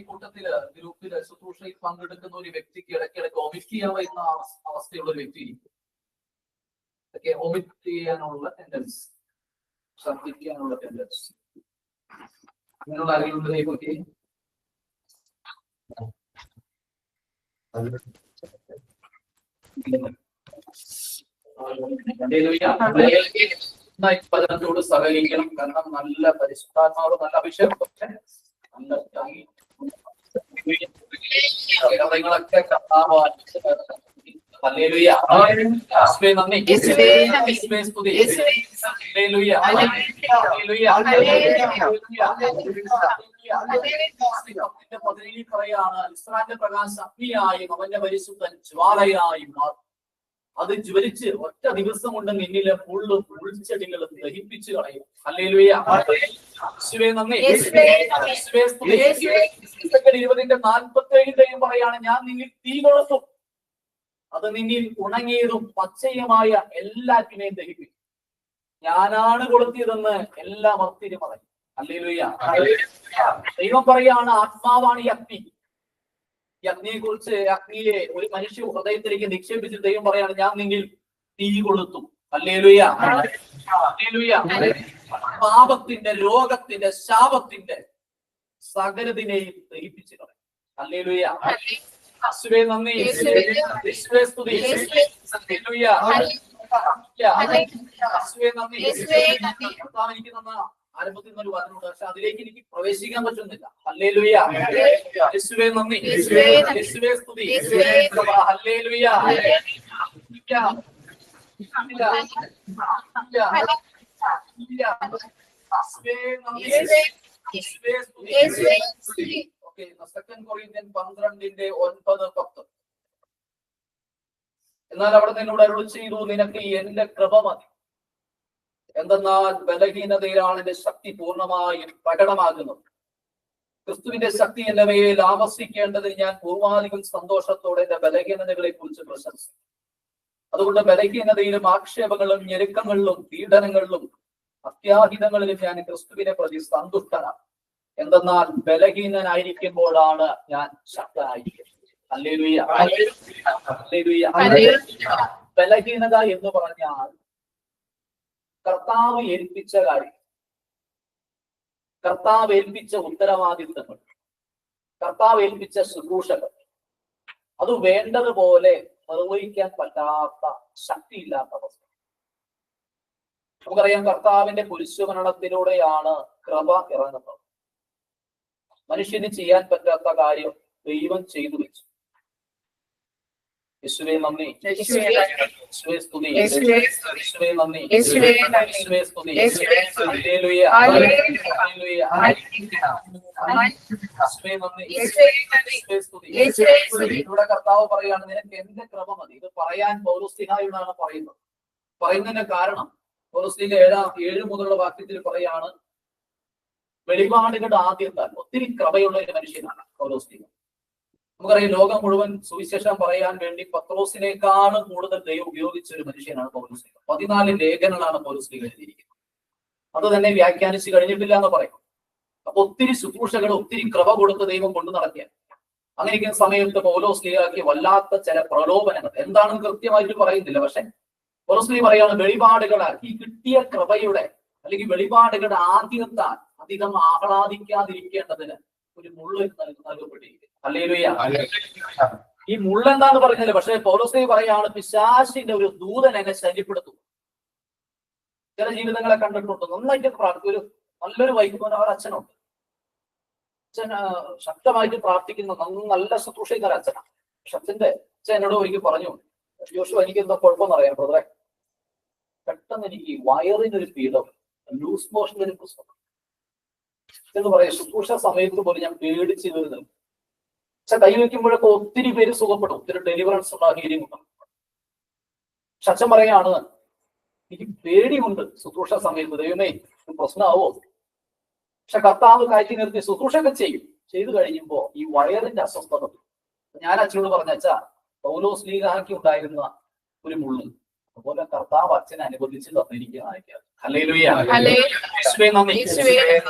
കൂട്ടത്തില് ഗ്രൂപ്പില് ശുശ്രൂഷയിൽ പങ്കെടുക്കുന്ന ഒരു വ്യക്തിക്ക് ഇടയ്ക്കിടയ്ക്ക് ഒമിറ്റ് ചെയ്യാവുന്ന അവസ്ഥയുള്ള ഒരു വ്യക്തി ഒമിറ്റ് ചെയ്യാനുള്ള ടെൻഡൻസ്, ഛർദ്ദിക്കാനുള്ള ടെൻഡൻസ്, അങ്ങനെയുള്ള അറിവുകളെ പറ്റി പലരോട് സഹകരിക്കണം. കാരണം നല്ല പരിശുദ്ധാത്മാവ്, നല്ല അഭിഷേകം, പക്ഷെ ഇടവകളൊക്കെ പറയാണ് ഇസ്രായേലിന്റെ പ്രകാശം അഗ്നിയായും അവന്റെ പരിശുദ്ധൻ ജ്വാലയായും മാറും. അത് ജ്വലിച്ച് ഒറ്റ ദിവസം കൊണ്ട് നിന്നിലെ ഫുള്ള് ഉൾച്ചെടികളും ദഹിപ്പിച്ചു കളയും. ഹല്ലേലൂയ. യേശുവേ നന്ദി. 20:47 പറയാണ്, ഞാൻ നിന്നിൽ തീ കൊളുത്തും, അത് നിന്നിൽ ഉണങ്ങിയതും പച്ചയുമായ എല്ലാറ്റിനെയും ദഹിപ്പിക്കും. ഞാനാണ് കൊളുത്തിയതെന്ന് എല്ലാം അർത്തിരി പറയും. ഹല്ലേലൂയ. ദൈവം പറയാണ് ആത്മാവാണ് ഈ അഗ്നി. ഈ അഗ്നിയെ കുറിച്ച്, അഗ്നിയെ ഒരു മനുഷ്യ ഹൃദയത്തിലേക്ക് നിക്ഷേപിച്ച് ദൈവം പറയാണ്, ഞാൻ നിന്നിൽ തീ കൊളുത്തും. ഹല്ലേലൂയ. ഹല്ലേലൂയ. പാപത്തിന്റെ, രോഗത്തിന്റെ, ശാപത്തിന്റെ സകലതിനെയും ദഹിപ്പിച്ചു കളയും. ഹല്ലേലൂയ. യേശുവേ നന്ദി. യേശുവേ സ്തുതി. ഹല്ലേലൂയ. യേശുവേ നന്ദി. കർത്താവ് എനിക്ക് തന്ന ആരംഭത്തിൽ നിന്നൊരു വചനമുണ്ട്, പക്ഷെ അതിലേക്ക് എനിക്ക് പ്രവേശിക്കാൻ പറ്റുന്നില്ല. ഹല്ലേലൂയ. യേശുവേ നന്ദി. യേശുവേ സ്തുതി. ഹല്ലേലൂയ. Second Corinthian 12:9-10. എന്നാൽ അവിടെ നിന്നോട് അരുളി ചെയ്തു, നിനക്ക് എന്റെ കൃപ മതി, എന്തെന്നാൽ ബലഹീനതയിലാണ് എന്റെ ശക്തി പൂർണ്ണമായും പ്രകടമാകുന്നത്. ക്രിസ്തുവിന്റെ ശക്തി എന്റെ മേൽ ആവസിക്കേണ്ടതിന് ഞാൻ പൂർവാധികം സന്തോഷത്തോടെ എന്റെ ബലഹീനതകളെ കുറിച്ച് പ്രശംസിക്കും. അതുകൊണ്ട് ബലഹീനതയിലും ആക്ഷേപങ്ങളിലും ഞെരുക്കങ്ങളിലും പീഡനങ്ങളിലും അത്യാഹിതങ്ങളിലും ഞാൻ ക്രിസ്തുവിനെ പ്രതി സന്തുഷ്ടനാണ്. എന്തെന്നാൽ ബലഹീനനായിരിക്കുമ്പോഴാണ് ഞാൻ ശക്തനായിരിക്കുന്നത്. ഹല്ലേലൂയ. ഹല്ലേലൂയ. ബലഹീനത എന്ന് പറഞ്ഞാൽ കർത്താവ് ഏൽപ്പിച്ച കാര്യം, കർത്താവ് ഏൽപ്പിച്ച ഉത്തരവാദിത്തങ്ങൾ, കർത്താവ് ഏൽപ്പിച്ച ശുശ്രൂഷകൾ, അത് വേണ്ടതുപോലെ നിർവഹിക്കാൻ പറ്റാത്ത, ശക്തിയില്ലാത്ത അവസ്ഥ. നമുക്കറിയാം, കർത്താവിന്റെ കുരിശുമരണത്തിലൂടെയാണ് കൃപ ഇറങ്ങുന്നത്. മനുഷ്യന് ചെയ്യാൻ പറ്റാത്ത കാര്യം ദൈവം ചെയ്തു വെച്ചു. യേശുവേ നന്ദി. യേശുവേ സ്തുതി. യേശുവേ നന്ദി. യേശുവേ സ്തുതി. ഹല്ലേലൂയ. ഹല്ലേലൂയ. യേശുവേ നന്ദി. യേശുവേ സ്തുതി. ഇവിടെ കർത്താവ് പറയാണ്, നിനക്ക് എന്റെ കൃപ മതി. ഇത് പറയാൻ പൗലോസ്ലീഹായോടാണ് പറയുന്നത്. പറയുന്നതിന്റെ കാരണം പൗലോസ്ലീഹ 7 മുതലുള്ള വാക്യത്തിൽ പറയാണ്, വെളിപാടുകളുടെ ആദ്യത്താൽ ഒത്തിരി കൃപയുള്ള ഒരു മനുഷ്യനാണ് പൗലോസ്. നമുക്കറിയാം, ലോകം മുഴുവൻ സുവിശേഷം പറയാൻ വേണ്ടി പത്രോസിനേക്കാളും കൂടുതൽ ദൈവം ഉപയോഗിച്ച ഒരു മനുഷ്യനാണ് പൗലോസ്. 14 ലേഖനങ്ങളാണ് പൗലോസ് എഴുതിയിരിക്കുന്നത്. അത് തന്നെ വ്യാഖ്യാനിച്ച് കഴിഞ്ഞിട്ടില്ല എന്ന് പറയും. അപ്പൊ ഒത്തിരി ശുശ്രൂഷകൾ, ഒത്തിരി കൃപ കൊടുത്ത് ദൈവം കൊണ്ടു നടത്തിയ അങ്ങനെയിരിക്കുന്ന സമയത്ത് പൗലോസ് ലീഗാക്കി വല്ലാത്ത ചില പ്രലോഭനങ്ങൾ എന്താണെന്ന് കൃത്യമായിട്ട് പറയുന്നില്ല. പക്ഷെ പൗലോസ് ലീഗ് പറയാണ്, വെളിപാടുകളാൽ ഈ കിട്ടിയ കൃപയുടെ അല്ലെങ്കിൽ വെളിപാടുകളുടെ ആദ്യത്താൽ അധികം ആഹ്ലാദിക്കാതിരിക്കേണ്ടതിന് ഒരു മുള്ള് നൽകപ്പെട്ടിരിക്കുന്നു. ഹല്ലേലൂയ. ഈ മുള്ളെന്താന്ന് പറഞ്ഞില്ല. പക്ഷെ പൗലോസ് ലീഗ് പറയാണ്, പിശാചിന്റെ ഒരു ദൂതൻ എന്നെ ശല്യപ്പെടുത്തും. ചില ജീവിതങ്ങളെ കണ്ടിട്ടുണ്ട്. നന്നായിട്ട് ഒരു നല്ലൊരു വൈകുന്നേരം അവർ അച്ഛനുണ്ട്. അച്ഛൻ ശക്തമായിട്ട് പ്രാർത്ഥിക്കുന്ന നല്ല ശുശ്രൂഷിക്കുന്ന അച്ഛനാണ്. പക്ഷെ അച്ഛൻ എന്നോട് ഒരിക്കൽ പറഞ്ഞു, ജോഷു എനിക്ക് എന്താ കുഴപ്പമെന്ന് അറിയാം ബ്രദറെ, പെട്ടെന്ന് എനിക്ക് വയറിനൊരു പീഡം, ലൂസ് മോഷന്റെ ഒരു പ്രശ്നം എന്ന് പറയാം. ശുശ്രൂഷ സമയത്ത് പോലും ഞാൻ പേടിച്ച് വരുന്നു. പക്ഷെ കൈവയ്ക്കുമ്പോഴൊക്കെ ഒത്തിരി പേര് സുഖപ്പെടും, ഒത്തിരി ഡെലിവറൻസ് ഉള്ള ഹീലിംഗ് ഉണ്ട്. പക്ഷെ അച്ഛൻ പറയാണ്, എനിക്ക് പേടിയുണ്ട് ശുശ്രൂഷ സമയത്ത്, ദൈവമേ പ്രശ്നമാവോ. പക്ഷെ കർത്താവ് കാറ്റി നിർത്തി ശുശ്രൂഷയൊക്കെ ചെയ്തു കഴിയുമ്പോ ഈ വയറിന്റെ അസ്വസ്ഥത. ഞാൻ അച്ഛനോട് പറഞ്ഞ, അച്ഛാ പൗലോസ് ലീഗാക്കി ഉണ്ടായിരുന്ന ഒരു മുള്ള് അതുപോലെ കർത്താവ് അച്ഛനെ അനുബന്ധിച്ച് തന്നിരിക്കുകയാണ്. ഹല്ലേലൂയ.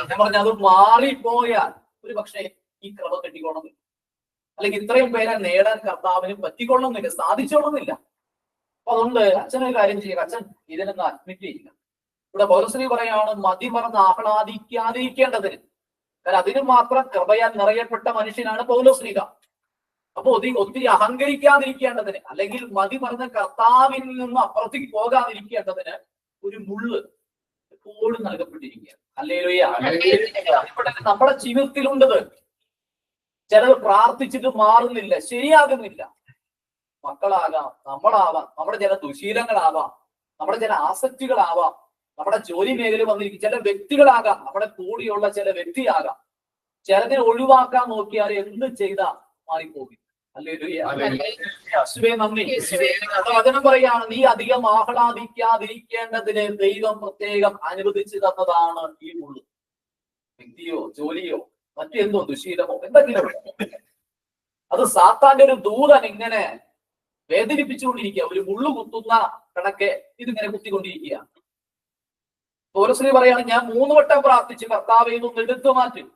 ഞാൻ പറഞ്ഞ, അത് മാറിപ്പോയാൽ ഒരു പക്ഷേ ഈ കൃപ കെട്ടിക്കൊള്ളുന്നില്ല, അല്ലെങ്കിൽ ഇത്രയും പേരെ നേടാൻ കർത്താവിന് പറ്റിക്കൊള്ളുന്നില്ല, സാധിച്ചോളുന്നില്ല. അപ്പൊ അതുകൊണ്ട് അച്ഛനൊരു കാര്യം ചെയ്യുക, അച്ഛൻ ഇതിനൊന്നും അഡ്മിറ്റ് ചെയ്യില്ല. ഇവിടെ പൗലോസ് പറയാണ്, മതി മറന്ന് ആഹ്ലാദിക്കാതിരിക്കേണ്ടതിന്. കാരണം അതിന് മാത്രം കൃപയാൽ നിറയപ്പെട്ട മനുഷ്യനാണ് പൗലോസ് ലീഗ. അപ്പൊ ഒത്തിരി അഹങ്കരിക്കാതിരിക്കേണ്ടതിന്, അല്ലെങ്കിൽ മതി മറന്ന് കർത്താവിൽ നിന്നും അപ്പുറത്തേക്ക് പോകാതിരിക്കേണ്ടതിന് ഒരു മുള്ള് എപ്പോഴും നൽകപ്പെട്ടിരിക്കുകയാണ്. ഹല്ലേലൂയ. ഇവിടെ നമ്മുടെ ജീവിതത്തിലുണ്ടത്. ചിലത് പ്രാർത്ഥിച്ചിട്ട് മാറുന്നില്ല, ശരിയാകുന്നില്ല. മക്കളാകാം, നമ്മളാവാം, നമ്മുടെ ചില ദുശീലങ്ങളാവാം, നമ്മുടെ ചില ആസക്തികളാവാം, നമ്മുടെ ജോലി മേഖല വന്നിരിക്കും, ചില വ്യക്തികളാകാം, നമ്മുടെ കൂടെയുള്ള ചില വ്യക്തിയാകാം. ചിലതിനെ ഒഴിവാക്കാൻ നോക്കിയാൽ എന്ത് ചെയ്താ മാറിപ്പോകും. വചനം പറയാണ്, നീ അധികം ആഹ്ലാദിക്കാതിരിക്കേണ്ടതിന് ദൈവം പ്രത്യേകം അനുവദിച്ചു തന്നതാണ് ഈ മുള്ള്. വ്യക്തിയോ ജോലിയോ മറ്റെന്തോ ദുശീലമോ എന്തെങ്കിലും അത് സാത്താന്റെ ഒരു ദൂതൻ ഇങ്ങനെ വേദനിപ്പിച്ചുകൊണ്ടിരിക്കുക. ഒരു മുള്ളു കുത്തുന്ന കണക്കെ ഇതിങ്ങനെ കുത്തിക്കൊണ്ടിരിക്കുക. പൗലോസ് പറയാണ്, ഞാൻ 3 വട്ടം പ്രാർത്ഥിച്ച് കർത്താവെ ഇതൊന്ന് എടുത്തു മാറ്റും,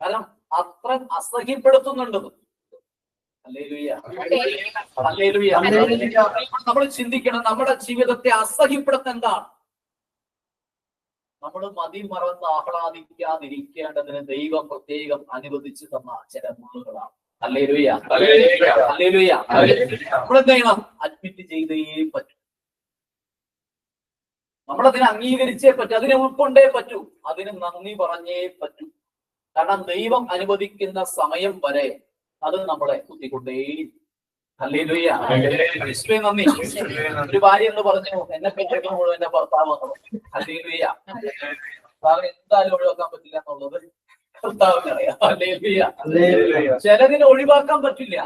കാരണം അത്ര അസഹ്യപ്പെടുത്തുന്നുണ്ടെന്ന്. നമ്മൾ ചിന്തിക്കണം, നമ്മുടെ ജീവിതത്തെ അസഹ്യപ്പെടുത്തുന്ന എന്താണ്? നമ്മൾ മതി മറന്ന് ആഹ്ലാദിക്കാതിരിക്കേണ്ടതിന് ദൈവം പ്രത്യേകം അനുവദിച്ചു തന്ന ചില മുള്ളുകളാണ്. ഹല്ലേലൂയ. ഹല്ലേലൂയ. നമ്മളെന്ത് ചെയ്യണം? അഡ്മിറ്റ് ചെയ്തേ പറ്റൂ. നമ്മളതിനെ അംഗീകരിച്ചേ പറ്റൂ, അതിനെ ഉൾക്കൊണ്ടേ പറ്റൂ, അതിന് നന്ദി പറഞ്ഞേ പറ്റൂ. കാരണം ദൈവം അനുവദിക്കുന്ന സമയം വരെ അത് നമ്മളെ കുത്തിക്കൊണ്ടേ. ഹല്ലേലൂയ. നന്ദി. ഒരു ഭാര്യ എന്ന് പറഞ്ഞു, എന്നെ പറ്റുമ്പോൾ എന്റെ ഭർത്താവ്. ഹല്ലേലൂയ. ഭർത്താവിന് എന്തായാലും ഒഴിവാക്കാൻ പറ്റില്ല എന്നുള്ളത് കർത്താവിന് അറിയാം. ഹല്ലേലൂയ. ചിലതിനെ ഒഴിവാക്കാൻ പറ്റില്ല,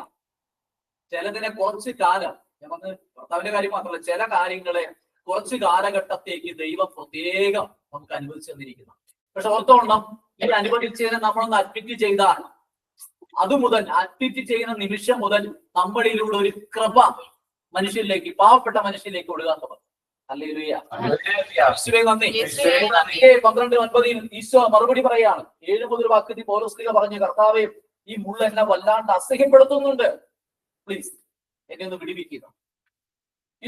ചിലതിനെ കുറച്ച് കാലം, നമുക്ക് ഭർത്താവിന്റെ കാര്യം മാത്രമല്ല, ചില കാര്യങ്ങളെ കുറച്ച് കാലഘട്ടത്തേക്ക് ദൈവം പ്രത്യേകം നമുക്ക് അനുവദിച്ചു തന്നിരിക്കുന്നു. പക്ഷെ ഓർത്തോണം, ഈ അനുവദിച്ചതിനെ നമ്മളൊന്ന് അഡ്മിറ്റ് ചെയ്താൽ അതുമുതൽ അഡ്മിറ്റ് ചെയ്യുന്ന നിമിഷം മുതൽ നമ്മളിലൂടെ ഒരു കൃപ മനുഷ്യരിലേക്ക്, പാവപ്പെട്ട മനുഷ്യരിലേക്ക് ഒഴുകാൻ തുടങ്ങും. ഹല്ലേലൂയ. നന്ദി. 12:9 ഈശോ മറുപടി പറയാണ്. 7 മുതൽ വാക്യത്തിൽ പൗലോസ് പറഞ്ഞു, കർത്താവേ ഈ മുള്ള എന്നെ വല്ലാണ്ട് അസഹ്യപ്പെടുത്തുന്നുണ്ട്, പ്ലീസ് എന്നെ ഒന്ന് വിടിവിക്കുക.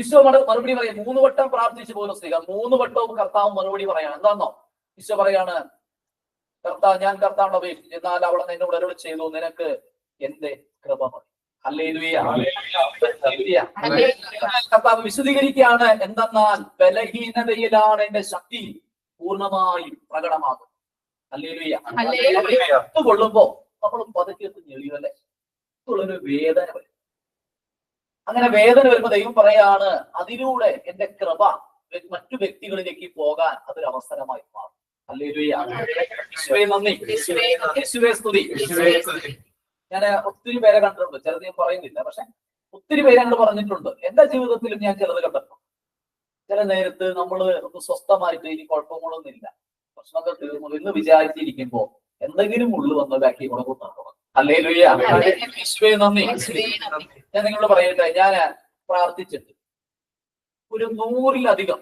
ഈശോ മറുപടി പറയാം. 3 വട്ടം പ്രാർത്ഥിച്ച് പൗലോസ് 3 വട്ടവും കർത്താവ് മറുപടി പറയാണ്. എന്താന്നോ? ഈശോ പറയാണ്, ഞാൻ കർത്താവിനെ അപേക്ഷിച്ചു, എന്നാൽ അവളെ എന്നോട് അരുളി ചെയ്തു, നിനക്ക് എന്റെ കൃപ മതി. ഹല്ലേലൂയ. കർത്താവ് വിശദീകരിക്കുകയാണ്, എന്തെന്നാൽ ബലഹീനതയിലാണ് എന്റെ ശക്തി പൂർണ്ണമായും പ്രകടമാകും. ഹല്ലേലൂയ. കൊള്ളുമ്പോ നമ്മൾ പതുക്കെ ഞെളിയല്ലേ, ഒരു വേദന വരും. അങ്ങനെ വേദന വരുമ്പോ ദൈവം പറയാണ്, അതിലൂടെ എന്റെ കൃപ മറ്റു വ്യക്തികളിലേക്ക് പോകാൻ അതൊരു അവസരമായി മാറും. ഹല്ലേലൂയ. നന്ദി. സ്തുതി. ഞാൻ ഒത്തിരി പേരെ കണ്ടിട്ടുണ്ട്, ചിലത് ഞാൻ പറയുന്നില്ല, പക്ഷെ ഒത്തിരി പേരെ അങ്ങനെ പറഞ്ഞിട്ടുണ്ട്. എന്റെ ജീവിതത്തിലും ഞാൻ ചിലത് കണ്ടിട്ടുണ്ട്. ചില നേരത്ത് നമ്മൾ ഒന്ന് സ്വസ്ഥമായിട്ട് ഇനി കുഴപ്പങ്ങളൊന്നുമില്ല, പ്രശ്നമൊക്കെ തീർന്നു എന്ന് വിചാരിച്ചിരിക്കുമ്പോ എന്തെങ്കിലും ഉള്ളു വന്ന ബാക്കി കൂടെ കുത്താൻ. ഹല്ലേലൂയ. യേശുവേ നന്ദി. ഞാൻ നിങ്ങളോട് പറയട്ടെ, ഞാൻ പ്രാർത്ഥിച്ചിട്ട് ഒരു 100-ലധികം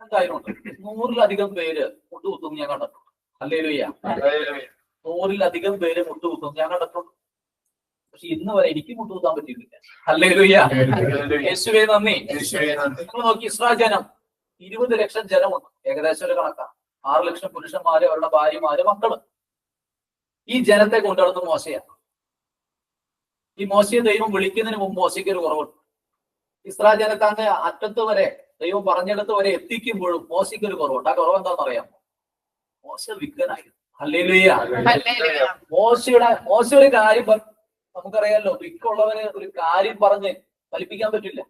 എന്തായാലും 100-ലധികം പേര് മുട്ടുകുത്തും ഞാൻ കണ്ടിട്ടുണ്ട്. ഹല്ലേലൂയ. 100-ലധികം പേര് മുട്ടുകുത്തും ഞാൻ കണ്ടിട്ടുണ്ട്. പക്ഷെ ഇന്ന് വരെ എനിക്ക് മുട്ടുകുത്താൻ പറ്റിയിട്ടില്ല. ഹല്ലേലൂയ. യേശുവേ നന്ദി. നിങ്ങൾ നോക്കി, ഇസ്രായേൽ ജനം 20 ലക്ഷം ജനമുണ്ട്, ഏകദേശം ഒരു കണക്കാണ്. 6 ലക്ഷം പുരുഷന്മാര്, അവരുടെ ഭാര്യമാര്, മക്കള്. ഈ ജനത്തെ കൊണ്ടുവരുന്നത് മോശയാണ്. ഈ മോശയെ ദൈവം വിളിക്കുന്നതിന് മുമ്പ് മോശയ്ക്ക് ഒരു കുറവുണ്ട്. ഇസ്രായേൽ ജനത്തെ അങ്ങ് അറ്റത്ത് വരെ ദൈവം പറഞ്ഞിടത്ത് വരെ എത്തിക്കുമ്പോഴും മോശയ്ക്ക് ഒരു കുറവുണ്ട്. ആ കുറവ് എന്താണെന്ന് അറിയാമോ? മോശ വിക്കനായിരുന്നു. ഹല്ലേലൂയ. മോശ ഒരു കാര്യം നമുക്കറിയാലോ, വിക്കുള്ളവന് ഒരു കാര്യം പറഞ്ഞ് ഫലിപ്പിക്കാൻ പറ്റില്ല.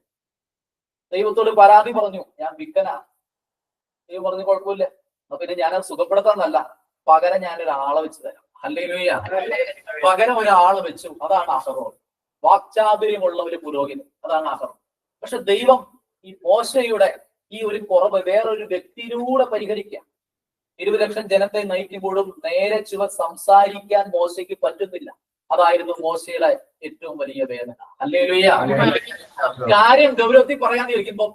ദൈവത്തോട് പരാതി പറഞ്ഞു, ഞാൻ വിക്കനാ. ദൈവം പറഞ്ഞു, കുഴപ്പമില്ല, പിന്നെ ഞാനത് സുഖപ്പെടുത്താന്നല്ല, പകരം ഞാനൊരാളെ വെച്ച് തരാം. ഹല്ലേലൂയ. പകരം ഒരാളെ വെച്ചു. അതാണ് അഹറോൻ. വാക്ചാതുര്യമുള്ള ഒരു പുരോഹിതൻ, അതാണ് അഹറോൻ. പക്ഷെ ദൈവം ഈ മോശയുടെ ഈ ഒരു കുറവ് വേറൊരു വ്യക്തിയിലൂടെ പരിഹരിക്കാം. 20 ലക്ഷം ജനത്തെ നയിക്കുമ്പോഴും നേരെ സംസാരിക്കാൻ മോശയ്ക്ക് പറ്റുന്നില്ല. അതായിരുന്നു മോശയുടെ ഏറ്റവും വലിയ വേദന. ഹല്ലേലൂയ. കാര്യം ഗൗരവത്തിൽ പറയാന്നിരിക്കുമ്പോ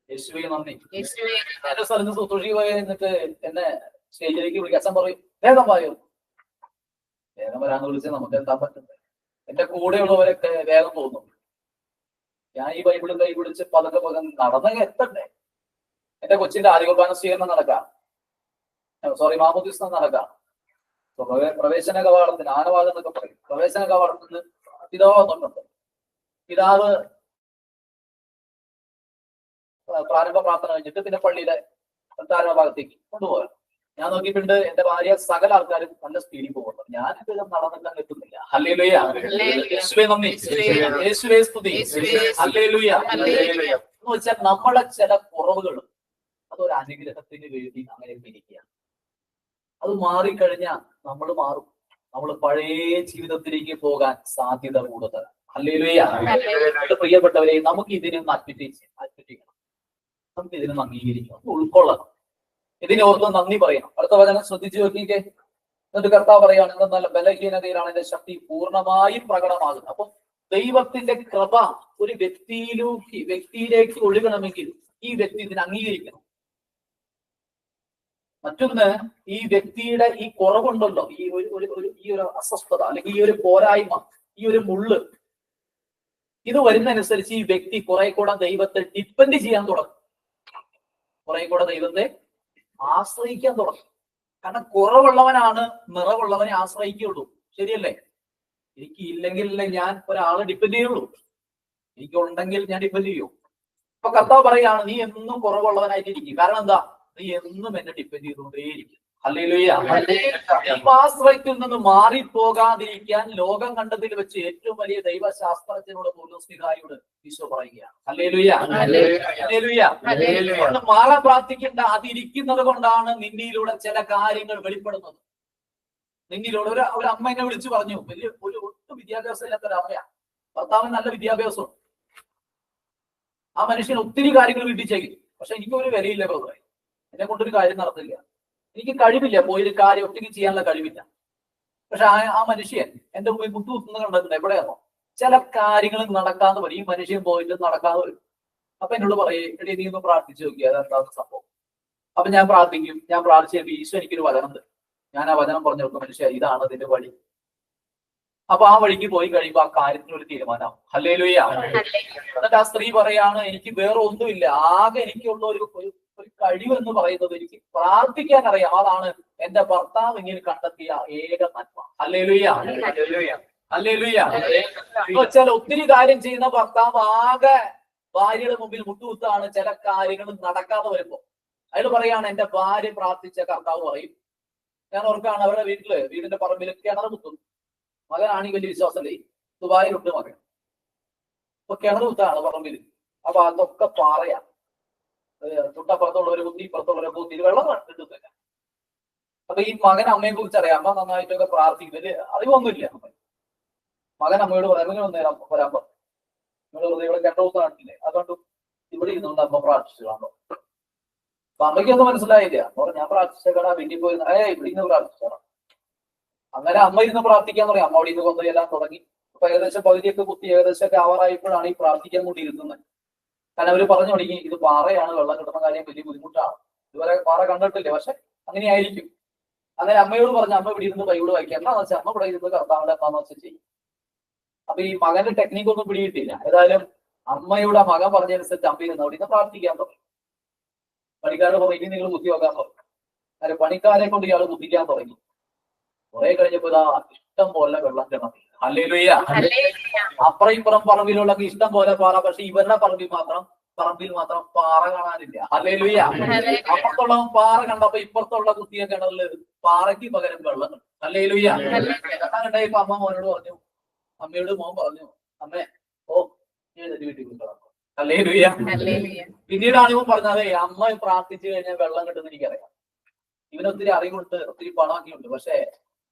യേശുവേ നന്ദി. എന്റെ സ്ഥലത്ത് സുതോഷി പോയി എന്നിട്ട് എന്നെ സ്റ്റേജിലേക്ക് വിളിക്കുക. അച്ഛൻ പറയും, വേഗം പായോ. വേഗം വരാന്ന് വിളിച്ച് നമുക്ക് എത്താൻ പറ്റുന്നത്. എന്റെ കൂടെയുള്ളവരൊക്കെ വേഗം പോകുന്നു. ഞാൻ ഈ ബൈബിളും കൈ പിടിച്ച് പതുക്കെ നടന്ന് എത്തണ്ടേ. എന്റെ കൊച്ചിന്റെ ആദ്യ കുർബാന സ്വീകരണം നടക്കാം, മാമോദീസ നടക്കാം. പ്രവേശന കവാടത്തിന്, ആനവാദം എന്നൊക്കെ പറയും, പ്രവേശന കവാടത്തിന് പിതാവ് വന്നിട്ടുണ്ട്. പിതാവ് പ്രാരംഭ പ്രാർത്ഥന കഴിഞ്ഞിട്ട് പിന്നെ പള്ളിയിലെ പ്രാരംഭ ഭാഗത്തേക്ക് കൊണ്ടുപോകാം. ഞാൻ നോക്കിയിട്ടുണ്ട്, എന്റെ ഭാര്യ സകല ആൾക്കാരും നല്ല സ്പീഡിൽ പോകുന്നു. ഞാനിത് നടന്നിട്ട് എത്തുന്നില്ല. ഹല്ലേലൂയ. യേശുവേ നന്ദി. യേശുവേ സ്തുതി. ഹല്ലേലൂയ. എന്ന് വെച്ചാൽ നമ്മളെ ചില കുറവുകൾ അതൊരു അനുഗ്രഹത്തിന് വേണ്ടി അങ്ങനെ ഇരിക്കുക. അത് മാറിക്കഴിഞ്ഞാൽ നമ്മൾ മാറും. നമ്മൾ പഴയ ജീവിതത്തിലേക്ക് പോകാൻ സാധ്യത കൂടുതൽ. ഹല്ലേലൂയ. പ്രിയപ്പെട്ടവരെ, നമുക്ക് ഇതിനൊന്ന് അഡ്മിറ്റ് ചെയ്യണം. നമുക്ക് ഇതിനൊന്ന് അംഗീകരിക്കണം, ഉൾക്കൊള്ളണം. ഇതിനെ ഓർത്ത് നന്ദി പറയണം. അടുത്ത വചനം ശ്രദ്ധിച്ചു നോക്കിക്കേ. എന്നിട്ട് കർത്താവ് പറയാണ്, എന്നാൽ ബലഹീനതയിലാണ് എന്റെ ശക്തി പൂർണ്ണമായും പ്രകടമാകുന്നത്. അപ്പൊ ദൈവത്തിന്റെ കൃപ ഒരു വ്യക്തിയിലേക്ക് ഒഴുകണമെങ്കിൽ ഈ വ്യക്തി ഇതിനെ അംഗീകരിക്കണം. മറ്റൊന്ന്, ഈ വ്യക്തിയുടെ ഈ കുറവുണ്ടല്ലോ, ഈ ഒരു അസ്വസ്ഥത അല്ലെങ്കിൽ ഈ ഒരു പോരായ്മ, ഈ ഒരു മുള്ള്, ഇത് വരുന്നതനുസരിച്ച് ഈ വ്യക്തി കുറെ കൂടെ ദൈവത്തെ ഡിപ്പെൻഡ് ചെയ്യാൻ തുടങ്ങും, കുറെ കൂടെ ദൈവത്തെ ആശ്രയിക്കാൻ തുടങ്ങും. കാരണം കുറവുള്ളവനാണ് നിറവുള്ളവനെ ആശ്രയിക്കുള്ളൂ. ശരിയല്ലേ? എനിക്ക് ഇല്ലെങ്കിലല്ലേ ഞാൻ ഒരാളെ ഡിപ്പെൻഡ് ചെയ്യുള്ളൂ. എനിക്ക് ഉണ്ടെങ്കിൽ ഞാൻ ഡിപ്പെൻഡ് ചെയ്യൂ. അപ്പൊ കർത്താവ് പറയാണ്, നീ എന്നും കുറവുള്ളവനായിട്ടിരിക്കും. കാരണം എന്താ? നീ എന്നും എന്നെ ഡിപ്പെൻഡ് ചെയ്തുകൊണ്ടേയിരിക്കും. ഹല്ലേലൂയ. ആശ്രയത്തിൽ നിന്ന് മാറിപ്പോകാതിരിക്കാൻ ലോകം കണ്ടതിൽ വെച്ച് ഏറ്റവും വലിയ ദൈവശാസ്ത്രജ്ഞനോട് പൗലോസ്ലീഹായോട് ഈശോ പറയുകയാണ്. ഹല്ലേലൂയ. ഹല്ലേലൂയ. മാറാൻ പ്രാർത്ഥിക്കേണ്ട, അതിരിക്കുന്നത് കൊണ്ടാണ് നിന്നിലൂടെ ചില കാര്യങ്ങൾ വെളിപ്പെടുന്നത്. നിന്നിലൂടെ ഒരു അമ്മ എന്നെ വിളിച്ചു പറഞ്ഞു, വലിയ ഒട്ടും വിദ്യാഭ്യാസം ഇല്ലാത്ത ഒരു അമ്മയാ, ഭർത്താവിന് നല്ല വിദ്യാഭ്യാസമുണ്ട്. ആ മനുഷ്യൻ ഒത്തിരി കാര്യങ്ങൾ വീട്ടിൽ ചെയ്യും. പക്ഷെ എനിക്കൊരു വിലയില്ല ബ്രദറെ, എന്നെ കൊണ്ടൊരു കാര്യം നടന്നില്ല, എനിക്ക് കഴിവില്ല, പോയൊരു കാര്യം ഒറ്റയ്ക്ക് ചെയ്യാനുള്ള കഴിവില്ല. പക്ഷെ ആ മനുഷ്യൻ എന്റെ മുമ്പിൽ മുട്ടുകുത്തുന്നത് കണ്ടിട്ടുണ്ട്. എവിടെയാണോ ചില കാര്യങ്ങൾ നടക്കാതെ വരും. ഈ മനുഷ്യൻ പോയിട്ട് നടക്കാതെ വരും. അപ്പൊ എന്നോട് പറയും, എടീ നീ ഒന്ന് പ്രാർത്ഥിച്ചു നോക്കിയാൽ അതെന്താന്ന് സംഭവം. അപ്പൊ ഞാൻ പ്രാർത്ഥിക്കും. ഞാൻ പ്രാർത്ഥിച്ചു ഈശോ എനിക്കൊരു വചനം തരും. ഞാൻ ആ വചനം പറഞ്ഞു കൊടുക്കും, മനുഷ്യ ഇതാണ് അതിന്റെ വഴി. അപ്പൊ ആ വഴിക്ക് പോയി കഴിയുമ്പോൾ ആ കാര്യത്തിന് ഒരു തീരുമാനം. ഹല്ലേലൂയ. എന്നിട്ട് ആ സ്ത്രീ പറയാണ്, എനിക്ക് വേറെ ഒന്നുമില്ല, ആകെ എനിക്കുള്ള ഒരു കഴിവെന്ന് പറയുന്നത് എനിക്ക് പ്രാർത്ഥിക്കാൻ അറിയാം. അതാണ് എന്റെ ഭർത്താവ് ഇങ്ങനെ കണ്ടെത്തിയ ഏക നന്മ. ഹല്ലേലൂയ. ഹല്ലേലൂയ. എന്ന് വെച്ചാൽ ഒത്തിരി കാര്യം ചെയ്യുന്ന ഭർത്താവ് ആകെ ഭാര്യയുടെ മുമ്പിൽ മുട്ടുകുത്താണ് ചില കാര്യങ്ങൾ നടക്കാതെ വരുമ്പോ. അയാൾ പറയാണ്, എന്റെ ഭാര്യ പ്രാർത്ഥിച്ച കർത്താവ് പറയും. ഞാൻ ഓർക്കാണ്, അവരുടെ വീടിന്റെ പറമ്പിൽ കിണർ കുത്തുന്നു. മകനാണെങ്കിൽ വലിയ വിശ്വാസമല്ലേ, ദുബായിലുണ്ട് മകൻ. അപ്പൊ കിണർ കുത്താണ് പറമ്പിൽ. അപ്പൊ അതൊക്കെ പാറയാ. തൊട്ടപ്പുറത്തുള്ളവരെ കുത്തി, ഇപ്പുറത്തുള്ളവരെ കുത്തി, വെള്ളം കിട്ടുന്നില്ല. അപ്പൊ ഈ മകൻ അമ്മയെ കുറിച്ച് അറിയാം. അമ്മ നന്നായിട്ടൊക്കെ പ്രാർത്ഥിക്കും. വലിയ അറിവൊന്നുമില്ല. മകൻ അമ്മയോട് പറയാൻ വരാൻ പറഞ്ഞു, നിങ്ങൾ ഇവിടെ കിണർ കുത്താൻ കാണില്ലേ, അതുകൊണ്ട് ഇവിടെ ഇരുന്നുകൊണ്ട് അമ്മ പ്രാർത്ഥിച്ചു കാണോ. അപ്പൊ അമ്മയ്ക്കൊന്നും മനസ്സിലായില്ല. അപ്പൊ ഞാൻ പ്രാർത്ഥിച്ചേക്കടാ, വീട്ടിൽ പോയി ഇവിടെ ഇരുന്ന് പ്രാർത്ഥിച്ചോളാം. അങ്ങനെ അമ്മ ഇരുന്ന് പ്രാർത്ഥിക്കാൻ തുടങ്ങി. അമ്മ അവിടെ ഇരുന്ന് കൊണ്ടുപോയെല്ലാം തുടങ്ങി. അപ്പൊ ഏകദേശം പകുതിയൊക്കെ കുത്തി ഏകദേശമൊക്കെ ആവാറായപ്പോഴാണ് ഈ പ്രാർത്ഥിക്കാൻ കൂടി ഇരുത്തുന്നത്. കാരണം അവര് പറഞ്ഞു തുടങ്ങി, ഇത് പാറയാണ്, വെള്ളം കിട്ടുന്ന കാര്യം വലിയ ബുദ്ധിമുട്ടാണ്, ഇതുവരെ പാറ കണ്ടിട്ടില്ല, പക്ഷെ അങ്ങനെയായിരിക്കും. അങ്ങനെ അമ്മയോട് പറഞ്ഞു, അമ്മ ഇവിടെ ഇരുന്ന് ബൈബിൾ വായിക്കാം. എന്താണെന്ന് വെച്ചാൽ അമ്മ ഇവിടെ ഇരുന്ന് കർത്താവിന്റെ എന്താണെന്ന് വെച്ചാൽ ചെയ്യും. അപ്പൊ ഈ മകന്റെ ടെക്നിക്ക് ഒന്നും പിടിയിട്ടില്ല. ഏതായാലും അമ്മയുടെ മകൻ പറഞ്ഞനുസരിച്ച് അമ്മ ഇരുന്ന് അവിടെ ഇരുന്ന് പ്രാർത്ഥിക്കാൻ തുടങ്ങി. പണിക്കാരോട് പറഞ്ഞു, ഇനി നിങ്ങൾ ബുദ്ധി വെക്കാൻ തുടങ്ങി. കാരണം പണിക്കാരെ കൊണ്ട് ഇയാൾ ബുദ്ധിക്കാൻ തുടങ്ങി. കുറെ കഴിഞ്ഞപ്പോ ഇതാ ഇഷ്ടം പോലെ വെള്ളം കിടന്നു. ഹല്ലേലൂയ. അപ്പുറം ഇപ്പുറം പറമ്പിലുള്ള ഇഷ്ടം പോലെ പാറ, പക്ഷെ ഇവരുടെ പറമ്പിൽ മാത്രം പാറ കാണാനില്ല. ഹല്ലേലൂയ. അപ്പുറത്തുള്ള പാറ കണ്ടപ്പോ ഇപ്പുറത്തുള്ള കുത്തിയ കിണറില് പാറയ്ക്ക് പകരം വെള്ളം കിട്ടും. ഹല്ലേലൂയ. വെള്ളം കണ്ടപ്പോ അമ്മ മോനോട് പറഞ്ഞു, അമ്മയോട് മോൻ പറഞ്ഞു, അമ്മേ എഴുന്നേറ്റ് വീട്ടിൽ കൊണ്ടുവന്നു. ഹല്ലേലൂയ. പിന്നീടാണ് ഇവൻ പറഞ്ഞത്, അമ്മ പ്രാർത്ഥിച്ചു കഴിഞ്ഞാൽ വെള്ളം കിട്ടുന്ന എനിക്കറിയാം. ഇവനൊത്തിരി അറിവുണ്ട്, ഒത്തിരി പണമൊക്കെ ഉണ്ട്, പക്ഷെ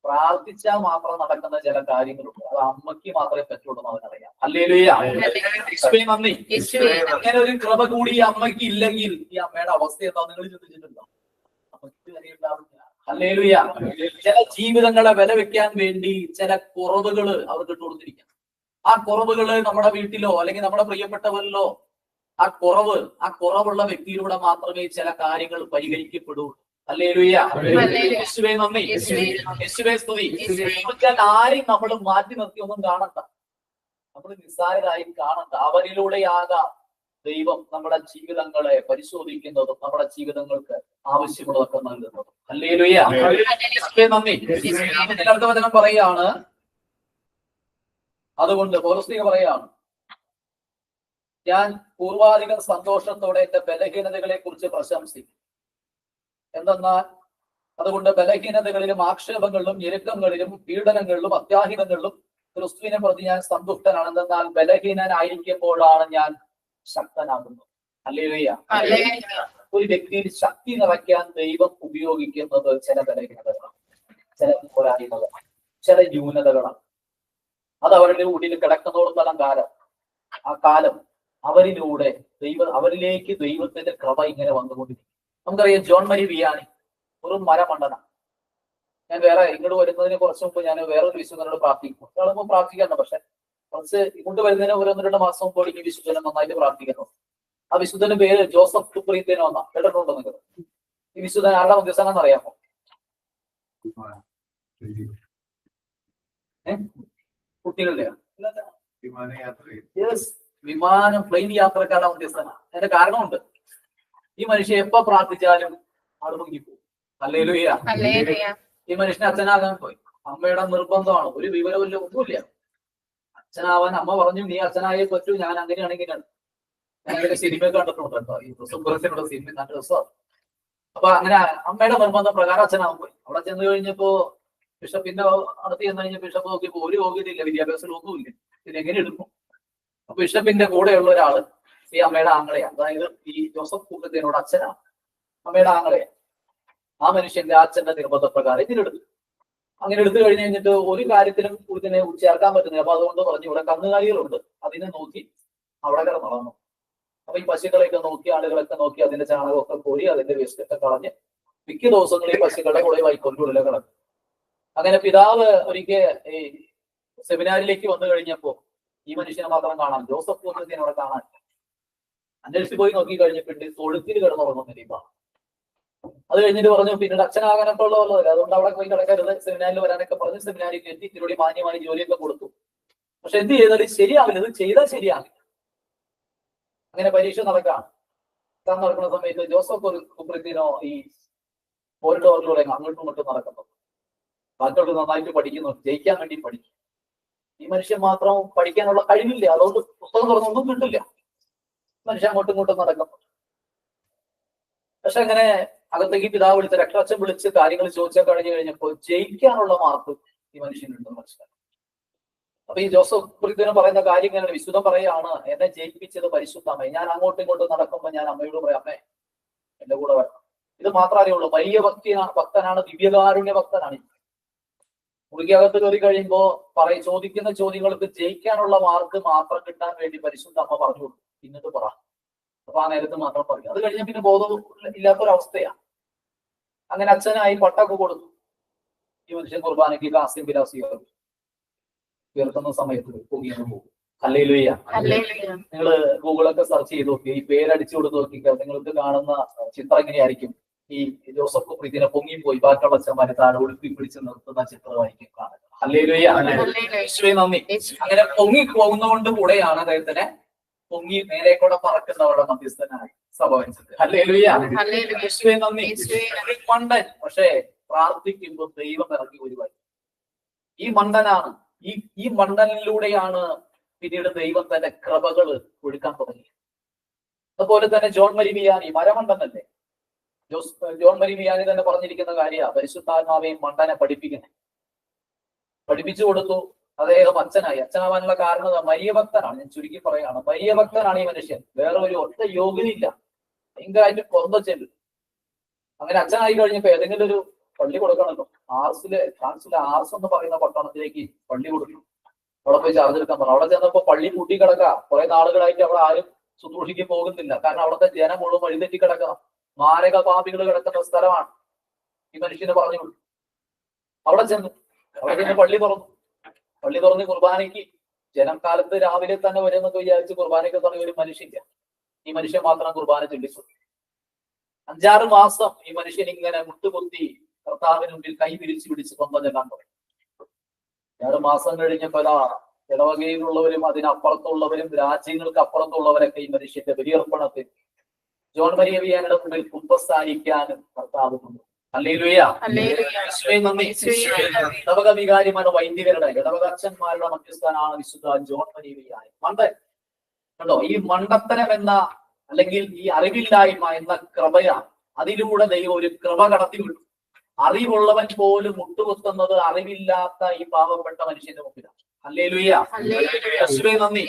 പ്രാർത്ഥിച്ചാൽ മാത്രം നടക്കുന്ന ചില കാര്യങ്ങളുണ്ട്. അത് അമ്മയ്ക്ക് മാത്രമേ പറ്റുള്ളൂ എന്ന് അവനറിയാം. ഹല്ലേലൂയ. നന്ദി. അങ്ങനെ ഒരു കൃപ കൂടി ഈ അമ്മയ്ക്ക് ഇല്ലെങ്കിൽ ഈ അമ്മയുടെ അവസ്ഥ എന്താ നിങ്ങൾ ചിന്തിച്ചിട്ടുണ്ടോ? ഹല്ലേലൂയ. ചില ജീവിതങ്ങളെ വില വെക്കാൻ വേണ്ടി ചില കുറവുകൾ അവർക്ക് ഇട്ട് കൊടുത്തിരിക്കണം. ആ കുറവുകള് നമ്മുടെ വീട്ടിലോ അല്ലെങ്കിൽ നമ്മുടെ പ്രിയപ്പെട്ടവരിലോ ആ കുറവുള്ള വ്യക്തിയിലൂടെ മാത്രമേ ചില കാര്യങ്ങൾ പരിഹരിക്കപ്പെടൂ. ഹല്ലേലൂയ. യേശുവേ നന്ദി. യേശുവേ സ്തുതി. ആരെയും നമ്മൾ മാറ്റി നിർത്തി ഒന്നും കാണണ്ട, നമ്മൾ നിസ്സാരരായി കാണണ്ട. അവരിലൂടെയാകാം ദൈവം നമ്മുടെ ജീവിതങ്ങളെ പരിശോധിക്കുന്നതും നമ്മുടെ ജീവിതങ്ങൾക്ക് ആവശ്യമുള്ളതൊക്കെ നൽകുന്നതും. ഹല്ലേലൂയ. യേശുവേ നന്ദി. അടുത്ത വചനം പറയാണ്, അതുകൊണ്ട് പൗലോസ് പറയാണ്, ഞാൻ പൂർവാധികം സന്തോഷത്തോടെ എന്റെ ബലഹീനതകളെ കുറിച്ച് പ്രശംസിക്കും. എന്തെന്നാൽ അതുകൊണ്ട് ബലഹീനതകളിലും ആക്ഷേപങ്ങളിലും ഞെരുക്കങ്ങളിലും പീഡനങ്ങളിലും അത്യാഹിതങ്ങളിലും ക്രിസ്തുവിനെ പ്രതി ഞാൻ സന്തുഷ്ടനാണ്. എന്തെന്നാൽ ബലഹീനനായിരിക്കുമ്പോഴാണ് ഞാൻ ശക്തനാകുന്നത്. ഹല്ലേലൂയ. ഒരു വ്യക്തിയിൽ ശക്തി നിറയ്ക്കാൻ ദൈവം ഉപയോഗിക്കുന്നത് ചില ബലഹീനതകളാണ്, ചില പോരായ്മകളാണ്, ചില ന്യൂനതകളാണ്. അത് അവരുടെ ഉള്ളിൽ കിടക്കുന്നോടത്തോളം കാലം ആ കാലം അവരിലേക്ക് ദൈവത്തിന്റെ കൃപ ഇങ്ങനെ വന്നുകൊണ്ടിരിക്കും. നമുക്കറിയാം, ജോൺ മരി വിയാനി ഒരു മരമണ്ടന. ഞാൻ ഇങ്ങോട്ട് വരുന്നതിന് കുറച്ച് മുമ്പ് ഞാൻ വേറൊരു വിശുദ്ധനോട് പ്രാർത്ഥിക്കും. ഒരാളുമ്പോൾ പ്രാർത്ഥിക്കാറുണ്ട്, പക്ഷെ കുറച്ച് ഇങ്ങോട്ട് വരുന്നതിന് 1-2 മാസം മുമ്പ് ഈ വിശുദ്ധനെ നന്നായിട്ട് പ്രാർത്ഥിക്കുന്നു. ആ വിശുദ്ധന്റെ പേര് ജോസഫ് തുപ്രീത്തേനോ എന്നാ. കേട്ടിട്ടുണ്ടോ നിങ്ങൾ? ഈ വിശുദ്ധൻ ആരുടെ മധ്യസ്ഥാനം അറിയാമോ? കുട്ടികളുടെ വിമാനം പ്ലെയിൻ യാത്രക്കാരുടെ മധ്യസ്ഥാനം. അതിന്റെ കാരണമുണ്ട്. ഈ മനുഷ്യൻ എപ്പോ പ്രാർത്ഥിച്ചാലും ആള് മുങ്ങിപ്പോകും. ഹല്ലേലൂയ. ഈ മനുഷ്യനെ അച്ഛനാകാൻ പോയി. അമ്മയുടെ നിർബന്ധമാണ്, ഒരു വിവരമില്ല, ഒന്നുമില്ല. അച്ഛനാവാൻ അമ്മ പറഞ്ഞു, നീ അച്ഛനായേ പറ്റൂ, ഞാൻ അങ്ങനെയാണെങ്കിലാണ്. ഞാൻ സിനിമ കണ്ടിട്ടുണ്ട് കേട്ടോ, ഈ സുബ്രത്തിനുള്ള സിനിമ, നല്ല രസമാണ്. അപ്പൊ അങ്ങനെ അമ്മയുടെ നിർബന്ധ പ്രകാരം അച്ഛനാവാൻ പോയി. അവിടെ ചെന്ന് കഴിഞ്ഞപ്പോ ബിഷപ്പിന്റെ അടുത്ത് ചെന്ന് കഴിഞ്ഞ ബിഷപ്പ് നോക്കിയപ്പോ ഒരു യോഗ്യതയില്ല, വിദ്യാഭ്യാസം ഒന്നുമില്ല, പിന്നെ എങ്ങനെ എടുക്കും? അപ്പൊ ബിഷപ്പിന്റെ കൂടെയുള്ള ഒരാള് ഈ അമ്മയുടെ ആങ്ങളെയാണ്, അതായത് ഈ ജോസഫ് കൂട്ടത്തിനോട് അച്ഛനാണ്, അമ്മയുടെ ആങ്ങളെയാണ്. ആ മനുഷ്യന്റെ അച്ഛന്റെ നിർബന്ധപ്രകാരം ഇതിനെടുത്തു. അങ്ങനെ എടുത്തു കഴിഞ്ഞിട്ട് ഒരു കാര്യത്തിലും ഇതിനെ ചേർക്കാൻ പറ്റുന്നില്ല. അപ്പൊ അതുകൊണ്ട് പറഞ്ഞു, ഇവിടെ കന്നുകാലികളുണ്ട്, അതിനെ നോക്കി അവിടെ കിടന്ന് നടന്നു. അപ്പൊ ഈ പശുക്കളെയൊക്കെ നോക്കി, ആളുകളൊക്കെ നോക്കി, അതിന്റെ ചാണകമൊക്കെ കോരി അതിന്റെ വേസ്റ്റൊക്കെ കളഞ്ഞ് മിക്ക ദിവസങ്ങളിൽ പശുക്കളുടെ കൂടെ വൈക്കൊണ്ടുള്ള കിടന്നു. അങ്ങനെ പിതാവ് ഒരിക്കൽ ഈ സെമിനാരിലേക്ക് വന്നു കഴിഞ്ഞപ്പോ ഈ മനുഷ്യനെ മാത്രം കാണാം, ജോസഫ് കൂട്ടത്തിനെ അവിടെ കാണാൻ. അന്വേഷിച്ച് പോയി നോക്കി കഴിഞ്ഞിട്ട് തൊഴുത്തിൽ കിടന്നുറങ്ങുന്നില്ല. അത് കഴിഞ്ഞിട്ട് പറഞ്ഞു, പിന്നീട് അച്ഛനാകാനൊക്കെ ഉള്ളതല്ല, അതുകൊണ്ട് അവിടെ പോയി കിടക്കരുത്, സെമിനാരിൽ വരാനൊക്കെ പറഞ്ഞ് സെമിനാരിൽ എത്തി ഇതിലൂടെ മാന്യമായി ജോലിയൊക്കെ കൊടുത്തു. പക്ഷെ എന്ത് ചെയ്താലും ശരിയാവില്ല, ഇത് ചെയ്താൽ ശരിയാവില്ല. അങ്ങനെ പരീക്ഷ നടക്കുകയാണ്. നടക്കുന്ന സമയത്ത് ജോസഫ് കുപ്രിത്തിനോ ഈ കോറിഡോറിലൂടെ അങ്ങോട്ടും ഇങ്ങോട്ടും നടക്കുന്നു. ബാക്കിയോട് നന്നായിട്ട് പഠിക്കുന്നു, ജയിക്കാൻ വേണ്ടി പഠിക്കും. ഈ മനുഷ്യൻ മാത്രം പഠിക്കാനുള്ള കഴിവില്ല, അതുകൊണ്ട് പുസ്തകം തുറന്നൊന്നും കിട്ടില്ല. മനുഷ്യൻ അങ്ങോട്ടും ഇങ്ങോട്ടും നടക്കുന്നു. പക്ഷെ അങ്ങനെ അകത്തേക്ക് പിതാവ് വിളിച്ച് രക്ഷാച്ഛൻ വിളിച്ച് കാര്യങ്ങൾ ചോദിച്ചാൽ കഴിഞ്ഞപ്പോൾ ജയിക്കാനുള്ള മാർക്ക് ഈ മനുഷ്യനുണ്ടെന്ന് മനസ്സിലാക്കി. അപ്പൊ ഈ ജോസഫ് കുറിപ്പിന് പറയുന്ന കാര്യങ്ങൾ വിശുദ്ധം പറയാണ്, എന്നെ ജയിപ്പിച്ചത് പരിശുദ്ധമേ. ഞാൻ അങ്ങോട്ടും ഇങ്ങോട്ടും നടക്കുമ്പോൾ ഞാൻ അമ്മയോട് പറയാം, അമ്മേ എന്റെ കൂടെ വരണം. ഇത് മാത്രമേ അറിയുള്ളൂ. വലിയ ഭക്തനാണ്, ദിവ്യകാരുണ്യ ഭക്തനാണ്. മുറിക്കകത്ത് കയറി കഴിയുമ്പോ ചോദിക്കുന്ന ചോദ്യങ്ങൾക്ക് ജയിക്കാനുള്ള മാർക്ക് മാത്രം കിട്ടാൻ വേണ്ടി പരിശുദ്ധ അമ്മ പറഞ്ഞു കൊടുക്കും, എന്നിട്ട് പറ അപ്പൊ ആ നേരത്ത് മാത്രം പറയും. അത് കഴിഞ്ഞ പിന്നെ ബോധം ഇല്ലാത്തൊരവസ്ഥയാണ്. അങ്ങനെ അച്ഛനായി പട്ടൊക്കെ കൊടുത്തു. ഈ മനുഷ്യൻ കുർബാനയ്ക്ക് കാസ്യം വിലാസിയോ ഉയർത്തുന്ന സമയത്ത് പൊങ്ങിയെന്ന് പോകും. ഹല്ലേലൂയ. നിങ്ങൾ ഗൂഗിളൊക്കെ സെർച്ച് ചെയ്ത് നോക്കി, ഈ പേരടിച്ചു കൊടുത്ത് നോക്കിക്കുക, നിങ്ങൾക്ക് കാണുന്ന ചിത്രം എങ്ങനെയായിരിക്കും? ഈ ജോസഫ് കുപ്രീതിനെ പൊങ്ങിപ്പോയി ബാക്കിയുള്ള അച്ഛന്മാരെ താഴെ ഒളിപ്പി പിടിച്ച് നിർത്തുന്ന ചിത്രമായിരിക്കും കാണുക. ഹല്ലേലൂയ. യേശുവേ നന്ദി. അങ്ങനെ പൊങ്ങി പോകുന്നതുകൊണ്ട് കൂടെയാണ് അദ്ദേഹത്തിനെ പൊങ്ങി നേരെ കൂടെ പറക്കുന്നവരുടെ മധ്യസ്ഥനായി സഭ വെച്ചത്. ഹല്ലേലൂയ. യേശുവേ നന്ദി. മണ്ടൻ, പക്ഷേ പ്രാർത്ഥിക്കുമ്പോൾ ദൈവം ഇറങ്ങി ഒരു വഴി. ഈ മണ്ടനാണ്, ഈ മണ്ടനിലൂടെയാണ് പിന്നീട് ദൈവം തന്റെ കൃപകൾ ഒഴുക്കാൻ തുടങ്ങി. അതുപോലെ തന്നെ ജോൺ മരിമിയാനി മരമണ്ടനല്ലേ? ജോൺ മരിമിയാനി തന്നെ പറഞ്ഞിരിക്കുന്ന കാര്യ പരിശുദ്ധാത്മാവെയും മണ്ടനെ പഠിപ്പിച്ചു കൊടുത്തു. അദ്ദേഹം അച്ഛനാവാനുള്ള കാരണം മരിയഭക്തനാണ്. ഞാൻ ചുരുക്കി പറയാണ്, മരിയഭക്തനാണ് ഈ മനുഷ്യൻ. വേറെ ഒരു ഒറ്റ യോഗ്യതയില്ല, ഭയങ്കരമായിട്ട് കൊന്ത ചെല്ലും. അങ്ങനെ അച്ഛനായി കഴിഞ്ഞപ്പോ ഏതെങ്കിലും ഒരു പള്ളി കൊടുക്കണമല്ലോ. ഫ്രാൻസിലെ ആർസ് എന്ന് പറയുന്ന പട്ടണത്തിലേക്ക് പള്ളി കൊടുക്കും. അവിടെ പോയി ചാർജ് എടുക്കാൻ പറഞ്ഞു. അവിടെ ചെന്നപ്പോ പള്ളി പൂട്ടി കിടക്കാം. കുറെ നാളുകളായിട്ട് അവിടെ ആരും ശുശ്രൂഷയ്ക്ക് പോകുന്നില്ല. കാരണം അവിടുത്തെ ജനം മുഴുവൻ വഴിതെറ്റി കിടക്കാം. മാരക പാപികൾ കിടക്കുന്ന സ്ഥലമാണ്. ഈ മനുഷ്യന് പറഞ്ഞു കൊടുത്തു. അവിടെ ചെന്ന് പള്ളി തുറന്ന് കുർബാനയ്ക്ക് ജനം കാലത്ത് രാവിലെ തന്നെ വരുമെന്നൊക്കെ വിചാരിച്ച് കുർബാനയ്ക്ക് തുടങ്ങിയ ഒരു മനുഷ്യല്ല. ഈ മനുഷ്യൻ മാത്രം കുർബാന ചൊല്ലിച്ചു. 5-6 മാസം ഈ മനുഷ്യൻ ഇങ്ങനെ മുട്ടുകുത്തി കർത്താവിന് മുമ്പിൽ കൈ പിടിച്ച് സ്വന്തം ചെല്ലാൻ തുടങ്ങി. 6 മാസം കഴിഞ്ഞപ്പോ ഇടവകയിലുള്ളവരും അതിനപ്പുറത്തുള്ളവരും രാജ്യങ്ങൾക്ക് അപ്പുറത്തുള്ളവരൊക്കെ ഈ മനുഷ്യന്റെ ബലിയർപ്പണത്തിൽ ജോൺ മരിയ വിയാനിയുടെ മുമ്പിൽ കുമ്പസ്ഥാനിക്കാനും കർത്താവ് കൊണ്ടു. ഹല്ലേലൂയ. ഇടവക വികാരിമാരുടെ വൈദികരുടെ ഇടവക അച്ഛന്മാരുടെ മധ്യസ്ഥാനാണ് വിശുദ്ധ ജോൺ മരിയ വിയാനി. മണ്ടൻ കണ്ടോ? ഈ മണ്ടത്തരം എന്ന അല്ലെങ്കിൽ ഈ അറിവില്ലായ്മ എന്ന കൃപയാണ്. അതിലൂടെ ദൈവം ഒരു കൃപ കടത്തി വിട്ടു. അറിവുള്ളവൻ പോലും മുട്ടുകുത്തുന്നത് അറിവില്ലാത്ത ഈ പാവപ്പെട്ട മനുഷ്യന്റെ മുമ്പിലാണ്. ഹല്ലേലൂയ. യേശുവേ നന്ദി.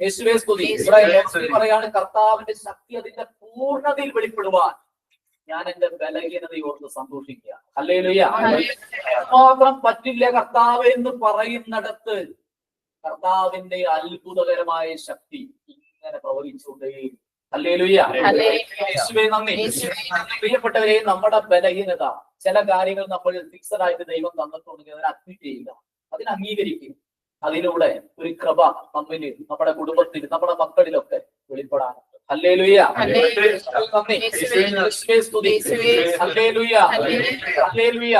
യേശുവേ സ്തുതി. ഇവിടെ പറയാണ്, കർത്താവിന്റെ ശക്തി അതിന്റെ പൂർണ്ണതയിൽ വെളിപ്പെടുവാൻ ഞാൻ എന്റെ ബലഹീനതയോർത്ത് സന്തോഷിക്കുക. ഹല്ലേലൂയ. മാത്രം പറ്റില്ല കർത്താവ് എന്ന് പറയുന്നിടത്ത് കർത്താവിന്റെ അത്ഭുതകരമായ ശക്തി ഇങ്ങനെ പ്രവഹിച്ചുകൊണ്ടേ. ഹല്ലേലൂയ. യേശുവേ നന്ദി. പ്രിയപ്പെട്ടവരെ, നമ്മുടെ ബലഹീനത, ചില കാര്യങ്ങൾ നമ്മൾ ഫിക്സഡ് ആയിട്ട് ദൈവം തന്നിട്ടുണ്ടെങ്കിൽ അതിനെ അഡ്മിറ്റ് ചെയ്യുക, അതിനെ അംഗീകരിക്കുക. അതിലൂടെ ഒരു കൃപ നമ്മില്, നമ്മുടെ കുടുംബത്തിൽ, നമ്മുടെ മക്കളിലൊക്കെ വെളിപ്പെടാനുണ്ട്. ഹല്ലേലൂയ. നന്ദി. സ്തുതി. ഹല്ലേലൂയ. ഹല്ലേലൂയ.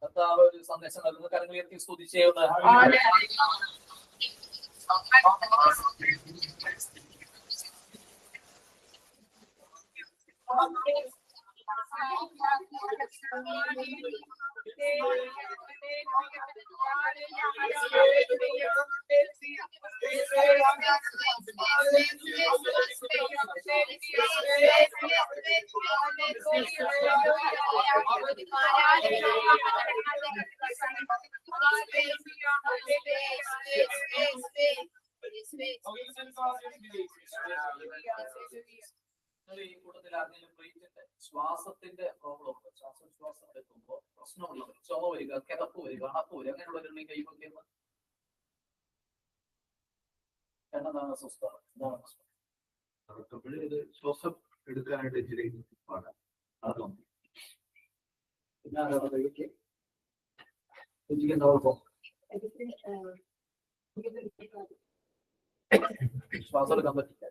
കർത്താവ് ഒരു സന്ദേശം നൽകുന്ന കരങ്ങൾ ഉയർത്തി സ്തുതിച്ചേർന്ന് ഈ കൂട്ടത്തിൽ ആർക്കെങ്കിലും ശ്വാസത്തിന്റെ പ്രോബ്ലം ഉണ്ട്, ശ്വാസം എടുക്കുമ്പോൾ പ്രശ്നമുള്ളത്, ചുമ വരിക, കിതപ്പ് വരിക, അണപ്പ് വരിക, അങ്ങനെയുള്ളവരുണ്ടെങ്കിൽ കൈവൊക്കെ എന്നതാണ് അസ്വസ്ഥത. എന്താണ് പ്രശ്നം? ഇത് ശ്വാസം എടുക്കാനായിട്ട് ഇച്ചിരി പാടാണ്. പിന്നെ എന്താ കുഴപ്പം? ശ്വാസം എടുക്കാൻ പറ്റില്ല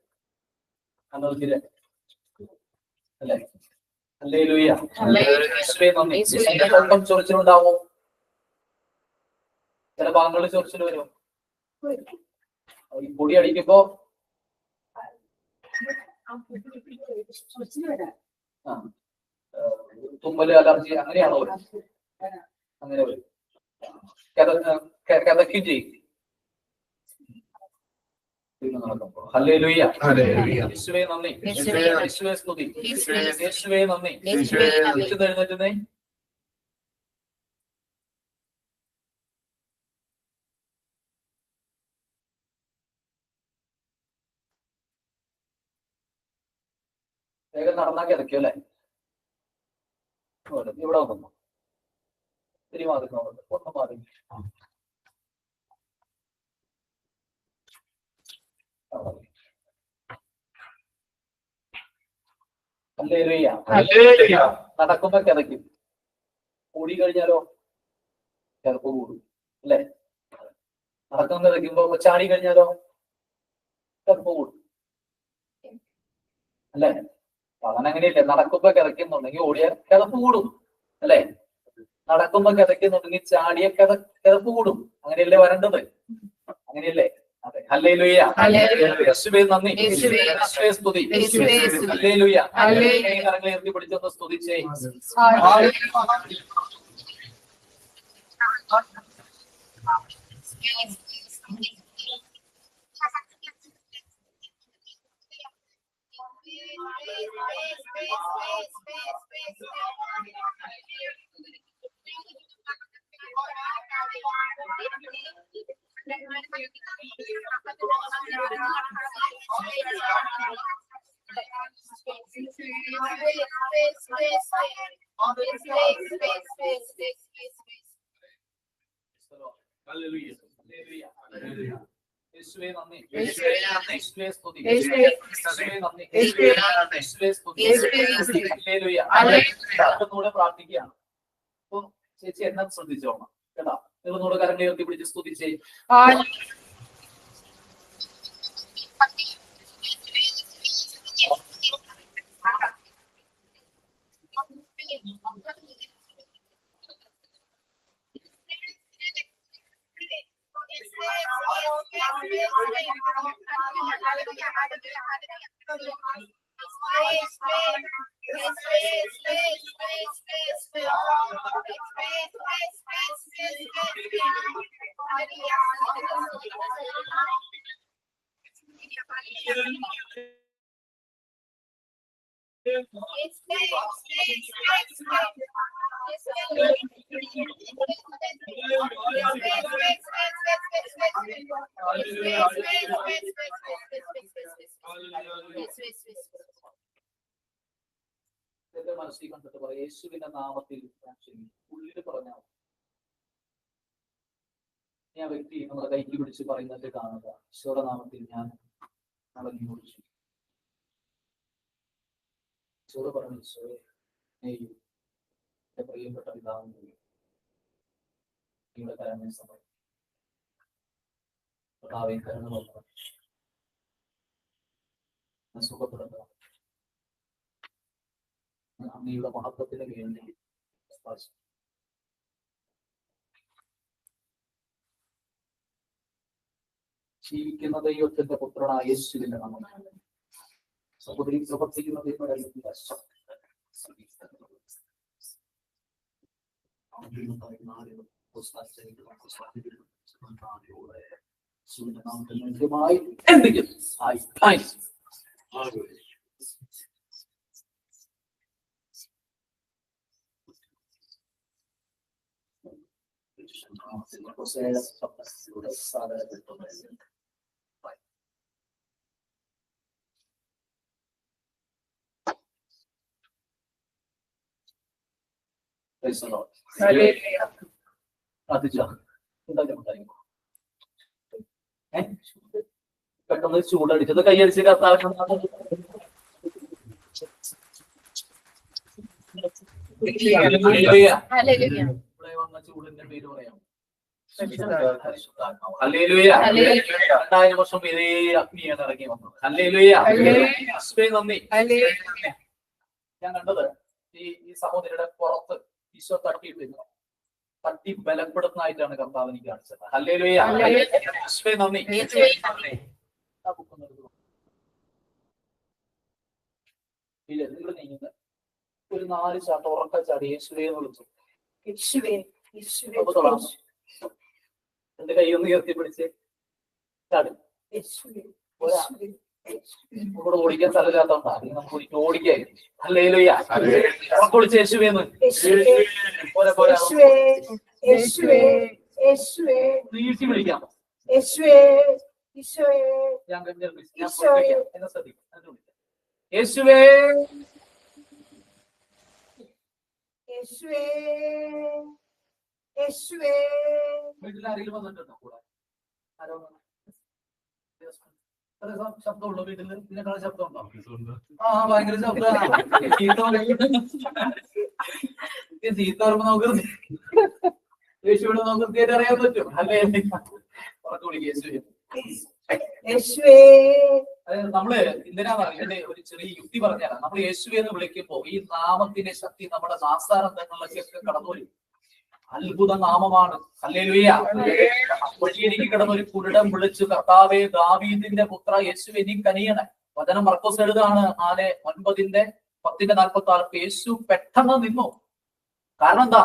അല്ലേ? ഹല്ലേലൂയ. അല്പം ചൊറിച്ചിലുണ്ടാവും, ചില ഭാഗങ്ങളിൽ ചൊറിച്ചിൽ വരും. ഈ പൊടി അടിക്കുമ്പോ തുമ്മല്, അലർജി അങ്ങനെയാണോ? അങ്ങനെ വരും. കിതയ്ക്കും ചെയ്യും. ഹല്ലേലൂയ. യേശുവേ നന്ദി. യേശുവേ സ്തുതി. യേശുവേ നന്ദി. എഴുന്നേറ്റുന്നേ. വേഗം നടന്നാ കിതയ്ക്കും അല്ലേ? ഇവിടെ വന്നു ഒത്തിരി മാറി ഒന്ന് മാറി. ഹല്ലേലൂയ. നടക്കുമ്പോ കിതയ്ക്കും, ഓടി കഴിഞ്ഞാലോ കിതപ്പ് കൂടും അല്ലെ? നടക്കം കിതയ്ക്കുമ്പോ ചാടി കഴിഞ്ഞാലോ കിതപ്പ് കൂടും അല്ലെ? അവൻ അങ്ങനെയില്ലേ, നടക്കുമ്പോ കിതയ്ക്കുന്നുണ്ടെങ്കിൽ ഓടിയാൽ കിതപ്പ് കൂടും അല്ലെ? നടക്കുമ്പോ കിതയ്ക്കുന്നുണ്ടെങ്കിൽ ചാടിയ കിതപ്പ് കൂടും. അങ്ങനെയല്ലേ വരേണ്ടത്? അങ്ങനെയല്ലേ? അതെ. ഹല്ലേലൂയ. യേശുവേ നന്ദി, യേശുവേ സ്തുതി. ഹല്ലേലൂയ. കരങ്ങളെ ഉയർത്തി പിടിച്ചൊന്ന് സ്തുതിച്ചേ. യേശുവേ നന്ദി, യേശുവേ സ്തുതി, യേശുവേ നന്ദി, യേശുവേ സ്തുതി. ഹല്ലേലൂയ. ഒന്നുകൂടെ പ്രാർത്ഥിക്കുകയാണ്. അപ്പൊ ചേച്ചി എന്നെ ശ്രദ്ധിച്ചോണം കേട്ടാ. ഒന്നുകൂടെ കരങ്ങളെ ഉയർത്തി പിടിച്ച് സ്തുതിച്ചേ. എന്റെ മനസ്സിൽ കണ്ടിട്ട് പറയാം, യേശുവിന്റെ നാമത്തിൽ ഉള്ളിൽ പറഞ്ഞാൽ ഞാൻ വ്യക്തി നമ്മുടെ കൈക്ക് പിടിച്ച് പറയുന്നത് കാണുക. ഈശോയുടെ നാമത്തിൽ ഞാൻ നടന്നു കുറിച്ചു. ഈശോട് പറഞ്ഞു, ഈശോയെ എന്റെ പ്രിയപ്പെട്ട പിതാവിനെ നിങ്ങളുടെ കരമേ സമയം പിതാവെ കരുണ നോക്കണം, സുഖപ്പെടുക, അങ്ങയുടെ മഹത്വത്തിന് വേണ്ടി ജീവിക്കുന്ന ദൈവത്തിന്റെ പുത്രനായ യേശുവിന്റെ നാമത്തിൽ സഹോദരി പ്രവർത്തിക്കുന്ന ദൈവത്തിന്റെ പെട്ടെന്ന് ചൂടടിച്ചത് കൈയടിച്ച് കത്താൻ ഇവിടെ വന്ന ചൂടിന്റെ പേര് പറയാം. 2000 വർഷം ഇതേ അഗ്നിയാണ് ഇറങ്ങി വന്നത്. ഹല്ലേലൂയ. നന്ദി. ഞാൻ കണ്ടത് ഈ സഹോദരിയുടെ പുറത്ത് ഈശോ തട്ടിയിട്ടിരുന്നു. തട്ടി ബലപ്പെടുത്തുന്നതായിട്ടാണ് കർത്താവ് എനിക്ക് കാണിച്ചത്. ഹല്ലേലൂയ. നന്ദി. ഇല്ല, നിങ്ങൾ നീങ്ങുന്നത് ഒരു 4 ചാട്ടം ഉറക്ക ചാടി യേശുവേ എന്ന് വിളിച്ചു. എന്റെ കൈ ഒന്ന് ഉയർത്തി പിടിച്ച് ചാടി. ഇവിടെ ഓടിക്കാൻ സ്ഥലമില്ലാത്തോണ്ടാ നമുക്ക് ഒരിക്കലും ഓടിക്കായിരുന്നു. ഹല്ലേലൂയ. വിളിച്ച് യേശുവേന്ന് നീട്ടി വിളിക്കാം. ഞാൻ എന്നെ ശ്രദ്ധിക്കാം. യേശുവേ, വീട്ടിൽ ആരെങ്കിലും വന്നിട്ടുണ്ടോ കൂടെ? ആരോ ശബ്ദമുള്ളൂ വീട്ടില്? ഇതിനേക്കാൾ ശബ്ദമുണ്ടോ? ഭയങ്കര ശബ്ദമാണ്. ചീത്ത പറയുമ്പോ നമുക്ക് യേശുവിടെ നമുക്ക് കൃത്യമായിട്ട് അറിയാൻ പറ്റും അല്ലേ? ഉറക്കെ വിളിക്കുക യേശുവേ. നമ്മള് എന്തിനാണ് ഇതിന്റെ ഒരു ചെറിയ യുക്തി പറഞ്ഞാൽ, നമ്മൾ യേശുവെ എന്ന് വിളിക്കുമ്പോ ഈ നാമത്തിന്റെ ശക്തി നമ്മുടെ നാസാരന്ധങ്ങളിലൊക്കെ കടന്നു വരും. അത്ഭുത നാമമാണ്. ഹല്ലേലൂയ. വഴിയരികി കിടന്ന ഒരു കുരുടൻ വിളിച്ചു, കർത്താവേ ദാവീദിന്റെ പുത്ര യേശുവേ നീ കനിയണേ. വചനം മർക്കോസ് എഴുതാണ് 4:10-46. യേശു പെട്ടെന്ന് നിന്നു. കാരണം എന്താ?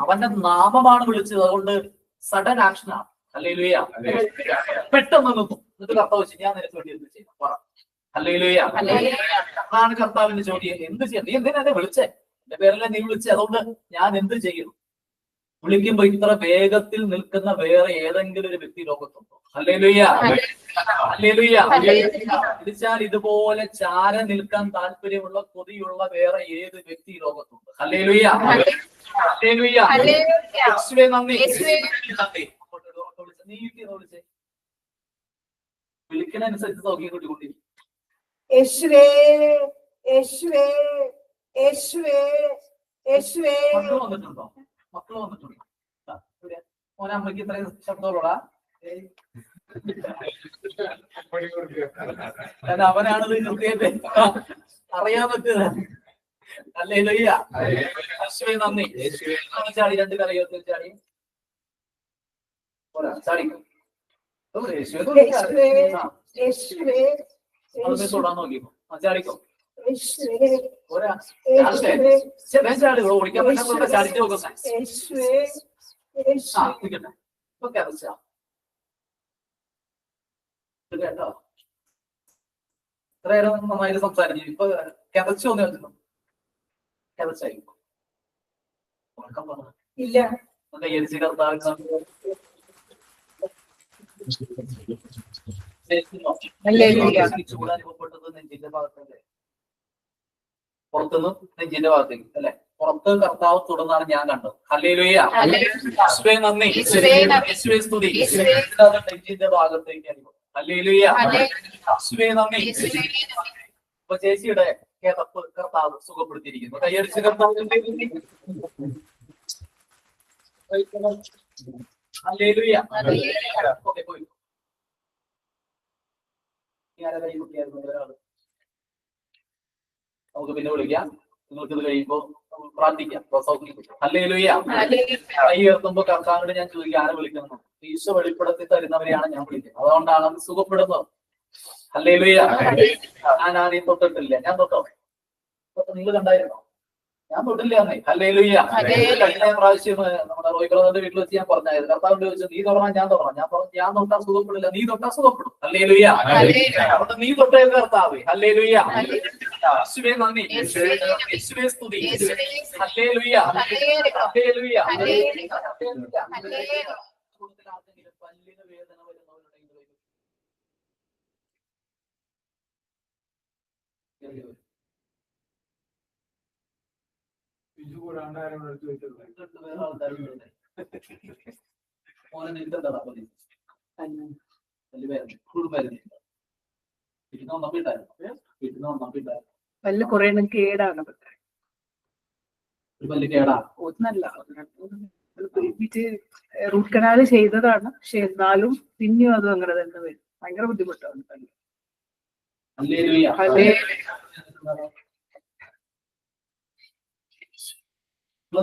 അവന്റെ നാമമാണ് വിളിച്ചത്. അതുകൊണ്ട് സഡൻ ആക്ഷനാണ്. ഹല്ലേലൂയ. പെട്ടെന്ന് നിന്നു. എന്നിട്ട് കർത്താവ് വെച്ച്, ഞാൻ നിനക്ക് വേണ്ടി എന്ത് ചെയ്യണം പറ. ഹല്ലേലൂയ. അതാണ് കർത്താവിന്റെ ചോദ്യം. എന്ത് ചെയ്യണം? നീ എന്തിനാ എന്നെ വിളിച്ചേ? എന്റെ പേരല്ലേ നീ വിളിച്ചേ, അതുകൊണ്ട് ഞാൻ എന്ത് ചെയ്യും? വിളിക്കുമ്പോ ഇത്ര വേഗത്തിൽ നിൽക്കുന്ന വേറെ ഏതെങ്കിലും ഒരു വ്യക്തി ലോകത്തുണ്ടോ? ഹല്ലേലൂയ. ഹല്ലേലൂയ. വിളിച്ചാൽ ഇതുപോലെ ചാര നിൽക്കാൻ താല്പര്യമുള്ള കൊതിയുള്ള വേറെ ഏത് വ്യക്തി ലോകത്തുണ്ട്? ഹല്ലേലൂയ. ഹല്ലേലൂയ. യേശുവേ നന്ദി. നീ വിളിച്ചേ, വിളിക്കണനുസരിച്ച് സൗഖ്യം കിട്ടിക്കൊണ്ടിരിക്കും. യേശുവേ യേശുവേ യേശുവേ യേശുവേ. മക്കള് വന്നിട്ടുണ്ടോ? മക്കള് വന്നിട്ടുണ്ടോ? മോനെ അമ്മയ്ക്ക് ഇത്രയും ശബ്ദമുള്ളടാ. കാരണം അവനാണത് കൃത്യമായിട്ട് അറിയാൻ പറ്റുന്നത്. ഹല്ലേലൂയ. യേശുവേ നന്ദി. ചാടി, രണ്ട് കരയൊക്കെ ചാടി ചാടിക്കും. തൊടാൻ നോക്കിക്കോ. ചാടിക്കോ. ഓടിക്കാൻ പറ്റുന്ന ചാടിച്ച് നോക്കുന്നേ. ഇപ്പൊ കിതച്ച കേട്ടോ. ഇത്രയേരം നന്നായിട്ട് സംസാരിച്ചു. ഇപ്പൊ കിതച്ചു തോന്നി വെച്ചിട്ടുണ്ടോ? കിതച്ചായി ഇല്ല. കയ്യടിച്ച് കർത്താവിന് ചൂടനുഭവപ്പെട്ടത് നെഞ്ചിന്റെ ഭാഗത്തല്ലേ? പുറത്തുനിന്ന് നെഞ്ചിന്റെ ഭാഗത്തേക്ക് അല്ലെ? പുറത്ത് കർത്താവ് തുടർന്നാണ് ഞാൻ കണ്ടത്. ഹല്ലേലൂയ. യേശുവേ നന്ദി. യേശുവേ സ്തുതി. നെഞ്ചിന്റെ ഭാഗത്തേക്ക് അനുഭവം. ഹല്ലേലൂയ. യേശുവേ നന്ദി. ഇപ്പൊ ചേച്ചിയുടെ കേതപ്പ് കർത്താവ് സുഖപ്പെടുത്തിയിരിക്കുന്നു. കയ്യടിച്ച് കർത്താവ്. ഹല്ലേലൂയ. ഓക്കെ, പോയി. ഒരാള് നമുക്ക് പിന്നെ വിളിക്കാം. നിങ്ങൾക്ക് ഇത് കഴിയുമ്പോ പ്രാർത്ഥിക്കാം. ഹല്ലേലൂയ. കൈ ഉയർത്തുമ്പോ കർത്താവിനോട് ഞാൻ ചോദിക്കാം, ആരെ വിളിക്കണം? ഈശോ വെളിപ്പെടുത്തി തരുന്നവരെയാണ് ഞാൻ വിളിക്കുന്നത്. അതുകൊണ്ടാണ് അത് സുഖപ്പെടുന്നത്. ഹല്ലേലൂയ. ഞാൻ ആരെയും തൊട്ടിട്ടില്ല. ഞാൻ തൊട്ടോ? നിങ്ങൾ കണ്ടായിരുന്നോ? ഞാൻ തൊട്ടില്ല. ഹല്ലേലൂയ. കഴിഞ്ഞ പ്രാവശ്യം നമ്മുടെ റോയ് ബ്രദറിന്റെ വീട്ടിൽ വെച്ച് ഞാൻ പറഞ്ഞായിരുന്നു. കർത്താവിന്റെ ചോദിച്ചു, നീ തൊടണം ഞാൻ തൊടണം? ഞാൻ തൊട്ടാ സുഖപ്പെടില്ല, നീ തൊട്ടാ സുഖപ്പെടും. ഹല്ലേലൂയ. അവിടെ നീ തൊട്ടേ കർത്താവ്. ഹല്ലേലൂയ. യേശുവേ നന്ദി. യേശുവേ സ്തുതി. ഹല്ലേലൂയ. ഹല്ലേലൂയ. പല്ലിന് വേദന വരുന്നവരുണ്ടെങ്കിൽ പല്ല് കുറെ കേടാണ്. ഒന്നല്ല, റൂട്ട് കനാല് ചെയ്തതാണ്. പക്ഷെ എന്നാലും പിന്നെയും അത് അങ്ങനെ തന്നെ വരും. ഭയങ്കര ബുദ്ധിമുട്ടാണ് പല്ല്.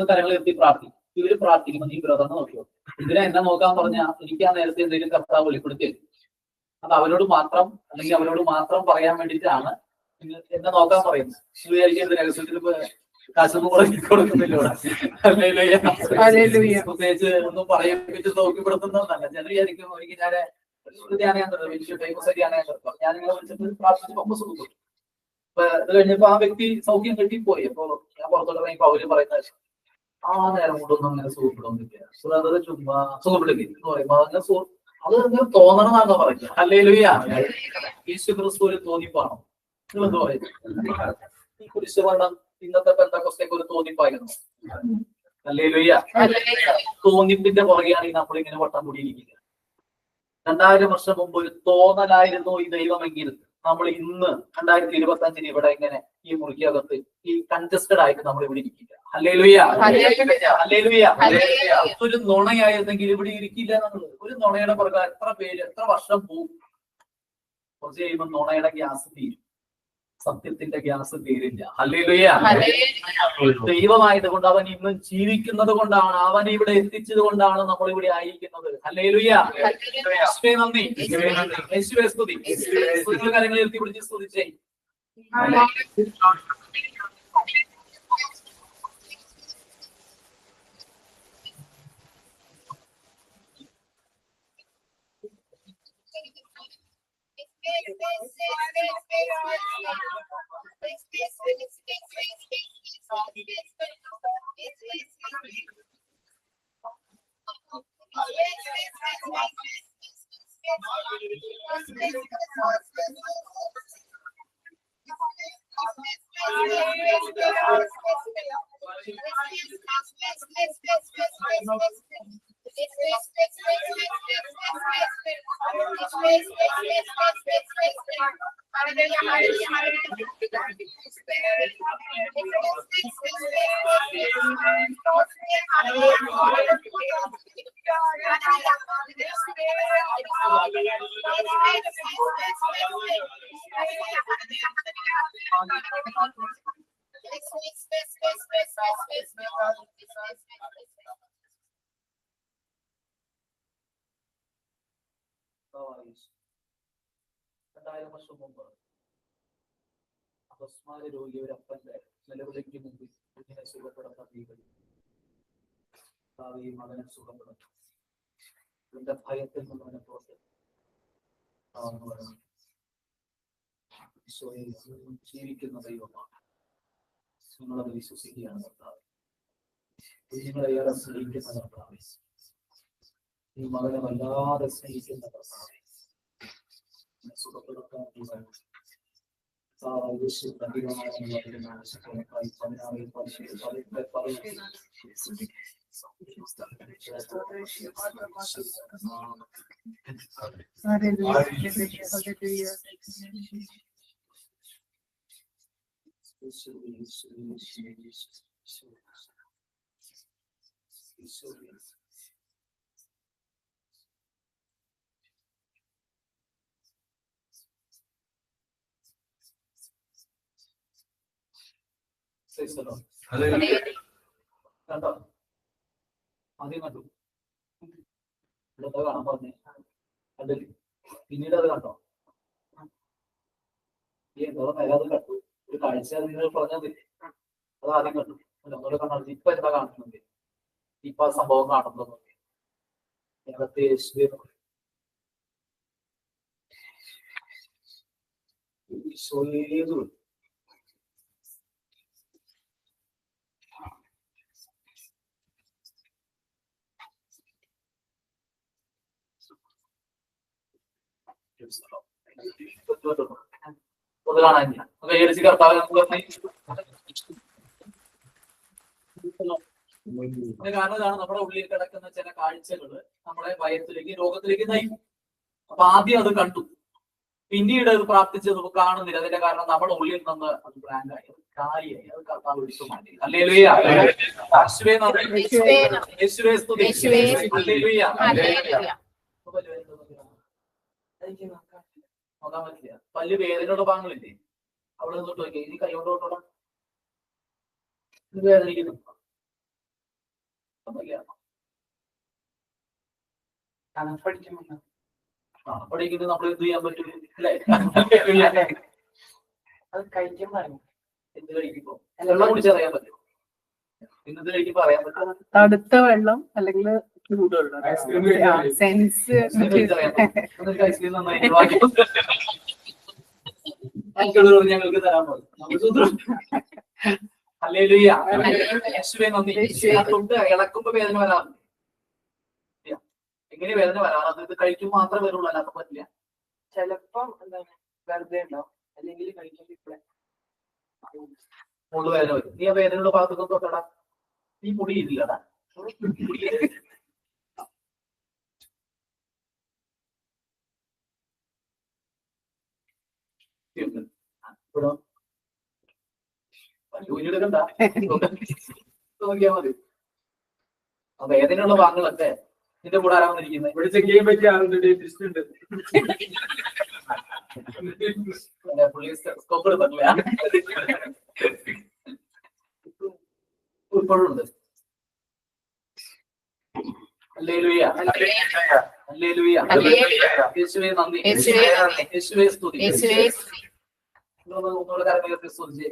കാര്യങ്ങൾ എത്തി പ്രാർത്ഥിക്കും. ഇവര് പ്രാർത്ഥിക്കുമ്പോ നീ ബ്രദറിനെ നോക്കിയോ? ഇതിനെ എന്നെ നോക്കാൻ പറഞ്ഞാ എനിക്ക് ആ നേരത്തെ എന്തെങ്കിലും കർത്താവ് വെളിപ്പെടുത്തി. അത് അവരോട് മാത്രം, അല്ലെങ്കിൽ അവരോട് മാത്രം പറയാൻ വേണ്ടിയിട്ടാണ് എന്നെ നോക്കാൻ പറയുന്നത്. വിചാരിക്കുന്നത് രഹസ്യത്തിൽ കാശൊന്നും കൊടുക്കുന്നില്ല. പ്രത്യേകിച്ച് ഒന്നും പറയിപ്പിച്ച് നോക്കിപ്പെടുത്തുന്നതല്ല. ചില വിചാരിക്കും എനിക്ക് ഞാൻ വലിയ ഫേമസ് ഞാനിങ്ങനെ വിളിച്ചിട്ട് പ്രാർത്ഥിച്ചപ്പോ സുഖം. അപ്പൊ അത് കഴിഞ്ഞപ്പോ ആ വ്യക്തി സൗഖ്യം കിട്ടിപ്പോയി. അപ്പൊ ഞാൻ പുറത്തോട്ടിറങ്ങിയപ്പോ അവര് പറയുന്നത് ആ നേരം കൊണ്ടൊന്നും അങ്ങനെ സുഖപ്പെടുന്നില്ല, ചുമ്മാ സുഖപ്പെടുന്നില്ല എന്ന് പറയുമ്പോ അത് അങ്ങനെ തോന്നണമെന്നാണ് പറയുന്നത്. ഹല്ലേലൂയ. യേശു ക്രിസ്തു ഒരു തോന്നിപ്പാണോ? നിങ്ങൾ എന്ത് പറയുന്നത്? ഈ കുരിശുമരണം ഇന്നത്തെ പെന്തക്കോസ്തേക്ക് ഒരു തോന്നിപ്പായിരുന്നു. ഹല്ലേലൂയ. തോന്നിപ്പിന്റെ പുറകെയാണ് നമ്മളിങ്ങനെ വട്ടം കൂടിയിരിക്കുക. 2000 വർഷം മുമ്പ് ഒരു തോന്നലായിരുന്നു ഈ ദൈവമെങ്കിൽ നമ്മൾ ഇന്ന് 2025 ഇവിടെ ഇങ്ങനെ ഈ മുറിക്കകത്ത് ഈ കൺജസ്റ്റഡ് ആയിട്ട് നമ്മൾ ഇവിടെ ഇരിക്കില്ല. Hallelujah, hallelujah. ഒരു നുണയായിരുന്നെങ്കിൽ ഇവിടെ ഇരിക്കില്ല. നമ്മൾ ഒരു നുണയുടെ പുറകെ എത്ര വർഷം പോകും. കുറച്ച് കഴിയുമ്പോൾ നുണയുടെ ഗ്യാസ് തീരും, സത്യത്തിന്റെ ഗ്യാസ് തീരില്ല. ഹല്ലേലൂയ. ദൈവമായത് കൊണ്ട് അവൻ ഇന്ന് ജീവിക്കുന്നത് കൊണ്ടാണ്, അവൻ ഇവിടെ എത്തിച്ചത് കൊണ്ടാണ് നമ്മൾ ഇവിടെ ആയിരിക്കുന്നത്. ഹല്ലേലൂയ. യേശുവേ നന്ദി, യേശുവേ സ്തുതി. കാര്യങ്ങൾ എത്തി പിടിച്ച് സ്തുതിച്ചേ. അപസ്മാര രോഗി ഒരു അപ്പന്റെ നിലവിളിക്ക് മുമ്പിൽ കുഞ്ഞിനെ സുഖപ്പെടുന്ന ഭാവി മകനെ സുഖപ്പെടുത്തും. ഇതിന്റെ ഭയത്തിൽ നിന്ന് അവനെ പുറത്ത് ജീവിക്കുന്ന ദൈവമാണ്. നിങ്ങളത് വിശ്വസിക്കുകയാണ് കർത്താവ്. കുഞ്ഞുങ്ങളെ ഏറെ സ്നേഹിക്കുന്ന കർത്താവ്, ഈ മകനെ വല്ലാതെ സ്നേഹിക്കുന്ന കർത്താവ് സുഖപ്പെടുത്താൻ കണ്ടോ? ആദ്യം കണ്ടു, കാണാൻ പറഞ്ഞേ കണ്ടില്ലേ? പിന്നീട് അത് കണ്ടോ? അത് കണ്ടു. ഒരു കാഴ്ച നിങ്ങൾ പറഞ്ഞത് അത് ആദ്യം കണ്ടു, ഒന്നുകൂടെ കണ്ടു. ഇപ്പൊ എന്താ കാണുന്നത്? ഇപ്പൊ ആ സംഭവം കാണുന്നത് നേരത്തെ ഈശോയേതു കാണാനില്ല. കാരണം ഇതാണ് നമ്മുടെ ഉള്ളിൽ കിടക്കുന്ന ചില കാഴ്ചകള് നമ്മളെ ഭയത്തിലേക്ക്, രോഗത്തിലേക്ക് നയിക്കും. അപ്പൊ ആദ്യം അത് കണ്ടു, പിന്നീട് അത് പ്രാർത്ഥിച്ചത് കാണുന്നില്ല. അതിന്റെ കാരണം നമ്മുടെ ഉള്ളിൽ നിന്ന് അത് ബ്രാൻഡായി, അത് കാര്യമായി, അത് കർത്താവ് വിളിച്ചു മാറ്റി. ഹല്ലേലൂയ. യേശുവേ സ്തുതി. ഹല്ലേലൂയ. നോക്കാൻ പറ്റില്ല. പല്ല് വേദനയുടെ ഭാഗങ്ങളില്ലേ, അവിടെ നിന്നോട്ട് നോക്കിയാൽ ഇനി കൈകൊണ്ട് തൊട്ടോടാ, ഇത് വേദനിക്കുന്നു. പഠിക്കുന്നത് നമ്മൾ എന്ത് ചെയ്യാൻ പറ്റും? അത് കഴിക്കുമ്പോ എന്ത് കഴിക്കുമ്പോ വെള്ളം കുടിച്ചറിയാൻ പറ്റും. ഇന്നത് കഴിക്കുമ്പോ അറിയാൻ പറ്റും. തണുത്ത വെള്ളം അല്ലെങ്കിൽ ചൂടുവെള്ളം. സെൻസ് ഐസ്ക്രീം നന്നായി ഞങ്ങൾക്ക് തരാൻ പോകും. ഹല്ലേലൂയ. യേശുവേ നന്ദി. തൊട്ട് ഇളക്കുമ്പോ വേദന വരാറുണ്ട്. എങ്ങനെ വേദന വരാറ്? ഇത് കഴിക്കുമ്പോൾ മാത്രമേ വരുള്ളൂ, അല്ലാത്ത പറ്റില്ല. ചിലപ്പം എന്താണ് വെറുതെ ഉണ്ടാവും, അല്ലെങ്കിൽ കഴിക്കുമ്പോ ഇപ്പഴേ മുള്ളു വേദന വരും. നീ ആ വേദനയുടെ ഭാഗത്തൊക്കെ തൊട്ടടാ. നീ മുടിയില്ലടാ. ഇപ്പോഴോ എടുക്കണ്ട നോക്കിയാ മതി. അപ്പൊ ഏതിനുള്ള ഭാഗങ്ങളൊക്കെ ഇതിന്റെ കൂടെ ആരാ വന്നിരിക്കുന്നത്? ഇവിടെ ചെക്ക് ചെയ്യാൻ പറ്റിയ ആളുടെ ലിസ്റ്റ് ഉണ്ട്. പുള്ളി സ്കോപ്പ് എടുത്തിട്ടില്ല. ഇപ്പോഴും ഉണ്ട്. ഹല്ലേലൂയ, ഹല്ലേലൂയ, യേശുവേ നന്ദി, യേശുവേ സ്തുതി. ഒന്നുകൂടെ കരമേൽപ്പി സ്തുതിച്ച്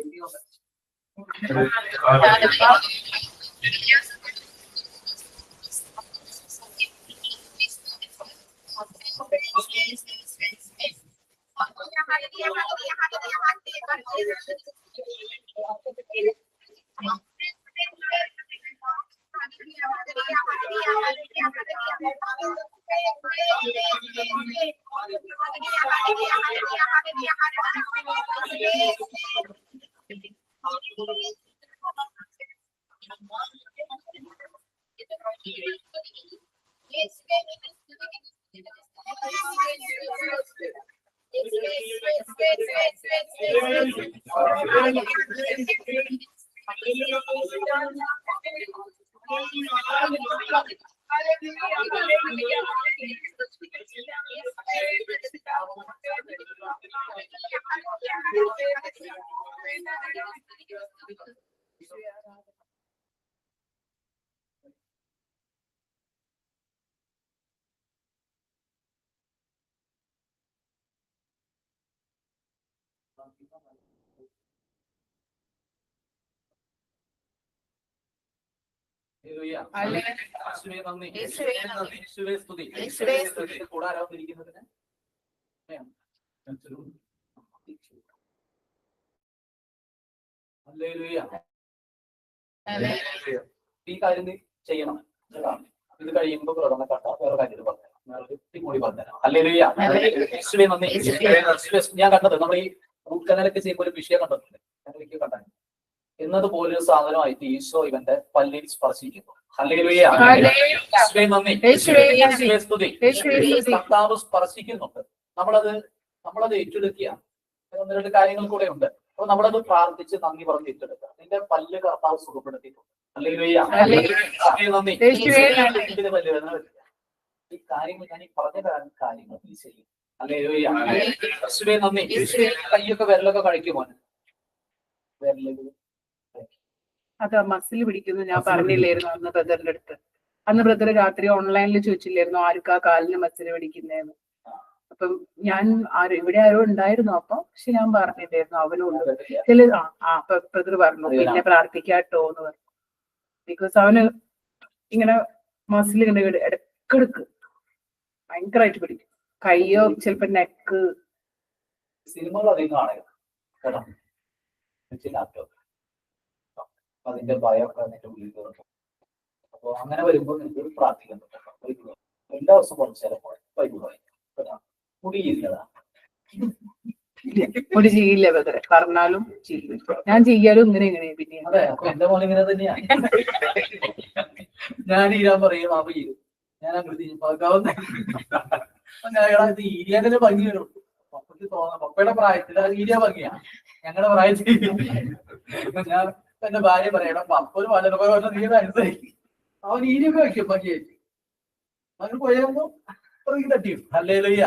യേശുവേ നന്ദി, യേശുവേ സ്തുതി. കൂടെ ആരാ വന്നിരിക്കുന്നതിന്? ഹല്ലേലൂയ. ഈ കാര്യം നീ ചെയ്യണം. ഇത് കഴിയുമ്പോ പ്രകടനം കണ്ട വേറെ കാര്യം പറഞ്ഞു കൂടി പറഞ്ഞുതരാം. ഹല്ലേലൂയ, യേശുവേ നന്ദി. ഞാൻ കണ്ടത് നമ്മൾ ഈ റൂട്ട് കനാലൊക്കെ ചെയ്യുമ്പോൾ ഒരു വിഷയം കണ്ടിട്ടുണ്ട്. ഞങ്ങൾക്ക് കണ്ടാൽ എന്നതുപോലൊരു സാധനമായിട്ട് ഈശോ ഇവന്റെ പല്ലിൽ സ്പർശിക്കുന്നു. ഹല്ലേലൂയ, യേശുവേ നന്ദി, യേശുവേ സ്തുതി. കർത്താവ് സ്പർശിക്കുന്നുണ്ട്. നമ്മളത് ഏറ്റെടുക്കുക. ഒന്ന് രണ്ട് കാര്യങ്ങൾ കൂടെ ഉണ്ട്. അപ്പൊ നമ്മളത് പ്രാർത്ഥിച്ച് നന്ദി പറഞ്ഞ് ഏറ്റെടുക്കുക. നിന്റെ പല്ല് കർത്താവ് സുഖപ്പെടുത്തിയിട്ടുണ്ട്. ഹല്ലേലൂയ, യേശുവേ നന്ദി. ഇതിന് പല്ല് വേദന വരില്ല. ഈ കാര്യങ്ങൾ ഞാൻ ഈ പറഞ്ഞ കാര്യങ്ങൾ നീ ചെയ്യും. ഹല്ലേലൂയ, യേശുവേ നന്ദി. കൈയൊക്കെ വിരലൊക്കെ കഴിക്കുമോ? വിരലുകൾ അത് മസിൽ പിടിക്കുന്നു. ഞാൻ പറഞ്ഞില്ലായിരുന്നു അന്ന് ബ്രദറിന്റെ അടുത്ത്. അന്ന് ബ്രദർ രാത്രി ഓൺലൈനിൽ ചോദിച്ചില്ലായിരുന്നു ആർക്കാ കാലിന് മസിൽ പിടിക്കുന്നതെന്ന്. അപ്പം ഞാൻ ഇവിടെ ആരോ ഉണ്ടായിരുന്നു അപ്പൊ, പക്ഷെ ഞാൻ പറഞ്ഞില്ലായിരുന്നു അവനുണ്ട്. ചില അപ്പൊ ബ്രദർ പറഞ്ഞു പിന്നെ പ്രാർത്ഥിക്കാട്ടോ എന്ന് പറഞ്ഞു. ബിക്കോസ് അവന് ഇങ്ങനെ മസിൽ ഇങ്ങനെ ഇടക്കിടക്ക് ഭയങ്കരമായിട്ട് പിടിക്കും. കയ്യോ ചിലപ്പോ നെക്ക്. സിനിമകൾ അധികം കാണുക കേട്ടോ. ലാപ്ടോപ്പ് അതിന്റെ ഭയമൊക്കെ അതിന്റെ ഉള്ളിൽ കയറും. അപ്പൊ അങ്ങനെ വരുമ്പോൾ നിങ്ങൾക്ക് പ്രാർത്ഥിക്കാൻ പറ്റും. എല്ലാ ദിവസവും കുറച്ച് ചിലപ്പോൾ വൈകുന്നേരം മുടി ചെയ്യുന്നതാ. മുടി ചെയ്യില്ല ബ്രദറെ, പറഞ്ഞാലും ചെയ്യില്ല. ഞാൻ ചെയ്യാലും ഇങ്ങനെ പിന്നെ. അതെ, അപ്പൊ എന്റെ മോൻ ഇങ്ങനെ തന്നെയാണ്. ഞാൻ ഈരാൻ പറയും അപ്പൊ ചെയ്യും. ഞാൻ അങ്ങനെ പകാവുന്ന ഇത് ഈരിയാന്റെ ഭംഗി വരും. പപ്പയ്ക്ക് തോന്നാം പപ്പയുടെ പ്രായത്തിൽ അത് ഈരിയ ഭംഗിയാണ്. ഞങ്ങളുടെ പ്രായത്തിൽ ഞാൻ എന്റെ ഭാര്യ പറയണം പപ്പ ഒരു വളരെ നീ അനുസരിക്കും. അവൻ ഈരിയൊക്കെ വയ്ക്കും ഭംഗിയായിട്ട്. അവന് പോയപ്പോ തട്ടിയും. ഹല്ലേലൂയ.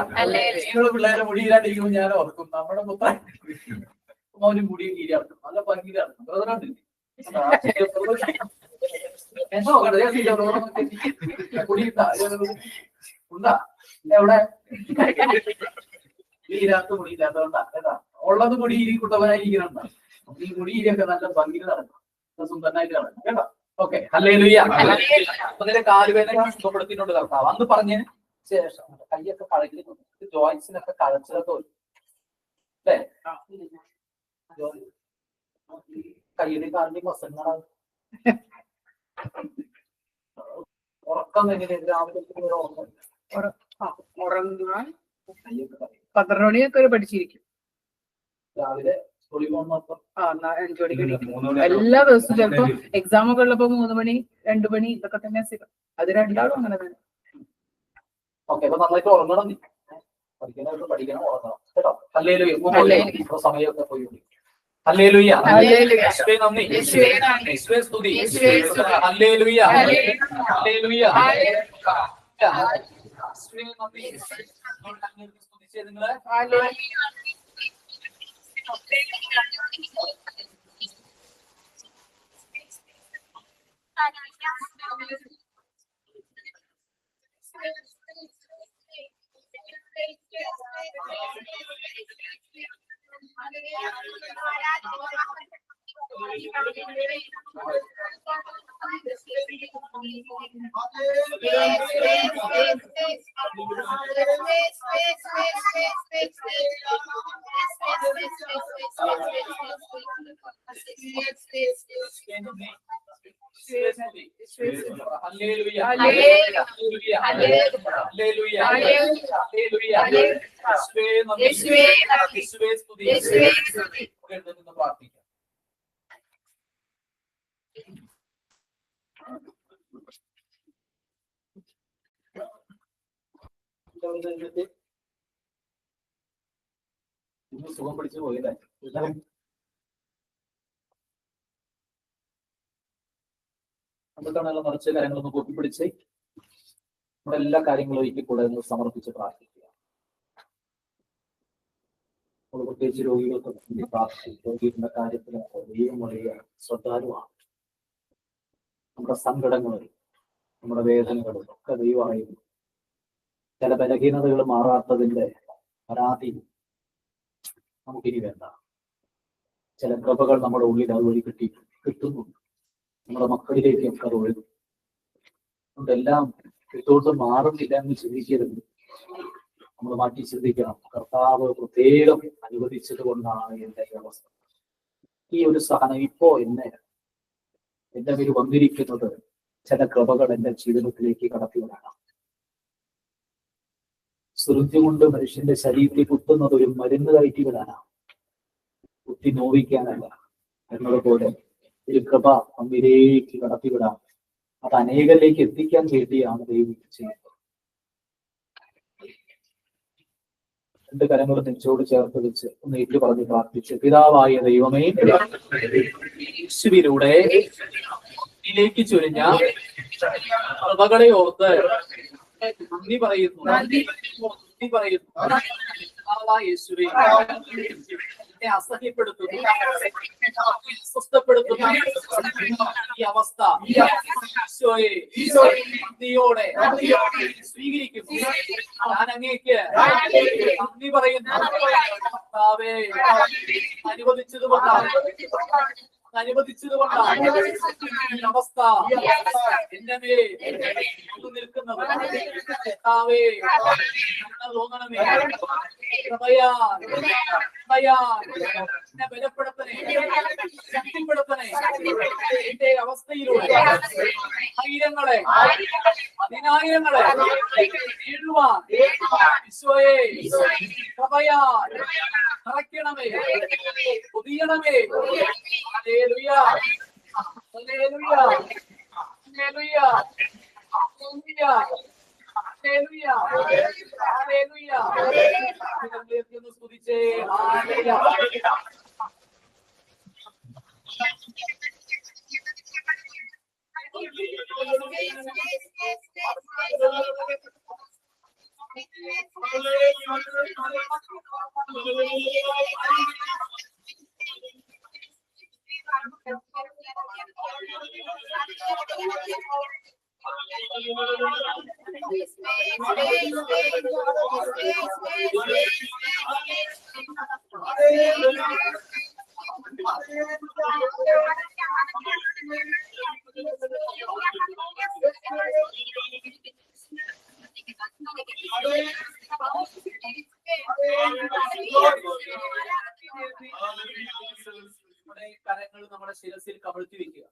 നിങ്ങള് പിള്ളേരെ മുടി ഈരാണ്ടിരിക്കുമ്പോൾ ഞാൻ ഓർക്കും നമ്മുടെ മുത്താൻ അവന് മുടി ഈരാക്കും. നല്ല ഭംഗിയിലാണ്. ഉണ്ടാ എവിടെ ഈരാത്ത മുടി ഇല്ലാത്തതുകൊണ്ടാ കേട്ടാ. ഉള്ളത് മുടി ഈരി കുട്ടവനായിരിക്കുന്നുണ്ടാ. ഈ മുടി ഈരിയൊക്കെ നല്ല ഭംഗിയിൽ നടക്കണം, സുന്ദരനായിട്ട് നടക്കണം കേട്ടോ. Okay, hallelujah. അപ്പൊ നിന്റെ കാലുവേദന സുഖപ്പെടുത്തിയിട്ടുണ്ട് കർത്താവ്. അന്ന് പറഞ്ഞതിന് ശേഷം കൈയൊക്കെ കഴകിയിട്ടുണ്ട്. ജോയിൻസിനൊക്കെ കഴച്ചിലൊക്കെ വരും അല്ലേ? കയ്യിലും കാലിലും വസങ്ങളാണ്. ഉറക്കം എങ്ങനെയാണ്? രാവിലെ ഉറങ്ങാൻ 12 മണിയൊക്കെ ഒരു പഠിച്ചിരിക്കും. രാവിലെ സ്കൂളിൽ പോകുന്നപ്പോ 5 മണിക്ക് എല്ലാ ദിവസവും. ചിലപ്പോ എക്സാം ഒക്കെ ഉള്ളപ്പോ 3 മണി 2 മണി ഇതൊക്കെ തന്നെ സ്ഥിരം. അത് രണ്ടാളും അങ്ങനെ തന്നെ. ഓക്കെ, അപ്പൊ നന്നായിട്ട് ഉറങ്ങണം. പഠിക്കുന്നവർക്ക് പഠിക്കണം, ഉറങ്ങണം കേട്ടോ. ഹല്ലേലൂയ. സമയമൊക്കെ പോയി. ഹല്ലേലൂയ. യേശുവേ നന്ദി, യേശുവേ സ്തുതി, ഹല്ലേലൂയ, ഹല്ലേലൂയ. യേശുവേ നന്ദി. സ്തുതിച്ചേ നിങ്ങള്. Hallelujah, hallelujah, hallelujah, hallelujah. യേശുവേ നന്ദി, യേശുവേ സ്തുതി. എഴുന്നേറ്റ് പ്രാർത്ഥിക്കാം. ഇന്ന് സുഖം പിടിച്ചു പോയില്ലേ? നമുക്കാണല്ലോ നിറച്ച കാര്യങ്ങളൊന്ന് കൂട്ടിപ്പിടിച്ച് നമ്മുടെ എല്ലാ കാര്യങ്ങളും ഒരിക്കൽ കൂടെ ഒന്ന് സമർപ്പിച്ച് പ്രാർത്ഥിക്കുക. നമ്മൾ പ്രത്യേകിച്ച് രോഗികൾക്ക് വേണ്ടി പ്രാർത്ഥിക്കും. രോഗികളുടെ കാര്യത്തിൽ ദൈവം വലിയ ശ്രദ്ധാലുവാണ്. നമ്മുടെ സങ്കടങ്ങളും നമ്മുടെ വേദനകളും ഒക്കെ ദൈവം അറിയുന്നു. ചില ബലഹീനതകൾ മാറാത്തതിന്റെ പരാതി നമുക്കിനി വേണ്ട. ചില കൃപകൾ നമ്മുടെ ഉള്ളിൽ അതുവഴി കിട്ടുന്നുണ്ട്. നമ്മുടെ മക്കളിലേക്കൊക്കെ അത് ഒഴുകും. അതുകൊണ്ടെല്ലാം ഇതോട്ട് മാറുന്നില്ല എന്ന് ചിന്തിക്കരുത്. നമ്മൾ മാറ്റി ചിന്തിക്കണം. കർത്താവ് പ്രത്യേകം അനുവദിച്ചത് കൊണ്ടാണ് എന്റെ ഈ അവസ്ഥ. ഈ ഒരു സഹനം ഇപ്പോ എന്റെ പേര് വന്നിരിക്കുന്നത് ചില കൃപകൾ എന്റെ ജീവിതത്തിലേക്ക് കടത്തി വരണം. സുരുത്തി കൊണ്ട് മനുഷ്യന്റെ ശരീരത്തിൽ കുത്തുന്നത് ഒരു മരുന്ന് കയറ്റി വിടാനാണ്, കുത്തി നോവിക്കാനല്ല. എന്നതുപോലെ ഒരു കൃപ നമ്മിലേക്ക് കടത്തിവിടാം. അത് അനേകരിലേക്ക് എത്തിക്കാൻ വേണ്ടിയാണ് ദൈവം ചെയ്യുന്നത്. രണ്ട് കരങ്ങൾ നെഞ്ചോട് ചേർത്ത് വെച്ച് ഒന്ന് ഏറ്റു പറഞ്ഞ് പ്രാർത്ഥിച്ച്, പിതാവായ ദൈവമേ, യേശുവിലൂടെ ിലേക്ക് ചൊരിഞ്ഞ കൃപകളെ ഓർത്ത് നന്ദി പറയുന്നു. യേശുവേ, എന്നെ അസഹ്യപ്പെടുത്തുന്നു, അസ്വസ്ഥപ്പെടുത്തുന്നു ഈ അവസ്ഥ ഈശോയെ നന്ദിയോടെ സ്വീകരിക്കുന്നു. ഞാൻ അങ്ങേക്ക് നന്ദി പറയുന്നു. കർത്താവേ, അനുവദിച്ചതുകൊണ്ടാണ് ഈ അവസ്ഥ എന്റെ മേൽ നിൽക്കുന്നത്. കർത്താവേ, തോന്നണമേ, എന്നെ ബലപ്പെടുത്തണേ, ശക്തിപ്പെടുത്തണേ. എന്റെ അവസ്ഥയിലൂടെ ആയിരങ്ങളെ, പതിനായിരങ്ങളെ നേടുവാൻ ഈശോയെ കൃപയാൽ നിറയ്ക്കണമേ, പുതിയണമേ. Hallelujah, hallelujah, hallelujah, hallelujah, hallelujah, hallelujah. ഒന്ന് സ്തുതിച്ചേ. ഹല്ലേലൂയ. കരങ്ങൾ നമ്മുടെ ശിരസിൽ കമഴ്ത്തി വെക്കുക.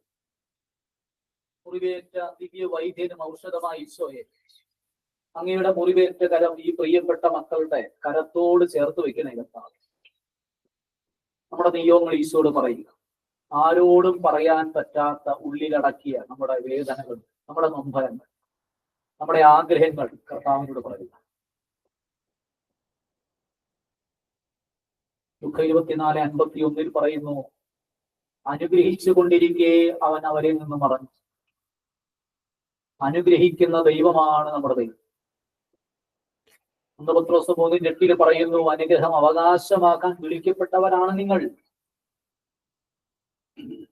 മുറിവേറ്റ ദിവ്യ വൈദ്യനും ഔഷധമായി ഈശോയെ, അങ്ങയുടെ മുറിവേറ്റ കരം ഈ പ്രിയപ്പെട്ട മക്കളുടെ കരത്തോട് ചേർത്ത് വെക്കണേ കർത്താവേ. നമ്മുടെ നിയോഗങ്ങൾ ഈശോട് പറയുക. ആരോടും പറയാൻ പറ്റാത്ത ഉള്ളിലടക്കിയ നമ്മുടെ വേദനകൾ, നമ്മുടെ നൊമ്പരങ്ങൾ, നമ്മുടെ ആഗ്രഹങ്ങൾ കർത്താവിനോട് പറയുക. ദുഃഖ 24:51 പറയുന്നു, അനുഗ്രഹിച്ചു കൊണ്ടിരിക്കെ അവൻ അവരിൽ നിന്ന് മറഞ്ഞു. അനുഗ്രഹിക്കുന്ന ദൈവമാണ് നമ്മുടെ ദൈവം. 1 പത്രോസ് 3:8 പറയുന്നു, അനുഗ്രഹം അവകാശമാക്കാൻ വിളിക്കപ്പെട്ടവരാണ് നിങ്ങൾ.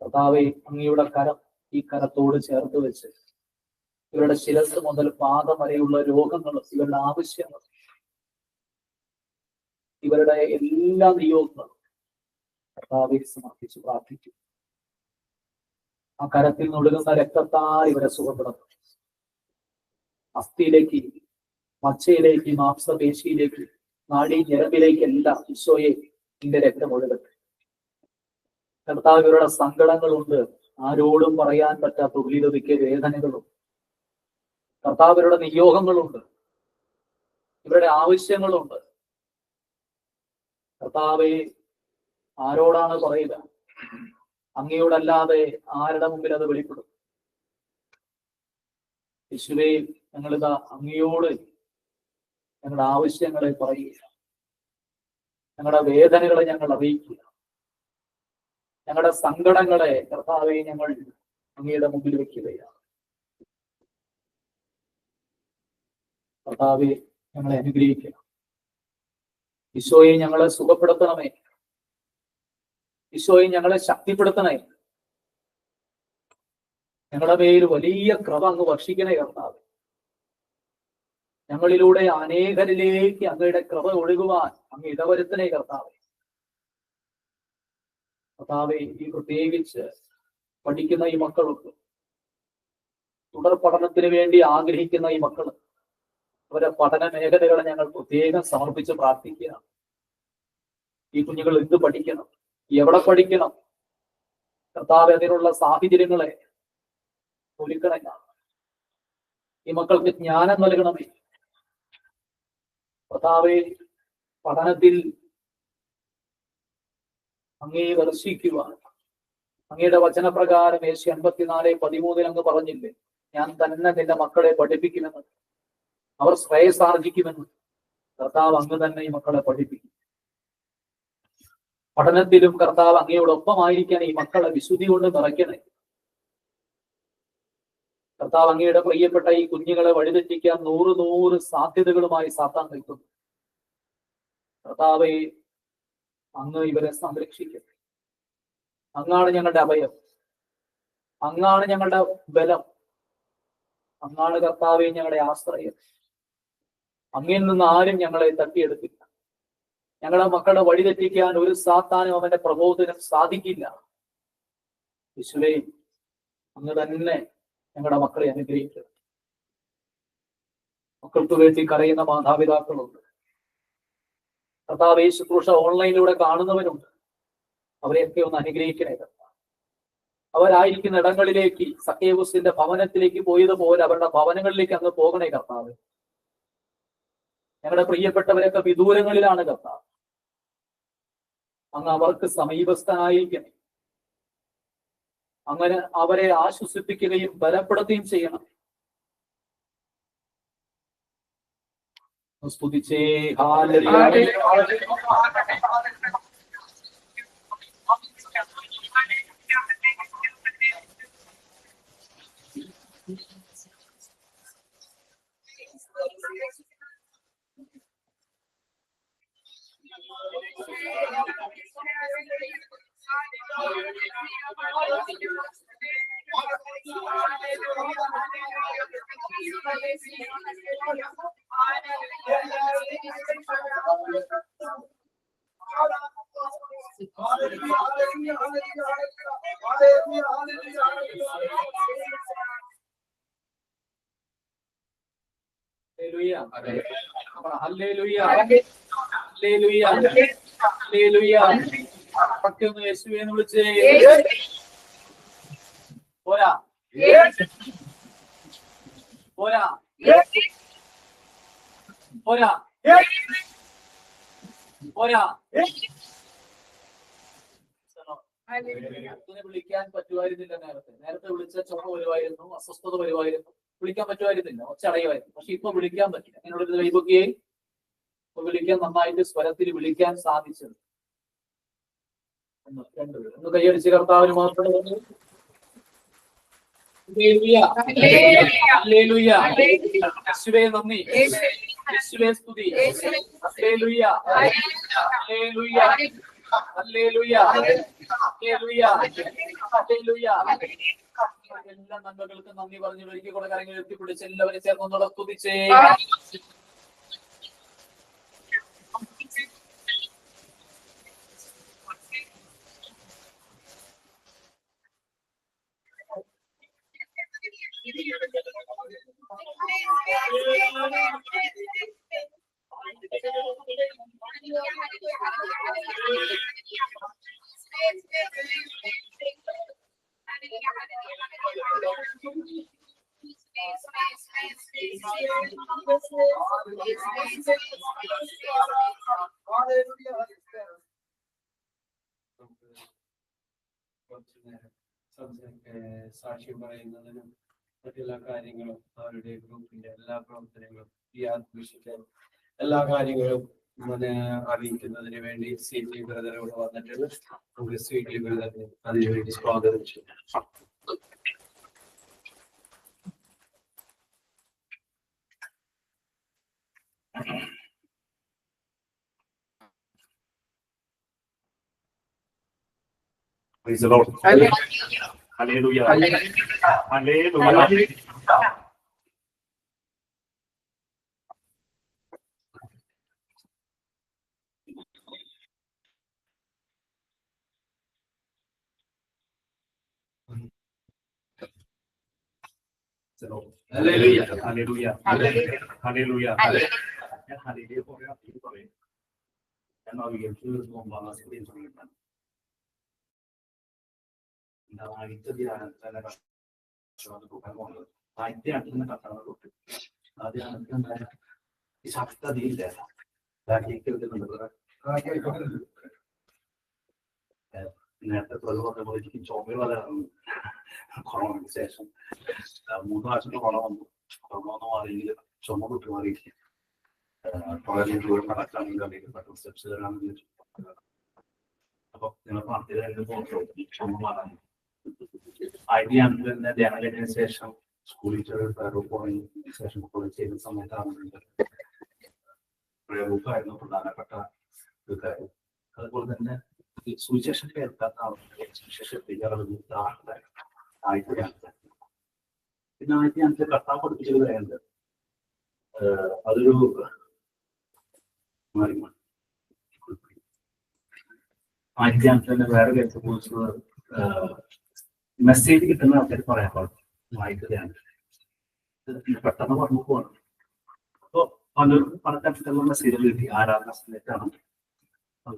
കർത്താവേ, അങ്ങയുടെ കരം ഈ കരത്തോട് ചേർത്ത് വെച്ച് ഇവരുടെ ശിരസ് മുതൽ പാദം വരെയുള്ള രോഗങ്ങൾ, ഇവരുടെ ആവശ്യങ്ങൾ, ഇവരുടെ എല്ലാ നിയോഗങ്ങളും കർത്താവെ സമർപ്പിച്ച് പ്രാർത്ഥിക്കും. ആ കരത്തിൽ നിന്നൊഴുകുന്ന രക്തത്താൽ ഇവരെ സുഖപ്പെടുത്തും. അസ്ഥിയിലേക്ക്, മച്ചയിലേക്ക്, മാംസപേശിയിലേക്ക്, നാഡീ ഞരമ്പിലേക്കെല്ലാം ഈശോയെ നിന്റെ രക്തം ഒഴുകട്ടെ. കർത്താവ്, ഇവരുടെ സങ്കടങ്ങളുണ്ട്, ആരോടും പറയാൻ പറ്റാത്ത ഉള്ളിലൊതുക്കിയ വേദനകളും. കർത്താവ്, ഇവരുടെ നിയോഗങ്ങളുണ്ട്, ഇവരുടെ ആവശ്യങ്ങളുണ്ട്. കർത്താവെ, ആരോടാണ് പറയുക? അങ്ങയോടല്ലാതെ ആരുടെ മുമ്പിൽ അത് വെളിപ്പെടും? യേശുവേ, ഞങ്ങളിതാ അങ്ങയോട് ഞങ്ങളുടെ ആവശ്യങ്ങളെ പറയുക, ഞങ്ങളുടെ വേദനകളെ ഞങ്ങൾ അറിയിക്കുക, ഞങ്ങളുടെ സങ്കടങ്ങളെ കർത്താവെ ഞങ്ങൾ അങ്ങയുടെ മുമ്പിൽ വെക്കുകയാണ്. കർത്താവെ, ഞങ്ങളെ അനുഗ്രഹിക്കണം. ഈശോയെ, ഞങ്ങളെ സുഖപ്പെടുത്തണമേ. ഈശോയെ, ഞങ്ങളെ ശക്തിപ്പെടുത്തണേ. ഞങ്ങളുടെ പേര് വലിയ കൃപ അങ്ങ് വർഷിക്കണേ കർത്താവ്. ഞങ്ങളിലൂടെ അനേകരിലേക്ക് അങ്ങയുടെ കൃപ ഒഴുകുവാൻ അങ്ങ് ഇടവരുത്തണേ കർത്താവെ. കർത്താവെ, ഈ പ്രത്യേകിച്ച് പഠിക്കുന്ന ഈ മക്കൾക്ക്, തുടർ പഠനത്തിന് വേണ്ടി ആഗ്രഹിക്കുന്ന ഈ മക്കൾ, അവരുടെ പഠന മേഖലകളെ ഞങ്ങൾ പ്രത്യേകം സമർപ്പിച്ച് പ്രാർത്ഥിക്കുകയാണ്. ഈ കുഞ്ഞുങ്ങൾ എന്ത് പഠിക്കണം, എവിടെ പഠിക്കണം? കർത്താവ്, അതിനുള്ള സാഹചര്യങ്ങളെ ഒരുക്കണേ. ഈ മക്കൾക്ക് ജ്ഞാനം നൽകണമേ കർത്താവെ. പഠനത്തിൽ അങ്ങേ ദർശിക്കുവാൻ, അങ്ങയുടെ വചനപ്രകാരം യേശു 54:13 അങ്ങ് പറഞ്ഞില്ലേ, ഞാൻ തന്നെ നിന്റെ മക്കളെ പഠിപ്പിക്കുമെന്ന്, അവർ ശ്രേയസാർജിക്കുമെന്ന്. കർത്താവ്, അങ്ങ് തന്നെ ഈ മക്കളെ പഠിപ്പിക്കും. പഠനത്തിലും കർത്താവ് അങ്ങയോടൊപ്പമായിരിക്കാൻ ഈ മക്കളെ വിശുദ്ധി കൊണ്ട് നിറയ്ക്കണേ കർത്താവ്. അങ്ങയുടെ പ്രിയപ്പെട്ട ഈ കുഞ്ഞുങ്ങളെ വഴിതെറ്റിക്കാൻ 100 സാധ്യതകളുമായി സാത്താൻ നിൽക്കുന്നു. കർത്താവെ, അങ്ങ് ഇവരെ സംരക്ഷിക്കട്ടെ. അങ്ങാണ് ഞങ്ങളുടെ അഭയം, അങ്ങാണ് ഞങ്ങളുടെ ബലം, അങ്ങാണ് കർത്താവെ ഞങ്ങളുടെ ആശ്രയം. അങ്ങിൽ നിന്ന് ആരും ഞങ്ങളെ തട്ടിയെടുക്കില്ല. ഞങ്ങളുടെ മക്കളെ വഴിതെറ്റിക്കാൻ ഒരു സാത്താനും അവന്റെ പ്രബോധനം സാധിക്കില്ല. യേശുവേ, അങ്ങ് തന്നെ ഞങ്ങളുടെ മക്കളെ അനുഗ്രഹിക്കുക. മക്കൾക്ക് വേണ്ടി കരയുന്ന മാതാപിതാക്കളുണ്ട്. കർത്താവ്, ഈ ശുശ്രൂഷ ഓൺലൈനിലൂടെ കാണുന്നവരുണ്ട്. അവരെയൊക്കെ ഒന്ന് അനുഗ്രഹിക്കണേ കർത്താവ്. അവരായിരിക്കുന്ന ഇടങ്ങളിലേക്ക്, സക്കേവുസിന്റെ ഭവനത്തിലേക്ക് പോയതുപോലെ അവരുടെ ഭവനങ്ങളിലേക്ക് അങ്ങ് പോകണേ കർത്താവ്. ഞങ്ങളുടെ പ്രിയപ്പെട്ടവരൊക്കെ വിദൂരങ്ങളിലാണ് കർത്താവ്. അങ്ങ് അവർക്ക് സമീപസ്ഥനായിരിക്കണേ. അങ്ങനെ അവരെ ആശ്വസിപ്പിക്കുകയും ബലപ്പെടുത്തുകയും ചെയ്യണം. സ്തുതിച്ചേ. ഹല്ലേലൂയ. യേശുവിനെ വിളിച്ചേ. പോരാ പോരാ പോരാ പോരാ. വിളിക്കാൻ പറ്റുമായിരുന്നില്ല. നേരത്തെ വിളിച്ച ചുമ വരുമായിരുന്നു, അസ്വസ്ഥത വരുമായിരുന്നു, വിളിക്കാൻ പറ്റുമായിരുന്നില്ല, ഒച്ചടയുമായിരുന്നു. പക്ഷെ ഇപ്പൊ വിളിക്കാൻ പറ്റില്ല. അങ്ങനെയുള്ള കൈപൊക്കിയെ വിളിക്കാൻ, നന്നായിട്ട് സ്വരത്തിൽ വിളിക്കാൻ സാധിച്ചത്. ഒന്ന് കൈയടിച്ച് കർത്താവിന് മാത്രം യേശുവേ നന്ദി, യേശുവേ സ്തുതി, hallelujah, hallelujah, hallelujah, hallelujah, hallelujah. എല്ലാ നന്മകൾക്കും നന്ദി പറഞ്ഞു ഒരിക്കൽ കൂടെ കരങ്ങൾ എത്തിപ്പിടിച്ച് എല്ലാവരും ചേർന്നൊന്നുകൂടെ സ്തുതിച്ചേ. സാക്ഷ്യം പറയുന്നതിനും മറ്റെല്ലാ കാര്യങ്ങളും അവരുടെ ഗ്രൂപ്പിന്റെ എല്ലാ പ്രവർത്തനങ്ങളും ഈ ആത്മീയത്തെ എല്ലാ കാര്യങ്ങളും അറിയിക്കുന്നതിന് വേണ്ടി CG ബ്രദറോട് വന്നിട്ടുണ്ട്. നമുക്ക് CG ബ്രദറിന് അതിനുവേണ്ടി സ്വാഗതം ചെയ്യാം. Praise the Lord. Hallelujah. Hallelujah. Hallelujah. Hallelujah. Hallelujah. Hallelujah. Hallelujah. നേരത്തെ എനിക്ക് ചുമ കൊറോണയ്ക്ക് ശേഷം 3 പ്രാവശ്യം കൊറോണ വന്നു. കൊറോണ മാറിയില്ല, ചുമ വിട്ടു മാറിയില്ല. വളരെ ദൂരം നടക്കാണെങ്കിൽ സ്റ്റെപ്സ് കയറാണെങ്കിൽ അപ്പൊ നിങ്ങൾ പ്രാർത്ഥന ചുമ മാറാൻ തന്നെ ധ്യാനം കഴിഞ്ഞതിന് ശേഷം സ്കൂളിൽ പോയി ശേഷം ചെയ്യുന്ന സമയത്താണ് പ്രയോഗമായിരുന്നു പ്രധാനപ്പെട്ട ഒരു കാര്യം. അതുപോലെ തന്നെ സുവിശേഷം കേൾക്കാത്ത ആളുകളെ സുവിശേഷം എത്തിക്കാറുള്ള ആയിരത്തി പിന്നെ 1905 കർത്താവ് പഠിപ്പിച്ചത് പറയുന്നത് അതൊരു മാറി 1905 തന്നെ വേറെ കേൾക്കുമ്പോൾ മെസ്സേജ് കിട്ടുന്ന ആൾക്കാർ പറയാൻ പാടില്ല. വായിക്കുകയാണ് പെട്ടെന്ന് പറഞ്ഞു പോവാണ്. അപ്പൊ പലർക്കും പല തരത്തിലുള്ള മെസ്സേജുകൾ കിട്ടി. ആരാധന സമയത്താണ്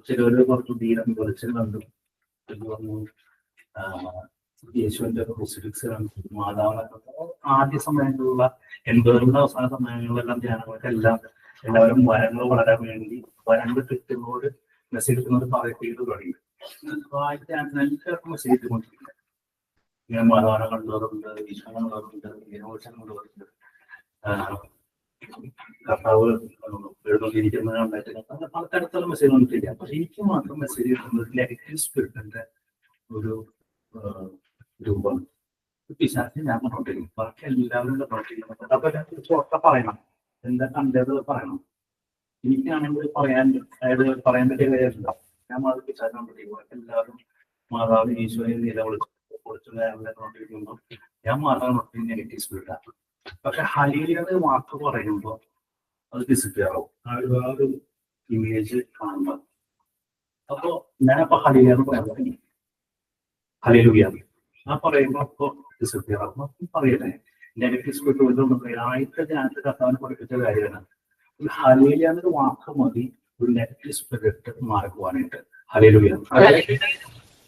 ചിലവര് പറഞ്ഞു ദീനം വെളിച്ചം കണ്ടു എന്ന് പറഞ്ഞു, യേശുവിന്റെ ക്രൂസിഫിക്സ് കണ്ടു, മാതാവിനെ ആദ്യ സമയങ്ങളിലുള്ള 80കളുടെ അവസാന സമയങ്ങളിലെല്ലാം ധ്യാനങ്ങൾക്കെല്ലാം എല്ലാവരും വരങ്ങൾ വളരാൻ വേണ്ടി വരങ്ങൾ കിട്ടുന്നതോട് മെസ്സേജ് കിട്ടുന്നത് പറയപ്പെട്ട് തുടങ്ങി. മെസ്സേജ് കിട്ടുകൊണ്ടിരിക്കുന്നത് ഇങ്ങനെ മാതാവിനെ കണ്ടവരുണ്ട്, ഈശ്വരനെ കണ്ടവരുണ്ട്, ദീനവെളിച്ചം കണ്ടവരുണ്ട്, കർത്താവ് എഴുന്നേറ്റിരിക്കുന്നത് കണ്ടായിട്ട് പലതരത്തിലുള്ള മെസ്സേജ് വന്നിട്ടില്ല. പക്ഷെ എനിക്ക് മാത്രം മെസ്സേജ് കിട്ടുന്നത് നെഗറ്റീവ് സ്പിരിറ്റിന്റെ ഒരു രൂപമാണ്. പിശാചിനെ ഞാൻ കണ്ടോണ്ടിരിക്കും, ബാക്കി എല്ലാവരും കണ്ടോണ്ടിരിക്കുന്നുണ്ട്. അപ്പൊ ഒക്കെ പറയണം, എന്താ കണ്ടത് പറയണം. എനിക്കാണെങ്കിൽ പറയാൻ പറയാൻ പറ്റിയ കാര്യമുണ്ടാവും. ഞാൻ മാതാവ് പിശാചിനെ കണ്ടോണ്ടിരിക്കും, എല്ലാവരും മാതാവ് ഈശ്വരനെ നിലവിളിച്ച് കണ്ടോണ്ടിരിക്കുമ്പോൾ ഞാൻ മാതാവ് നെഗറ്റീവ് സ്പിരിറ്റാണ്. പക്ഷെ ഹല്ലേലൂയ വാക്ക് പറയുമ്പോൾ അത് ഡിസിപ്ലിൻ ആവും. ആ ഒരു ഇമേജ് കാണുമ്പോൾ അപ്പൊ ഞാനപ്പോ ഹല്ലേലൂയ പറയാൻ തുടങ്ങി. ഹല്ലേലൂയ ആ പറയുമ്പോ അപ്പൊ ഡിസിപ്ലിൻ ആവും. പറയട്ടെ നെഗറ്റീവ് സ്പിരിറ്റ് കൊണ്ടുവന്നത് ആദ്യത്തെ ധ്യാനത്തെ കർത്താവിനെ പഠിപ്പിച്ച കാര്യമാണ്. ഒരു ഹല്ലേലൂയ എന്നൊരു വാക്ക് മതി ഒരു നെഗറ്റീവ് സ്പിരിറ്റ് മാറിക്കുവാനായിട്ട്. Hallelujah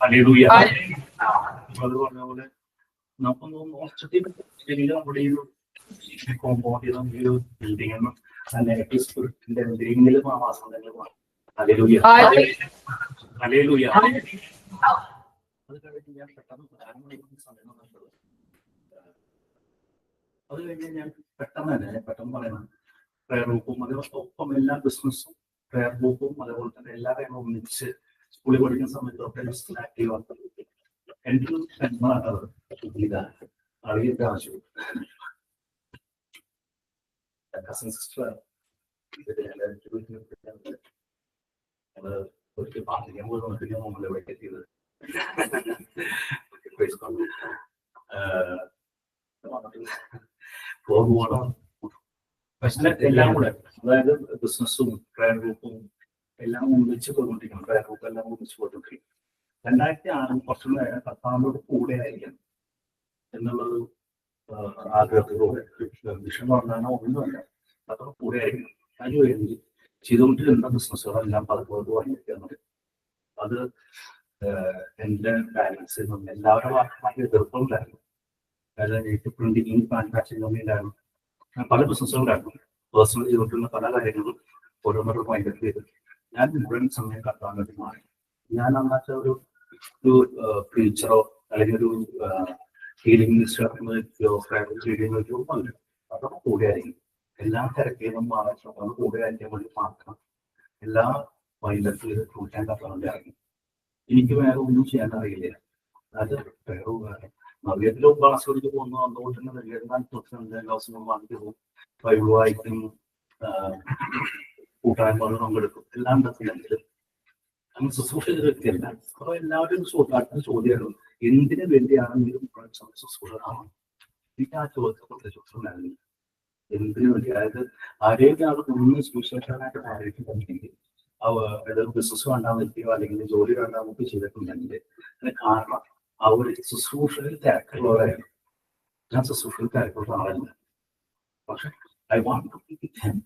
hallelujah. അത് പറഞ്ഞ പോലെ നമുക്കൊന്ന് മോശത്തിൽ നമ്മുടെ ഈ കോമ്പൗണ്ട് ചെയ്ത ഈ ഒരു ബിൽഡിംഗ് നെഗറ്റീവ് സ്പിരിറ്റിന്റെ ബിൽഡിങ്ങിൽ മാസങ്ങൾ ഹല്ലേലൂയ ഹല്ലേലൂയ. അത് കഴിഞ്ഞ് ഞാൻ പെട്ടെന്ന് സമയം അത് കഴിഞ്ഞ് ഞാൻ പെട്ടെന്ന് പറയണം പ്രയർ ഗ്രൂപ്പും അതേപോലെ ഒപ്പം എല്ലാ ബിസിനസ്സും പ്രയർ ഗ്രൂപ്പും അതേപോലെ തന്നെ എല്ലാവരെയും ഒന്നിച്ച് സ്കൂളിൽ പഠിക്കുന്ന സമയത്തൊക്കെ ആക്റ്റീവ് ആക്കി എനിക്ക് ഇതാ അറിയില്ല ആശു കസിൻ സിസ്റ്റർ ഒരിക്കൽ പ്രാർത്ഥിക്കാൻ പോയി നോക്കിയാൽ നമ്മൾ എവിടേക്ക് എത്തിയത് പോകുവാണോ പക്ഷേ എല്ലാം കൂടെ അതായത് ബിസിനസ്സും പ്രയർ ഗ്രൂപ്പും എല്ലാം ഒന്നിച്ച് പോയിക്കൊണ്ടിരിക്കണം. പ്രയർ ഗ്രൂപ്പ് എല്ലാം ഒന്നിച്ച് പോയിക്കൊണ്ടിരിക്കും. 2006 കുറച്ചുകൂടെ കർത്താവിനോട് കൂടെ ആയിരിക്കണം എന്നുള്ളൊരു ആഗ്രഹത്തിലൂടെ വിഷം പറഞ്ഞാൽ ഒന്നുമല്ല, അതൊക്കെ കൂടെ ആയിരിക്കണം. അതിനുവേണ്ടി ചെയ്തുകൊണ്ടിരുന്ന ബിസിനസ്സുകളെല്ലാം പലപ്പോഴും വാങ്ങിയിരിക്കുന്നത് അത് എൻ്റെ ബാലൻസിൽ നിന്ന് എല്ലാവരുടെ ഭാഗത്തുമായി എതിർപ്പുണ്ടായിരുന്നു. അതായത് പ്രിന്റിങ് മാനുഫാക്ചറിങ് കമ്പനിയിലായിരുന്നു, പല ബിസിനസ്സുകളായിരുന്നു. പേഴ്സണൽ ചെയ്തുകൊണ്ടിരുന്ന പല കാര്യങ്ങളും ഓരോന്നോട് ഭയങ്കര ചെയ്ത് ഞാൻ മുഴുവൻ സമയം കത്താൻ വേണ്ടി മാറി. ഞാൻ അന്നത്തെ ഒരു ഫീച്ചറോ അല്ലെങ്കിൽ ഒരു ഹീലിംഗ് മിനിസ്റ്ററോ ഒന്നുമില്ല. അതൊക്കെ കൂടെ ആയിരിക്കും. എല്ലാ തിരക്കിലും മാറാൻ കൂടെ ആയിരിക്കാൻ വേണ്ടി മാത്രം എല്ലാ വൈദ്യുതി കൂട്ടാൻ കത്താറുണ്ടായിരുന്നു. എനിക്ക് വേറെ ഒന്നും ചെയ്യാൻ അറിയില്ല. അത് വേറെ നവ്യത്തിലും ക്ലാസ്സുകളിലേക്ക് പോകുന്നു. അതുകൊണ്ട് തന്നെ വലിയ ദിവസം വാങ്ങിക്കുന്നു, ബൈബിൾ വായിക്കുന്നു, കൂട്ടായ്മകൾ പങ്കെടുക്കും, എല്ലാം തരത്തിലെങ്കിലും അങ്ങനെ ശുശ്രൂഷ ചെയ്ത വ്യക്തിയല്ല. അപ്പൊ എല്ലാവരും അടുത്ത ചോദ്യമാണ്, എന്തിനു വേണ്ടിയാണ് ശുശ്രൂഷ കാണുന്നത്? എനിക്ക് ആ ചോദ്യത്തെ ശുശ്രൂഷ എന്തിനു വേണ്ടി? അതായത് ആരെയൊക്കെ ആൾ മുന്നേ ശുശ്രൂഷക്കാനായിട്ട് ആരംഭിക്കുന്നുണ്ടെങ്കിൽ ഏതൊരു ബിസിനസ് വേണ്ടാന്ന് വെക്കുകയോ അല്ലെങ്കിൽ ജോലി വേണ്ടാന്നൊക്കെ ചെയ്തിട്ടുണ്ടെങ്കിൽ അതിന് കാരണം അവർ ശുശ്രൂഷയിൽ തിരക്കുള്ളവരായിരുന്നു. ഞാൻ ശുശ്രൂഷയിൽ തിരക്കുള്ള ആളല്ല. പക്ഷെ I want to be with him.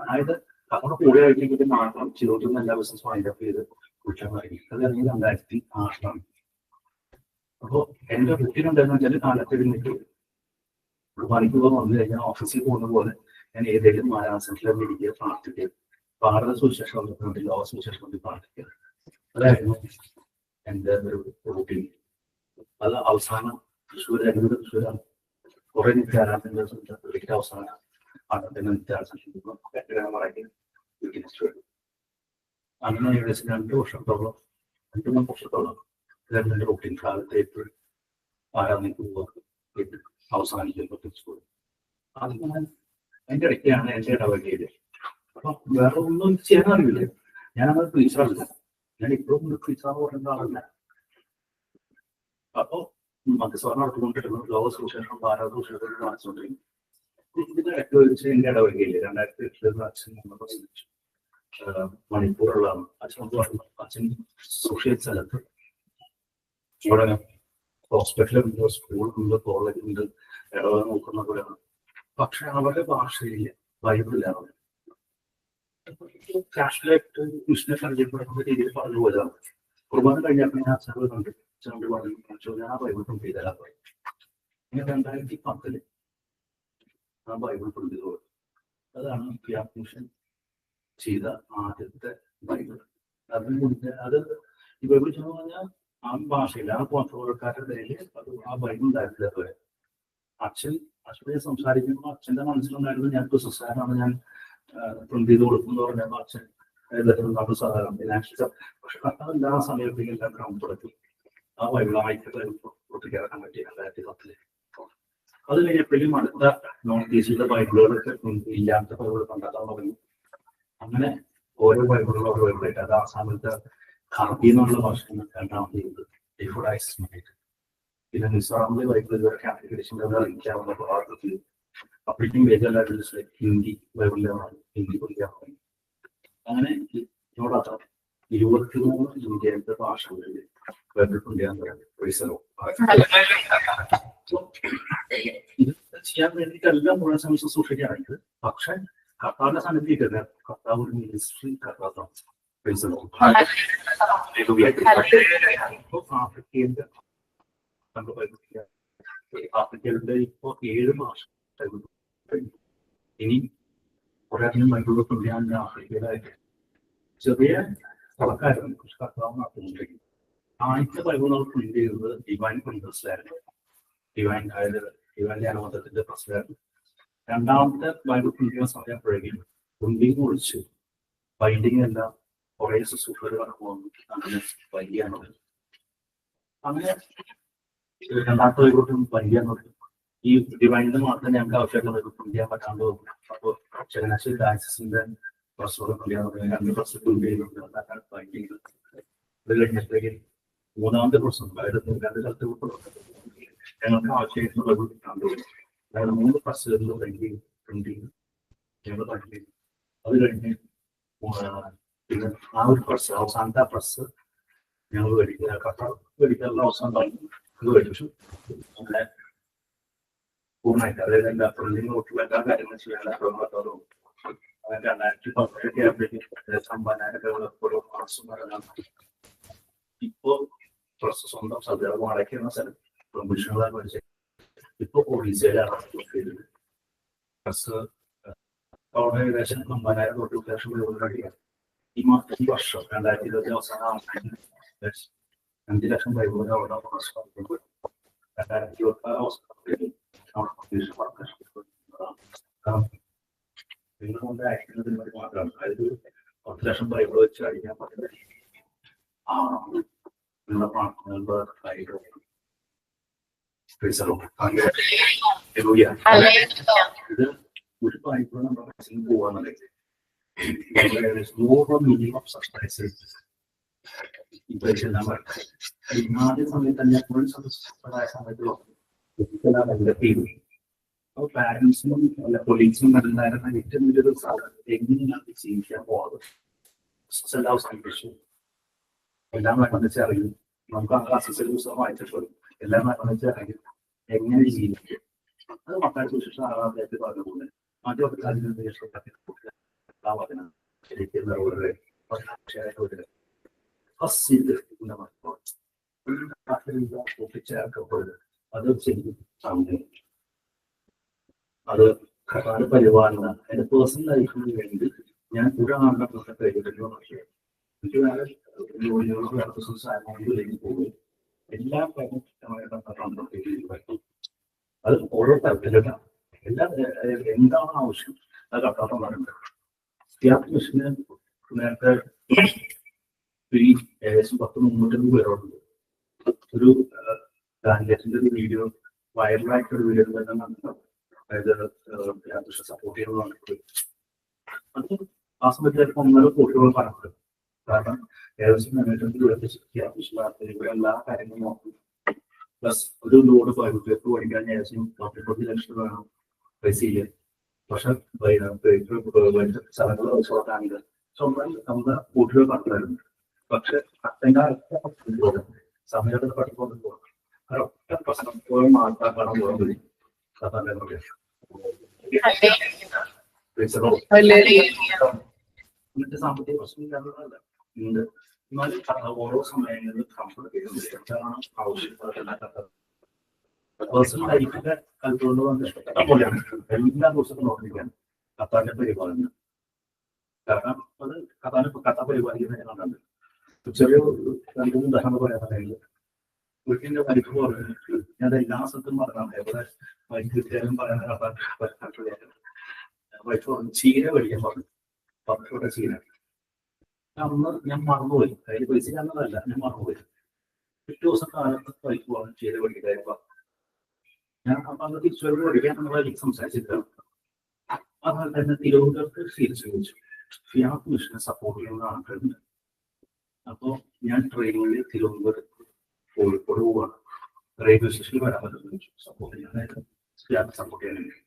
അതായത് നമ്മുടെ കൂടെ ആയിട്ട് മാത്രം ചെയ്തോട്ടുന്ന എല്ലാ ബിസിനസ്സും വൈൻഡപ്പ് ചെയ്ത് കുറ്റമായിരിക്കും. അത് കഴിഞ്ഞ് 2006 അപ്പോ എന്റെ കുട്ടിനുണ്ടെന്ന് വെച്ചാൽ കാലത്ത് ഇരുന്നിട്ട് പണിക്ക് വന്നു കഴിഞ്ഞാൽ ഓഫീസിൽ പോകുന്ന പോലെ ഞാൻ ഏതെങ്കിലും മാനസികം ഇരിക്കുക, പ്രാർത്ഥിക്കുക, ഭാരത സുവിശേഷം വന്നിട്ടുണ്ട്, ലോക സുവിശേഷം വന്ന് പ്രാർത്ഥിക്കുക. അതായിരുന്നു എൻ്റെ ഒരു റൂട്ടീൻ. അത് അവസാനം തൃശ്ശൂരാണ് കുറെ നിത്യാരാധന അവസാനം അങ്ങനെ ഏകദേശം 2 വർഷത്തോളം 2-3 വർഷത്തോളം ഇതെന്റെ റൂട്ടീൻ. കാലത്ത് ഏപ്രിൽ ആരാധനയ്ക്ക് പോവുക, അവസാനിക്കുമ്പോൾ തിരിച്ചു പോകും. അത് ഞാൻ അതിൻ്റെ ഇടയ്ക്കാണ് എൻ്റെ ഇടവകയില്. അപ്പൊ വേറെ ഒന്നും ചെയ്യാൻ അറിയില്ല. ഞാനത് ടീച്ചറല്ല, ഞാൻ ഇപ്പോഴും ഒരു ടീച്ചർ പറയുന്ന ആളല്ല. അപ്പോ മതസ്വാദം നടത്തിക്കൊണ്ടിരുന്നു, ലോക സുവിശേഷം ഭാരത സുവിശേഷം കാണിച്ചുകൊണ്ടിരിക്കുന്നു. ഇതിന്റെ ഇടയ്ക്ക് വെച്ച് എൻ്റെ ഇടവകയില് 2008 അച്ഛൻ മണിപ്പൂറുള്ളതാണ്. അച്ഛൻ സോഷ്യൽ സ്ഥലത്ത് ഇവിടെ ഹോസ്പിറ്റലുണ്ട്, സ്കൂളുണ്ട്, കോളേജുണ്ട്, ഇടവക നോക്കുന്നവരാണ്. പക്ഷെ അവരുടെ ഭാഷയില്ല, ബൈബിളിലാണ്. കാഷ്വലായിട്ട് മിഷനെ പരിചയപ്പെടുന്ന രീതിയിൽ പറഞ്ഞു പോയതാണ്. കുർബാന കഴിഞ്ഞപ്പോൾ ഞാൻ അച്ഛനോട് കണ്ടു. അച്ഛനോട് പറഞ്ഞു, ഞാൻ ആ ബൈബിൾ പ്രിന്റ് ചെയ്താൽ പറയും. ഇങ്ങനെ 2010 ആ ബൈബിൾ പ്രിന്റ് ചെയ്തു. അതാണ് മിഷൻ ചെയ്ത ആദ്യത്തെ ബൈബിൾ. അതിന് മുന്നേ അത് ഈ ബൈബിൾ ചെന്ന് പറഞ്ഞാൽ ആ ഭാഷയിൽ ആ പോർച്ചുഗൽക്കാരുടെ ഇടയിൽ അത് ആ ബൈബിൾ ഉണ്ടായിരുന്നില്ല. അതുവരെ അച്ഛനെ സംസാരിക്കുമ്പോൾ അച്ഛൻ്റെ മനസ്സിലുണ്ടായിരുന്നു ഞാൻ ക്രിസ്തുസാരനാണ്, ഞാൻ പ്രിന്റ് ചെയ്ത് കൊടുക്കുന്നു പറഞ്ഞപ്പോൾ അച്ഛൻ സാധാരണ. പക്ഷെ എല്ലാ സമയത്തേക്കും എല്ലാം ഗ്രൗണ്ട് തുടക്കി ആ ബൈബിൾ പൊട്ടിക്കിറക്കാൻ പറ്റി 2010. അത് കഴിഞ്ഞപ്പോഴും അടുത്ത നോർത്ത് ഈസ്റ്റിലെ ബൈബിളുകളൊക്കെ ഇല്ലാത്ത ബൈബിൾ കണ്ടെത്താൻ തുടങ്ങി. അങ്ങനെ ഓരോ ബൈബിളുകളും ഓരോ ബൈബിളായിട്ട് അത് ആ സമയത്ത് ഖാബി എന്നുള്ള ഭാഷ രണ്ടാമത് ചെയ്തത് പിന്നെ നിസാമിലെ ബൈബിൾ ഇതുവരെ കാറ്റഗറീസിന്റെ അറിയിക്കാവുന്ന ഭാഗത്തിൽ അപ്പോഴേക്കും വേദലായിട്ട് ഹിന്ദി ബൈബിളിലാണ് ഹിന്ദി പഠിക്കാൻ തുടങ്ങി. അങ്ങനെ ഇതിനോടൊപ്പം 23 ഇന്ത്യയിലത്തെ ഭാഷകളിൽ ബൈബിൾ കൊണ്ടുവരാൻ തുടങ്ങി. ഇത് ചെയ്യാൻ വേണ്ടിയിട്ടല്ല മുഴുവൻ സമയം ശുശ്രൂഷിക്കാനായിട്ട്. പക്ഷെ കർത്താവിന്റെ സന്നിധിയില്ല, കർത്താവ് ഒരു മിനിസ്ട്രി കർത്താവാണ്. ആഫ്രിക്കയിലെ ഇപ്പോ 7 ഭാഷ. ഇനി കുറെ അധികം ബൈബിളുകൾ കൊണ്ടുവരാൻ ആഫ്രിക്കയിലായിട്ട് ചെറിയ കളക്കാരാണ്. പക്ഷെ കർത്താവ് നടത്തുന്നുണ്ടെങ്കിൽ ആദ്യത്തെ ബൈബിളുകൾ പ്രിന്റ് ചെയ്തത് ഡിവൈൻ പ്രിന്റേഴ്സിലായിരുന്നു. ഡിവൈൻ ജ്ഞാനമതത്തിന്റെ പ്രസിഡന്റ്. രണ്ടാമത്തെ ബൈബിൾ പ്രിന്റ് ചെയ്യുന്ന സമയപ്പോഴേക്കും പ്രിന്റിങ് ഒഴിച്ച് ബൈൻഡിങ് എല്ലാം കുറെ ശുശ്രൂഷകൾ നടക്കുമെന്ന് അങ്ങനെ വൈകിയാണത്. അങ്ങനെ രണ്ടാമത്തെ വൈകോട്ടും വൈകിയാണത്. ഈ ഡിവൈനിന് മാത്രം ഞങ്ങൾക്ക് ആവശ്യമായിട്ടുള്ള റിക്രൂട്ട് ചെയ്യാൻ പറ്റാണ്ട് പോകും. അപ്പോൾ ചങ്ങനാശ്ശേരി ഡയസിന്റെ പ്രശ്നം രണ്ട് പ്രശ്നം വൈകിയത്. അത് കഴിഞ്ഞപ്പോഴേക്ക് മൂന്നാമത്തെ പ്രശ്നം അതായത് രണ്ട് സ്ഥലത്ത് ഞങ്ങൾക്ക് ആവശ്യമായിട്ടുള്ള കിട്ടാണ്ട് പോകും. അതായത് 3 പ്രശ്നങ്ങളിൽ വൈകി ഞങ്ങൾ പഠിക്കും. അത് കഴിഞ്ഞ് പിന്നെ ആ ഒരു പ്രസ് അവസാനത്തെ ആ പ്രസ് ഞങ്ങൾ മേടിക്കാനുള്ള അവസാനം അത് മേടിച്ചു. അങ്ങനെ പൂർണ്ണമായിട്ട് അതായത് എൻ്റെ പ്രിന്റിംഗ് നോക്കി എല്ലാ കാര്യങ്ങളും ചെയ്യാൻ 2018 ആകുമ്പോഴേക്കും സമ്പാദനൊക്കെ മാസം വരാൻ ഇപ്പോ പ്രസ് സ്വന്തം സദ്യകൾ അടയ്ക്കുന്ന സ്ഥലം പ്രൊഫഷണലാണ് പഠിച്ചത്. ഇപ്പൊ പോലീസുകാരാണ് പ്രസ് അവിടെ ഏകദേശം 50,000 തൊട്ട് 1,00,000 ഈ വർഷം 2020 അവസാനം 5 ലക്ഷം വൈകുന്നേരം അവിടെ 2026 അവസാനം നിങ്ങളുകൊണ്ട് അയക്കുന്നതിന് വേണ്ടി മാത്രമാണ്. അതായത് 10 ലക്ഷം ബൈബിൾ വെച്ച് അടിക്കാൻ പറ്റുന്നത് നിങ്ങളുടെ പ്രാർത്ഥനകളുടെ ഇത് ഒരു ബൈബിൾ നമ്മുടെ മനസ്സിൽ പോവാന്നുണ്ടെങ്കിൽ മിനിമം സബ്സ്ക്രൈബേഴ്സ് ഇതെല്ലാം ആദ്യ സമയത്ത് തന്നെ എപ്പോഴും സബ്സ്ക്രൈബ് സമയത്ത് അപ്പോൾ പാരൻസിനും അല്ല കൊളീഗ്സിനും ഉണ്ടായിരുന്ന ഏറ്റവും വലിയൊരു സാധനം എങ്ങനെയാണ് ജീവിക്കാൻ പോകുന്നത്. എല്ലാ സംരക്ഷണം എല്ലാം അനുബന്ധിച്ച് അറിയും. നമുക്ക് ആ ക്ലാസ്സിൽ പുസ്തകം വായിച്ചിട്ടുള്ളൂ. എല്ലാം അനുബന്ധിച്ച് അറിയും എങ്ങനെ ജീവിക്കും. അത് മക്കളെ സൂക്ഷിച്ച ആളായിട്ട് പറഞ്ഞുകൊണ്ട് മറ്റൊക്കെ അത് ശരിക്കും സമയം അത് കഥാന പരിപാലന എന്റെ പേഴ്സണൽ ലൈഫിന് വേണ്ടി ഞാൻ ഒരാളുടെ പുസ്തകം കഴിഞ്ഞിട്ടുള്ള പക്ഷേ എനിക്ക് വേറെ ജോലികളിലേക്ക് പോകുകയും എല്ലാ കാര്യവും അത് ഓരോ തരത്തിലുള്ള എല്ലാ എന്താണ് ആവശ്യം അത് കട്ടാട്ടം പറയുന്നത്. സ്റ്റാഫ് മിഷന് നേരത്തെ ഏകദേശം 10-300 പേരോടുണ്ട്. ഒരു കാൻഡിഡേറ്റിന്റെ ഒരു വീഡിയോ വൈറലായിട്ടൊരു വീഡിയോ തന്നെ അതായത് സപ്പോർട്ട് ചെയ്യുന്നതാണ്. അത് ആ സമയത്ത് ചിലപ്പോൾ 1.5 കോടിയോളം പറഞ്ഞത്. കാരണം ഏകദേശം ഇവിടെ എല്ലാ കാര്യങ്ങളും നോക്കും. പ്ലസ് ഒരു ലോഡ് പേർക്ക് പഠിക്കാൻ ഏകദേശം 40 ലക്ഷം വേണം പൈസ ചെയ്യാൻ. പക്ഷെ സ്ഥലങ്ങൾ ഷോർട്ടാണെങ്കിൽ സ്വന്തം നമ്മുടെ കൂട്ടുകൾ പറഞ്ഞിട്ടുണ്ട്. പക്ഷെ സമയത്ത് പഠിക്കൊണ്ട് പോകും. ഒറ്റ പ്രശ്നം പോലും മാറ്റാൻ പോകുന്നത് എന്നിട്ട് സാമ്പത്തിക പ്രശ്നം ഉണ്ട്. എന്നാലും ഓരോ സമയങ്ങളിൽ കംഫർട്ട് ചെയ്യുന്നതാണ് ആവശ്യം. പേഴ്സണൽ ലൈഫിന്റെ കൽക്കൊണ്ട് പോലെയാണ് എല്ലാ ദിവസവും നോക്കിക്കാൻ കത്താന്റെ പരിപാലനം. കാരണം അത് കഥ പരിപാലിക്കുന്ന ചെറിയ 2-3 ഉദാഹരണം പറയാൻ വീട്ടിന്റെ വൈഫ് പറഞ്ഞു ഞാൻ എല്ലാ സ്ഥലത്തും പറഞ്ഞാൽ എവിടെ വൈഫ് കിട്ടിയാലും പറയാൻ വൈഫ് പറഞ്ഞു ചീര മേടിക്കാൻ പറഞ്ഞു. 10 രൂപ ചീര. അന്ന് ഞാൻ മറന്നുപോയി. അതിൽ പൈസ കാണുന്നതല്ല, ഞാൻ മറന്നുപോയി. പിറ്റേ ദിവസം കാലത്ത് വൈഫ് പറഞ്ഞു ചീര മേടിക്കാൻ. ഞാൻ അന്ന് തിരിച്ചു പഠിക്കാൻ നമ്മളെ സംസാരിച്ചിട്ടാണ്. അതുപോലെ തന്നെ തിരുവനന്തപുരത്ത് തിരിച്ചു ചോദിച്ചു ഫിയാത്ത് മിഷനെ സപ്പോർട്ട് ചെയ്യുന്ന ആൾക്കാരുണ്ട്. അപ്പോൾ ഞാൻ ട്രെയിനിൽ തിരുവനന്തപുരത്ത് കോഴിക്കോട് പോവാണ്. റെയിൽവേ സ്റ്റേഷനിൽ വരാൻ പറ്റുന്ന സപ്പോർട്ട് ചെയ്യാനായിട്ട് സപ്പോർട്ട് ചെയ്യാനായിട്ട്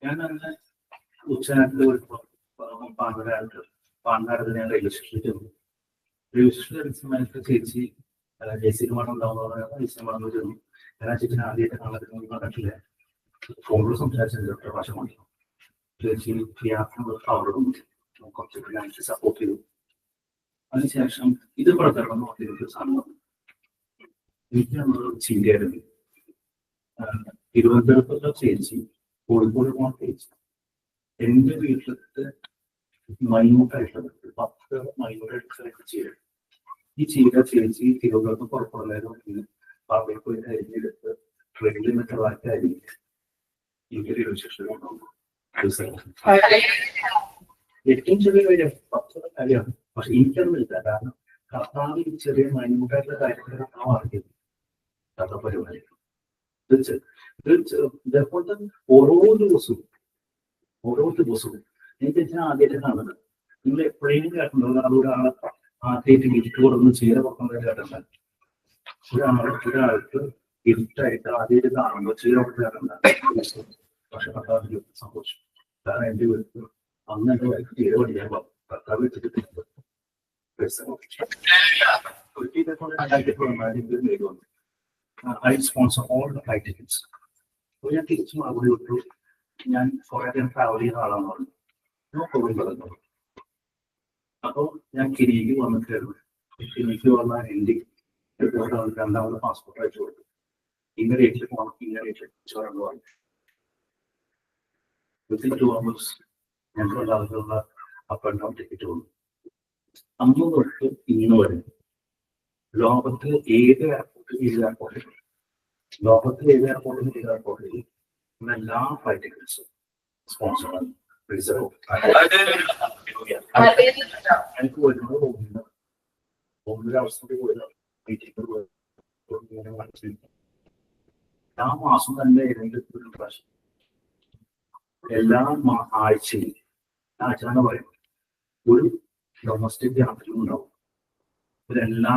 ഞാൻ അങ്ങനെ ഉച്ചനേരത്തിൽ പാണ്ടാട് ഞാൻ റെയിൽവേ സ്റ്റേഷനിൽ ചെന്നു. റെയിൽവേ സ്റ്റേഷനിൽ സമയത്ത് ചേച്ചി ജയശ്രീ മഠം ഉണ്ടാവുന്ന ജയശ്രീ മഠം ചെന്നു. ഞാൻ ആ ചേച്ചിനെ ആദ്യമായിട്ട് കാണാൻ കണ്ടിട്ടില്ല. ഫോണിൽ സംസാരിച്ചത് പ്രഭാഷണം ചേച്ചി അവരോടും കുറച്ച് ഫിനാൻഷ്യൽ സപ്പോർട്ട് ചെയ്തു. അതിനുശേഷം ഇത് പ്രചരണം നോക്കിയിട്ട് സാധനം എനിക്ക് ചിന്തയായിരുന്നു. തിരുവനന്തപുരത്തുള്ള ചേച്ചി കോഴിക്കോട് പോകാൻ ചേച്ചി എന്റെ വീട്ടിലത്തെ മൈന്യൂട്ടായിട്ടുള്ളത് 10 മൈന്യൂട്ടായിട്ട് ചീര. ഈ ചീര ചേച്ചി തിരുവനന്തപുരത്ത് പുറപ്പെടുന്നതിന് പാവയിൽ പോയി അരിഞ്ഞെടുത്ത് ട്രെയിനിൽ മറ്റുള്ളവർക്ക് അരിഞ്ഞ് ഇങ്ങനെ വിശേഷം ഏറ്റവും ചെറിയ കാര്യം 10 കാര്യമാണ്. പക്ഷെ എനിക്കതൊന്നുമില്ല. കാരണം കർത്താവ് ഈ ചെറിയ മൈന്യൂട്ടായിട്ടുള്ള കാര്യങ്ങൾ കർത്താവ് അറിയുന്നു. കർത്താവ് പരിപാലിക്കും. ഇതേപോലത്തെ ഓരോ ദിവസവും എനിക്ക് വെച്ചാൽ ആദ്യമായിട്ട് കാണുന്നത് നിങ്ങൾ എപ്പോഴേലും കേട്ടിട്ടുണ്ടോ? അതൊരാളെ ആദ്യമായിട്ട് വീട്ടിൽ കൊടുന്ന് ചീര പൊക്കുന്നത് കേട്ടിട്ടുണ്ട്. ഒരാൾക്ക് ഇരുട്ടായിട്ട് ആദ്യമായിട്ട് കാണുമ്പോൾ ചീര കൊടുക്കാറുണ്ട്. പക്ഷെ കർത്താവ് സംഭവിച്ചു. കാരണം എന്റെ വീട്ടിൽ അന്ന് എന്റെ വൈഫ് ചീര പഠിക്കാൻ കർത്താവ് വെച്ചിട്ട് I sponsor all the flight tickets. So ഞാൻ തിരിച്ചു മറുപടി വിട്ടു. ഞാൻ കുറെ നേരം ട്രാവൽ ചെയ്യുന്ന ആളാണെന്ന് പറഞ്ഞു. നോ പ്രോബ്ലം പറഞ്ഞു. അപ്പൊ ഞാൻ കിരിക്ക് വന്നിട്ടായിരുന്നു. കിരിക്ക് വന്നാൽ എൻ്റെ രണ്ടാമത് പാസ്പോർട്ട് അയച്ചു കൊടുത്തു. ഇന്ന ഡേറ്റിൽ പോകണം, ഇന്ന ഡേറ്റിൽ ചോറന്ന് പറഞ്ഞു. വിത്തിൻ 2 hours ഞങ്ങൾ എല്ലാവർക്കുള്ള അപ്പ് ആൻഡ് ഡൗൺ ടിക്കറ്റ് വന്നു. അന്ന് തൊട്ട് ഇന്ന് വരെ ലോകത്ത് ഏത് എയർപോർട്ടിൽ എല്ലാ ഫ്ലൈറ്റ് ടിക്കറ്റ്സും സ്പോൺസറാണ്. എനിക്ക് വരുന്നത് പോകുന്ന അവസ്ഥയിൽ പോയത് ആ മാസം തന്നെ ഏതെങ്കിലും പ്രാവശ്യം എല്ലാ ആഴ്ചയും ആഴ്ച പറയും ഒരു ഡൊമസ്റ്റിക് യാത്രയും ഉണ്ടാവും. ഇതെല്ലാ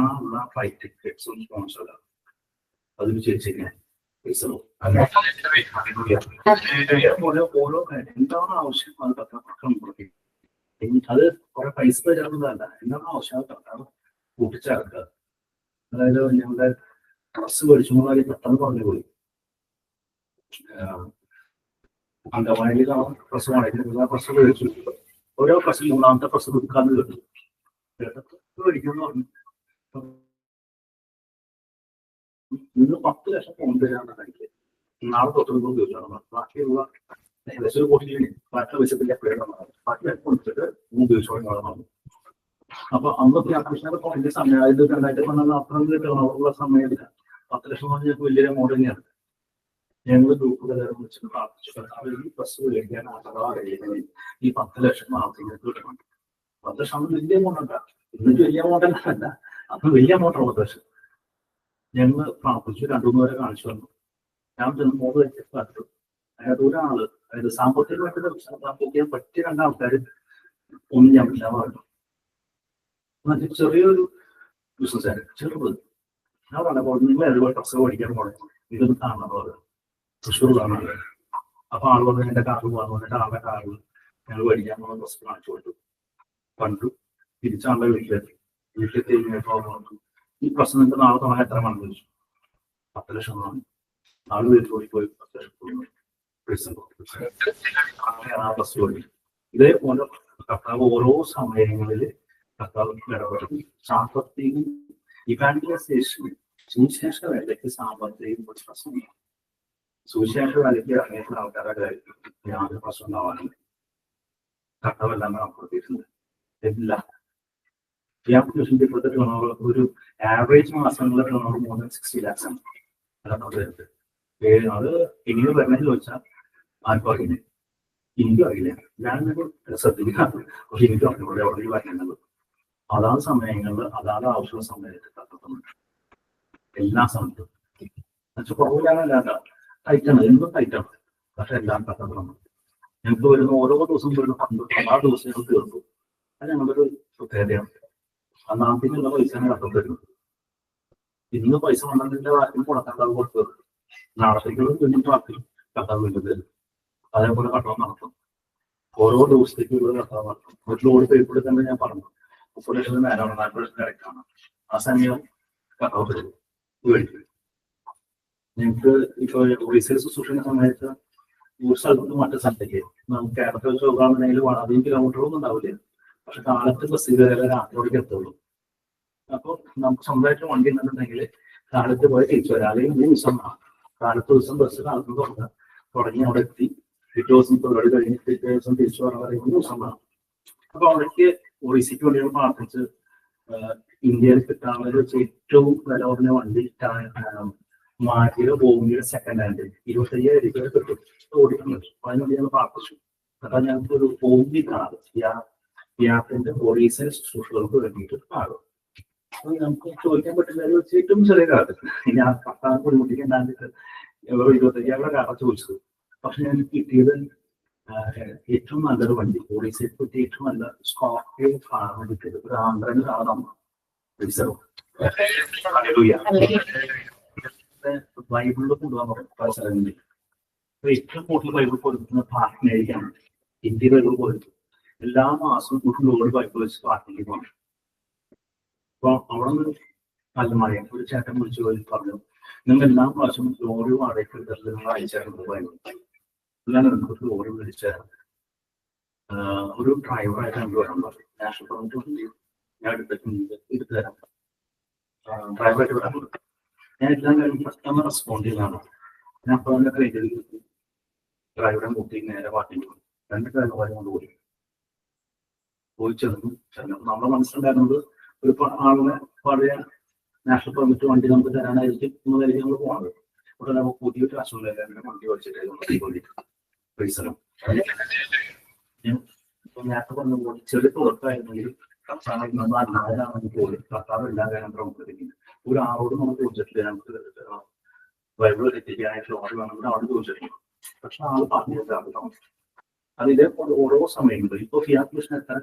ഫ്ലൈറ്റ് ടിക്കറ്റ്സും സ്പോൺസറാണ്. അതിന് ചേച്ചിക്കാൻ ഓരോ കാര്യം എന്താണ് ആവശ്യം അത് പത്രം കൊടുക്കും. അത് കുറെ പൈസ തരാവുന്നതല്ല. എന്താണ് ആവശ്യം അത് കർത്താവ് കൂട്ടിച്ചേർക്കുക. അതായത് ഞങ്ങളുടെ ഡ്രസ് മേടിച്ചു പെട്ടെന്ന് പറഞ്ഞു പോയി. അങ്കമാലിയിൽ ഡ്രസ് വാങ്ങിക്കുന്നത് ഡ്രസ് മേടിച്ചു. ഓരോ ഡ്രസ്സിൽ 3ാമത്തെ ഡ്രസ് കൊടുക്കാന്ന് കേട്ടു. മേടിക്കുമെന്ന് പറഞ്ഞു. ഇന്ന് 10 ലക്ഷം പൗണ്ട് തരാണ് കഴിക്കുക. നാളെ തൊട്ടുമ്പോൾ ഉപയോഗിച്ചാണ്. ബാക്കിയുള്ള ഏകദേശം 1 കോടി ബാക്കി പൈസത്തില്ല പേടാണ്. ബാക്കി കൊടുത്തിട്ട് ഉപയോഗിച്ചോളാം. അപ്പൊ അന്നൊക്കെ അത്യാവശ്യം അതിന്റെ സമയം 2014 അപ്പുറം കിട്ടുള്ള സമയത്ത് 10 ലക്ഷം പറഞ്ഞ വലിയൊരു എമൗണ്ട് തന്നെയാണ്. ഞങ്ങൾ ഗ്രൂപ്പുകാരെ വിളിച്ചിട്ട് പ്രാർത്ഥിച്ചു. ഈ ബസ് മേടിക്കാൻ ഈ 10 ലക്ഷം മാസത്തിൽ കിട്ടണം. 10 ലക്ഷം വലിയ എമൗണ്ട് ഉണ്ടാ. ഇന്നിട്ട് വലിയ എമൗണ്ട് അല്ല, അന്ന് വലിയ എമൗണ്ട് 10 ലക്ഷം. ഞങ്ങൾ പ്രാർത്ഥിച്ചു. 2-3 പേരെ കാണിച്ചു വന്നു. ഞാൻ 3 വ്യക്തി കണ്ടു. അതായത് ഒരാള്, അതായത് സാമ്പത്തികമായിട്ട് പ്രാർത്ഥിക്കാൻ പറ്റിയ 2 ആൾക്കാർ ഒന്നും ഞാൻ പറഞ്ഞു. ചെറിയൊരു ബിസിനസ്സാണ്, ചെറുത്. ഞാൻ പറഞ്ഞപ്പോൾ നിങ്ങൾ ഒരുപാട് ഡ്രസ്സ് പഠിക്കാൻ പോകണം, ഇതൊന്നും കാണുന്നത് തൃശ്ശൂർ കാണുന്നത്. അപ്പൊ ആൾ വന്ന് എന്റെ കാറ് പോകാൻ വന്നിട്ട് ആളുടെ കാറിൽ ഞങ്ങൾ പഠിക്കാൻ പോകുന്ന ഡ്രസ്സ് കാണിച്ചു കൊടുത്തു. കണ്ടു. തിരിച്ചാളുടെ വീട്ടിലെത്തി. വീട്ടിലെത്തി കഴിഞ്ഞപ്പോൾ ഈ പ്രശ്നം നിങ്ങൾക്ക് നാളെ തുടങ്ങാൻ എത്ര വേണം ചോദിച്ചു. 10 ലക്ഷം ആണ്. ആള് വീട്ടിൽ പോയി 10 ലക്ഷം ബസ് ഓടി. ഇതേപോലെ കർത്താവ് ഓരോ സമയങ്ങളിൽ കർത്താവ് ഇടപെടും. സാമ്പത്തികം ഇവാഞ്ചലൈസേഷൻ, സുവിശേഷ വേലയ്ക്ക് സാമ്പത്തികം ഒരു പ്രശ്നമില്ല. സുവിശേഷ വേലയ്ക്ക് ഇറങ്ങിയിട്ടുള്ള ആൾക്കാരുടെ കാര്യത്തിൽ യാതൊരു പ്രശ്നം ഉണ്ടാവാനില്ല. കർത്താവ് എല്ലാം കൊടുത്തിട്ടുണ്ട്. എല്ലാം ഒരു ആവറേജ് മാസങ്ങളിലെ ടേണോവർ more than 60 lakhs ആണ്. അത് എങ്ങനെ വരണമെന്ന് ചോദിച്ചാൽ ആർക്കും അറിയില്ല. എനിക്കും അറിയില്ല. ഞാനൊരു ശ്രദ്ധിക്കാറ്. പക്ഷെ എനിക്കും അറിഞ്ഞൂടെ അവിടെ വരേണ്ടത്. അതാത് സമയങ്ങളിൽ അതാത് ആവശ്യമുള്ള സമയത്ത് കത്തുന്നുണ്ട്. എല്ലാ സമയത്തും എന്നുവെച്ചാൽ കുറവില്ലാന്നല്ലാത്ത ടൈറ്റാണ്, എന്തും ടൈറ്റാണ്. പക്ഷെ എല്ലാം കത്തുന്നുണ്ട്. ഞങ്ങൾക്ക് വരുന്ന ഓരോ ദിവസം വരുന്ന 12 ദിവസം ഞങ്ങൾ തീർത്തു. അത് ഞങ്ങളുടെ ഒരു പ്രത്യേകതയാണ്. നാട്ടിലുള്ള പൈസ കത്തം തരുന്നത്. ഇന്ന് പൈസ വന്നതിന്റെ വാക്കിൽ കൊടുക്കേണ്ടത് കൊടുത്തു. നാളത്തേക്കുള്ള വീണ്ടും വാക്കിൽ കത്താൻ വേണ്ടി തരും. അതേപോലെ കട്ടം നടത്തും. ഓരോ ദിവസത്തേക്ക് ഇവിടെ കത്താൻ നടത്തും. ഒരു ലോഡ് പേപ്പറിൽ തന്നെ ഞാൻ പറഞ്ഞു 30 ലക്ഷം നേരമാണ്, 40 ലക്ഷം കറക്റ്റാണ്. ആ സമയം കത്താൻ തരും മേടിക്കും. ഞങ്ങൾക്ക് ഇപ്പൊ റീസേഴ്സ് സൂക്ഷിക്കുന്ന സമയത്ത് ഒരു സ്ഥലത്ത് മറ്റു സ്ഥലത്തേക്ക് നമുക്ക് കേരളത്തിൽ വെച്ച് നോക്കുകയാണെന്നുണ്ടെങ്കിൽ 15 കിലോമീറ്ററൊന്നും ഉണ്ടാവില്ല. പക്ഷെ കാലത്ത് ബസ് കയറിയാലേ രാത്രിയോടേക്ക് എത്തുള്ളൂ. അപ്പോൾ നമുക്ക് സ്വന്തമായിട്ട് വണ്ടി ഉണ്ടെന്നുണ്ടെങ്കിൽ കാലത്ത് പോയി തിരിച്ചു വരാം. അല്ലെങ്കിൽ 3 ദിവസം കാലത്ത് ദിവസം ബസ് കാലത്ത് തുടങ്ങി അവിടെ എത്തി പിറ്റേ ദിവസം പരിപാടി കഴിഞ്ഞ് പിറ്റേ ദിവസം തിരിച്ചു വരാൻ പറയുമ്പോൾ 3 ദിവസം വേണം. അപ്പൊ അവിടേക്ക് ഒറീസയ്ക്ക് വേണ്ടി പ്രാർത്ഥിച്ച് ഇന്ത്യയിൽ കിട്ടാനുള്ള ഏറ്റവും വില കുറഞ്ഞ വണ്ടി മാറ്റിയുടെ ബോംബിയുടെ സെക്കൻഡ് ഹാൻഡ് 25,000 രൂപ കിട്ടും. ഓടിക്കുന്നത്. അതിനുവേണ്ടി ഞങ്ങൾ പ്രാർത്ഥിച്ചു. അതാ ഞങ്ങൾക്ക് ഒരു ബോംബി കാർ ഈ ആപ്പിന്റെ പോലീസ് ശുശ്രൂഷകൾക്ക് വേണ്ടിയിട്ട് പാടും. അപ്പൊ നമുക്ക് ചോദിക്കാൻ പറ്റുന്ന ഒരു ഏറ്റവും ചെറിയ കാലത്ത് ഞാൻ 10 കുടിമുട്ടിക്ക് ഉണ്ടാക്കിയിട്ട് 25 കാർ ചോദിച്ചത്. പക്ഷെ ഞാൻ കിട്ടിയത് ഏറ്റവും നല്ലൊരു വണ്ടി, പോലീസിനെ പറ്റി ഏറ്റവും നല്ല സ്കോർപ്പിയോ കാർ കിട്ടിയത് ഒരു ആന്ധ്രയിൽ കാണാം. ബൈബിളിൽ കൊണ്ടുപോകാൻ പല സ്ഥലങ്ങളിൽ ഏറ്റവും കൂടുതൽ ബൈബിൾ കൊടുക്കുന്ന പ്രാർത്ഥനയായിരിക്കാണ്. ഹിന്ദി ബൈബിൾ കൊടുക്കും. എല്ലാ മാസവും കുട്ടികളോട് ബൈബിൾ വെച്ച് പ്രാർത്ഥനയ്ക്ക് പോകണം. അപ്പൊ അവിടെ നിന്ന് നല്ല മഴയും ഒരു ചേട്ടൻ വിളിച്ചു പോയി പറഞ്ഞു, നിങ്ങൾ എല്ലാ പ്രാവശ്യവും ലോറി വാടകയ്ക്ക് നിങ്ങൾ അയച്ചായിരുന്നു ബൈബിൾ. ഞാൻ നിങ്ങൾക്ക് ലോറി വിളിച്ച ഒരു ഡ്രൈവറായിട്ട് നമുക്ക് വരാൻ പറഞ്ഞു. നാഷണൽ പെർമിറ്റ് ഞാൻ എടുത്തു തരാം, ഡ്രൈവറായിട്ട് വരാൻ പറഞ്ഞു. ഞാൻ എല്ലാം കാര്യം പെട്ടെന്ന് റെസ്പോണ്ട് ചെയ്യുന്നതാണ്. ഞാൻ അപ്പോൾ തന്നെ ട്രെയിനിൽ ഡ്രൈവറെ മുട്ടി നേരെ പാട്ടിന് പോയി. 2 ഡ്രൈവർമാരെ കൊണ്ട് പോയി ചെന്നു. നമ്മുടെ മനസ്സിലുണ്ടായിരുന്നത് ഒരു ആളിനെ പഴയ നാഷണൽ പെർമിറ്റ് വണ്ടി നമുക്ക് തരാനായിരിക്കും എന്നതായിരിക്കും നമ്മൾ പോകുന്നത്. അവിടെ നമുക്ക് പുതിയൊരു കാശുണ്ടായിരുന്നു വണ്ടി ഓടിച്ചിട്ട് പരിസരം നേരത്തെ പറഞ്ഞ പോലെ ചെറിയ പുറത്തായിരുന്നെങ്കിൽ കർത്താവ് പോലും കർത്താവ് എല്ലാ കാര്യം പ്രമുഖരിക്കുന്നത് ഒരാളോട് നമ്മൾ ചോദിച്ചിട്ടില്ല. നമുക്ക് ബൈബിൾ എത്തിക്കാനായിട്ട് ഓർഡർ വേണമെങ്കിൽ അവിടെ ചോദിച്ചിട്ടില്ല. പക്ഷെ ആള് പറഞ്ഞു അതിതേപോലെ ഓരോ സമയങ്ങളിൽ ഇപ്പൊ ഫിയാറ്റ് മിഷൻ എത്ര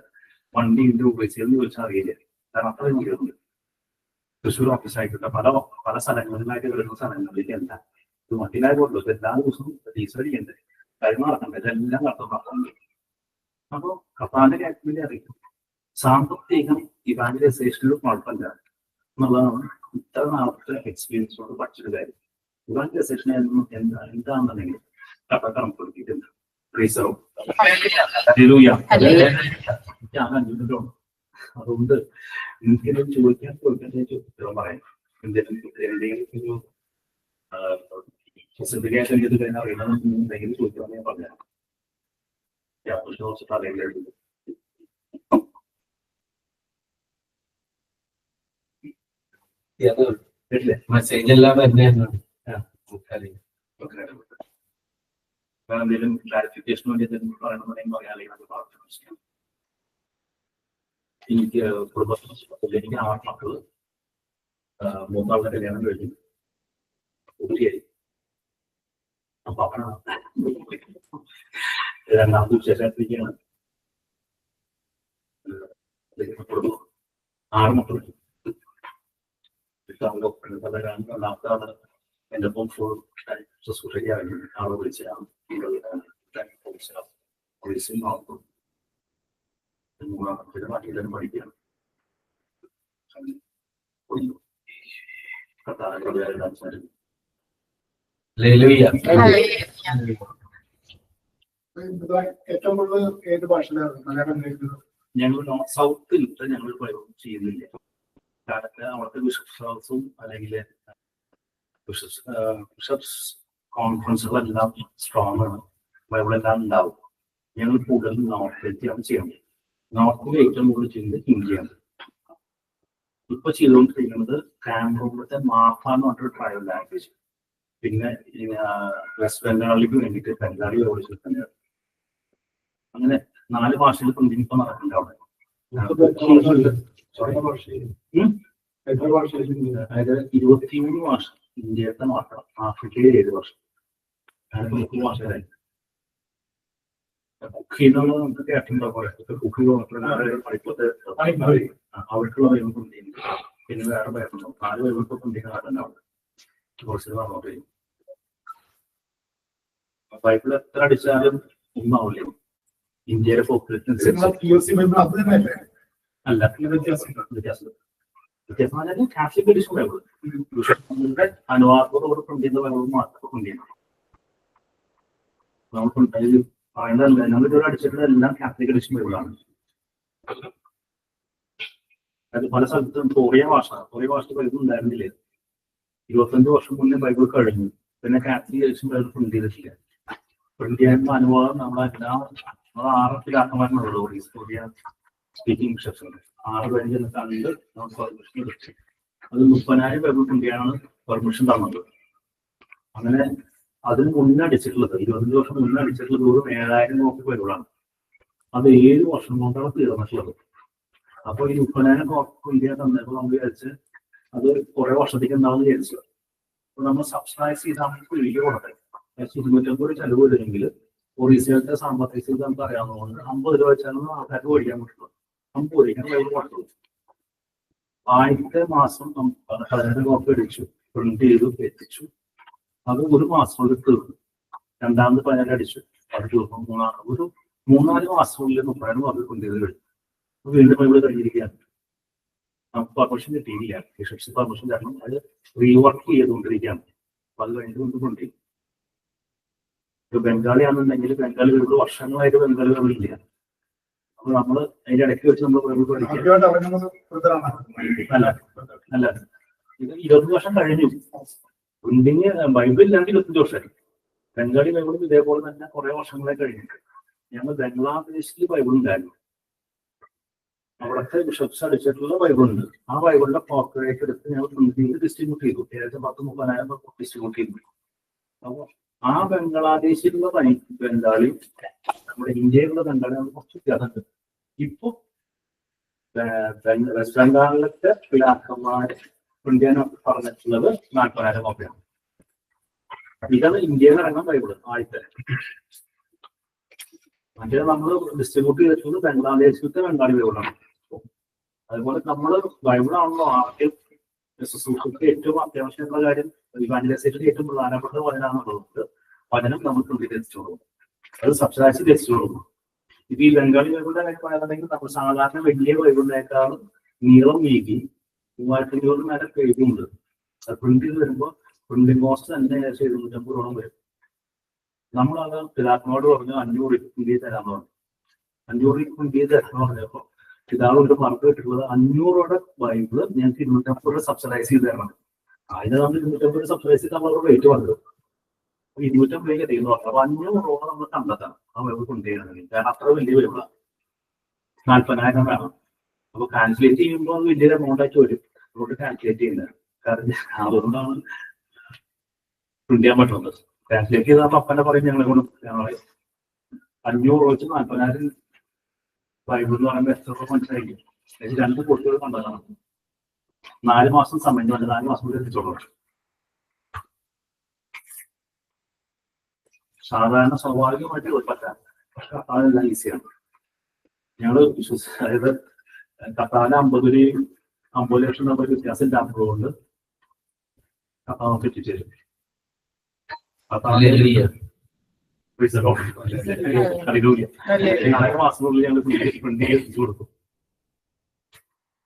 വണ്ടി ഉപയോഗിച്ചതെന്ന് ചോദിച്ചാൽ അറിയില്ല. കാരണം അത്ര നോക്കിയിട്ടുണ്ട്. തൃശ്ശൂർ ഓഫീസായിക്കോട്ടെ പല സ്ഥലങ്ങളിലായിട്ട് വരുന്ന സ്ഥലങ്ങളിലേക്ക് എന്താ ഇത് വണ്ടിയിലായതുകൊണ്ടോ എല്ലാ ദിവസവും ഡീസൽ ചെയ്യണ്ടേ, കാര്യം നടക്കണ്ടേ, ഇതെല്ലാം നടത്തുന്നുണ്ട്. അപ്പൊ കർത്താവിന്റെ കാര്യത്തിൽ അറിയിക്കും സാമ്പത്തികം ഇവാഞ്ചലൈസേഷനിൽ കുഴപ്പമില്ല എന്നുള്ളതാണ് ഇത്ര നാളത്തെ എക്സ്പീരിയൻസോട് പഠിച്ചൊരു കാര്യം. ഇവാഞ്ചലൈസേഷൻ എന്താണെന്നുണ്ടെങ്കിൽ കടക്കറം കൊടുത്തിട്ടുണ്ട്. അതുകൊണ്ട് എനിക്കെല്ലാം ചോദിക്കാൻ ഉത്തരം പറയാം. എന്തെങ്കിലും ഒരു സ്പെസിഫിക്കേഷൻ ചെയ്ത് കഴിഞ്ഞാൽ അറിയണമെന്നുണ്ടെങ്കിൽ ചോദിക്കണമെന്ന് ഞാൻ പറഞ്ഞു. മെസ്സേജ് എല്ലാം തന്നെയാണ്. എന്തെങ്കിലും ക്ലാരിഫിക്കേഷൻ വേണ്ടി എന്തെങ്കിലും പറയണമെന്നുണ്ടെങ്കിൽ പറയാം. എനിക്ക് കുടുംബത്തിൽ എനിക്ക് 6 മക്കള്. മൂന്നാളുടെ കല്യാണം കഴിഞ്ഞു, കുട്ടിയായി. അപ്പൊ അവനാണ് രണ്ടാമത്തെ വിശേഷത്തിലേക്കാണ്. 6 മക്കൾ. രണ്ടാമത്തെ ആള് എന്റെ ഒപ്പം ഫുൾ ശുശ്രൂഷയ്ക്കാണ്. ആളെ വിളിച്ചതാണ് നാട്ടിലും പഠിക്കുകയാണ്. ഏറ്റവും കൂടുതൽ ഏത് ഭാഷയിലാണ് മലയാളം കേൾക്കുന്നത്? ഞങ്ങൾ സൗത്തിൽ ഞങ്ങൾ ചെയ്യുന്നില്ല. കാരണം അവിടുത്തെ ബിഷപ്സ് ഹൗസും അല്ലെങ്കിൽ ബിഷപ്സ് കോൺഫറൻസുകളെല്ലാം സ്ട്രോങ് ആണ്, ബൈബിളെല്ലാം ഉണ്ടാവും. ഞങ്ങൾ കൂടുതൽ നോർത്തിലേക്കാണ് ചെയ്യുന്നത്. നോർത്തിൽ ഏറ്റവും കൂടുതൽ ചെയ്യുന്നത് ഹിന്ദിയാണ്. ഇപ്പൊ ചെയ്തുകൊണ്ടിരിക്കുന്നത് കാംറൂമിലത്തെ മാഫ എന്ന് പറഞ്ഞൊരു ട്രൈബൽ ലാംഗ്വേജ്, പിന്നെ വെസ്റ്റ് ബംഗാളിലേക്ക് വേണ്ടിയിട്ട് ബംഗാളി ഓടിച്ചിട്ടുണ്ട്. അങ്ങനെ 4 ഭാഷയിൽ ഇപ്പൊ നടക്കുന്നുണ്ട് അവിടെ. അതായത് 23 ഭാഷ ഇന്ത്യത്തെ മാത്രം, ആഫ്രിക്കയിൽ 7 ഭാഷ, 30 ഭാഷകളായി. കുക്കി എന്നുള്ളത് നമുക്ക് കേട്ടിട്ടുണ്ടോ? കുക്കി അവർക്കുള്ള ബൈബിൾ പിന്നെ വേറെ ബൈബിളുണ്ടോ? 4 ബൈബിൾ ഇന്ത്യക്ക് നാട്ടിലുണ്ട്. അവിടെ കുറച്ച് പറഞ്ഞോട്ട് ബൈബിൾ എത്ര അടിച്ചാലും ഒന്നാവില്ലേ. ഇന്ത്യയുടെ പോപ്പുലേഷൻ അല്ല, വ്യത്യാസം കാത്തലിക് എഡിഷൻ ബൈബിൾ അനുവാദത്തോട് പ്രിന്റ് ചെയ്യുന്ന ബൈബിൾ മാത്രം പ്രിന്റ് ചെയ്യണം. നമുക്ക് പറയുന്നതല്ല, ഞങ്ങളിവിടെ അടിച്ചിട്ടുള്ള എല്ലാം കാത്തലിക് എഡിഷൻ ബൈബിളാണ്. അത് പല സ്ഥലത്തും കൊറിയ ഭാഷ ബൈബിൾ ഉണ്ടായിരുന്നില്ല. 25 വർഷം മുന്നേ ബൈബിൾ കഴിഞ്ഞു. പിന്നെ കാത്തലിക് എഡിഷൻ ബൈബിൾ പ്രിന്റ് ചെയ്തിട്ടില്ല. പ്രിന്റ് ചെയ്യാനുള്ള അനുവാദം നമ്മളെല്ലാം 6 ആക്കന്മാരുള്ളൂ. കൊറിയ സ്പീക്കിംഗ് ബിഷപ്സ് ഉണ്ട്. 6 പേര് ചെന്ന് കണ്ട് നമുക്ക് പെർമിഷൻ കിട്ടി. അത് 30,000 ബൈബിൾ പ്രിന്റ് ചെയ്യാനാണ് പെർമിഷൻ തന്നത്. അങ്ങനെ അതിന് മുന്നേ അടിച്ചിട്ടുള്ളത് 25 വർഷം മുന്നേ അടിച്ചിട്ടുള്ളത് വെറും 7,000 ബൈബിളാണ്. അത് 7 വർഷം കൊണ്ടാണ് തീർന്നിട്ടുള്ളത്. അപ്പൊ ഈ 30,000 ഇന്ത്യ തന്നപ്പോൾ നമ്മൾ വിചാരിച്ച് അത് കുറെ വർഷത്തേക്ക് എന്താണെന്ന് വിചാരിച്ചു. അപ്പൊ നമ്മൾ സബ്സ്ക്രൈബ് ചെയ്ത് നമുക്ക് വീഡിയോ കൊടുത്തത് 250 ചെലവ് വരില്ലെങ്കിൽ ഒറീസയുടെ സാമ്പത്തിക സ്ഥിതി നമുക്ക് അറിയാവുന്നതുകൊണ്ട് 50 രൂപ വെച്ചാണ് ആൾക്കാർക്ക് മേടിക്കാൻ പറ്റുള്ളൂ. 50 രൂപയ്ക്കാണ് കയ്യിൽ കൊടുത്തത്. ആദ്യത്തെ മാസം 12 കോപ്പി അടിച്ചു, പ്രിന്റ് ചെയ്തു, എത്തിച്ചു. അത് ഒരു മാസത്തിനുള്ളിൽ തീർന്നു. രണ്ടാമത് 17 അടിച്ചു, അത് തീർന്നു. ഒരു 3-4 മാസത്തിനുള്ളിൽ 30,000 കോപ്പി പ്രിന്റ് ചെയ്ത് കഴിഞ്ഞു. വീണ്ടും ഇവിടെ കഴിഞ്ഞിരിക്കുകയാണ്. നമുക്ക് പെർമിഷൻ കിട്ടിയില്ല, ഡിസ്ട്രിക്ട് പെർമിഷൻ കാരണം അത് റീവർക്ക് ചെയ്തുകൊണ്ടിരിക്കുകയാണ്. അപ്പൊ അത് കഴിഞ്ഞുകൊണ്ട് കൊണ്ട് ബംഗാളി ആണെന്നുണ്ടെങ്കിൽ ബംഗാളി വീട് വർഷങ്ങളായിട്ട് ബംഗാളി വീടില്ല. അപ്പൊ നമ്മള് അതിന്റെ ഇടയ്ക്ക് വെച്ച് നമ്മൾ പഠിക്കാം. അല്ല ഇത് 20 വർഷം കഴിഞ്ഞു. പ്രിന്റിങ് ബൈബിൾ ഇല്ലാണ്ട് 25 വർഷമായി. ബംഗാളി ബൈബിളും ഇതേപോലെ തന്നെ കുറെ വർഷങ്ങളായി കഴിഞ്ഞിട്ട് ഞങ്ങൾ ബംഗ്ലാദേശിൽ ബൈബിൾ ഉണ്ടായിരുന്നു. അവിടുത്തെ ബിഷപ്സ് അടിച്ചിട്ടുള്ള ബൈബിളുണ്ട്. ആ ബൈബിളിന്റെ കോർപ്പറേറ്റ് എടുത്ത് ഞങ്ങൾ പ്രിന്റ് ചെയ്ത് ഡിസ്ട്രിബ്യൂട്ട് ചെയ്തു. ഏകദേശം 10-30,000 ഡിസ്ട്രിബ്യൂട്ട് ചെയ്തു. അപ്പോൾ ആ ബംഗ്ലാദേശിലുള്ള ബംഗാളി നമ്മുടെ ഇന്ത്യയിലുള്ള ബംഗാളി കുറച്ച് വ്യത്യാസമുണ്ട്. ഇപ്പൊ വെസ്റ്റ് ബംഗാളിലത്തെ പിതാക്കന്മാർ പ്രിന്റ് ചെയ്യാൻ പറഞ്ഞിട്ടുള്ളത് 40,000 കോപ്പിയാണ്. ഇതാണ് ഇന്ത്യയിൽ നിന്ന് ഇറങ്ങാൻ ബൈബിള് ആദ്യത്തെ. മറ്റേ നമ്മൾ ഡിസ്ട്രിബ്യൂട്ട് ചെയ്തിട്ടുള്ളത് ബംഗ്ലാദേശിലത്തെ ബംഗാളി ബൈബിളാണ്. അതുപോലെ നമ്മൾ ബൈബിളാണല്ലോ ആദ്യം ശുശ്രൂഷയ്ക്ക് ഏറ്റവും അത്യാവശ്യമുള്ള കാര്യം. ഇവാഞ്ചലൈസേഷന് ഏറ്റവും പ്രധാനപ്പെട്ട വചനാണെന്നുള്ളത് വചനം നമ്മൾ എത്തിച്ചു കൊടുക്കും. അത് സബ്സിഡൈസ് എത്തിച്ചു കൊടുക്കും. ഇപ്പൊ ഈ ബംഗാളി ബൈബിളിന്റെ കാര്യം പറയുന്നുണ്ടെങ്കിൽ നമ്മൾ സാധാരണ വലിയ ബൈബിളിനേക്കാളും നീളം വീതി 3500 മേലെ പേജുണ്ട്. അത് പ്രിന്റ് ചെയ്ത് വരുമ്പോൾ പ്രിന്റിംഗ് കോസ്റ്റ് തന്നെ 750 വരും. നമ്മളത് പിതാക്കളോട് പറഞ്ഞു 500 പ്രിന്റ് ചെയ്ത് തരാമെന്ന് പറഞ്ഞു. 500 പ്രിന്റ് ചെയ്ത് തരാമെന്ന് പറഞ്ഞപ്പോൾ പിതാവ് മറന്നു കിട്ടുള്ളത് 500 ബൈബിള് ഞങ്ങൾക്ക് 250 സബ്സിഡൈസ് ചെയ്ത് തരണം. അതിന് നമ്മൾ 250 സബ്സിഡൈസ് ചെയ്ത് നമ്മളോട് റേറ്റ് വന്നത് 250 തീർന്നു. അപ്പൊ 500 രൂപ നമ്മൾ കണ്ടെത്തണം ആ ബൈബിൾ പ്രിന്റ് ചെയ്യണമെങ്കിൽ. കാരണം അത്ര വലിയ ബൈബിള 40,000 വേണം. അപ്പൊ കാൽക്കുലേറ്റ് ചെയ്യുമ്പോൾ വലിയൊരു എമൗണ്ട് ആയിട്ട് വരും. അതുകൊണ്ട് കാൽക്കുലേറ്റ് ചെയ്യുന്നത് കാരണം അതുകൊണ്ടാണ് പ്രിന്റ് ചെയ്യാൻ പറ്റുന്നത്. കാൽക്കുലേറ്റ് ചെയ്താൽ അപ്പനെ പറയും ഞങ്ങളെ കൊണ്ട് 500 വെച്ച് 40,000 ബൈബിൾ എന്ന് പറയുമ്പോൾ എത്ര രൂപ മനസ്സിലായിരിക്കും. 2 കോട്ടുകൾ കണ്ടതാണ്. 4 മാസം സമയം വേണ്ട, 4 മാസം കൂടി എത്തിച്ചോളൂ. സാധാരണ സ്വാഭാവികമായിട്ട് ഉൾപ്പെട്ടാൽ പക്ഷെ അതെല്ലാം ഈസിയാണ്. ഞങ്ങള് അതായത് കത്താല 50 ലക്ഷം രൂപ വ്യത്യാസം ഇല്ലാത്തതുകൊണ്ട് കത്താവ് എത്തിച്ചേരും. മാസത്തിനുള്ളിൽ ഞങ്ങൾ പ്രിന്റ് എത്തിച്ചു കൊടുക്കും.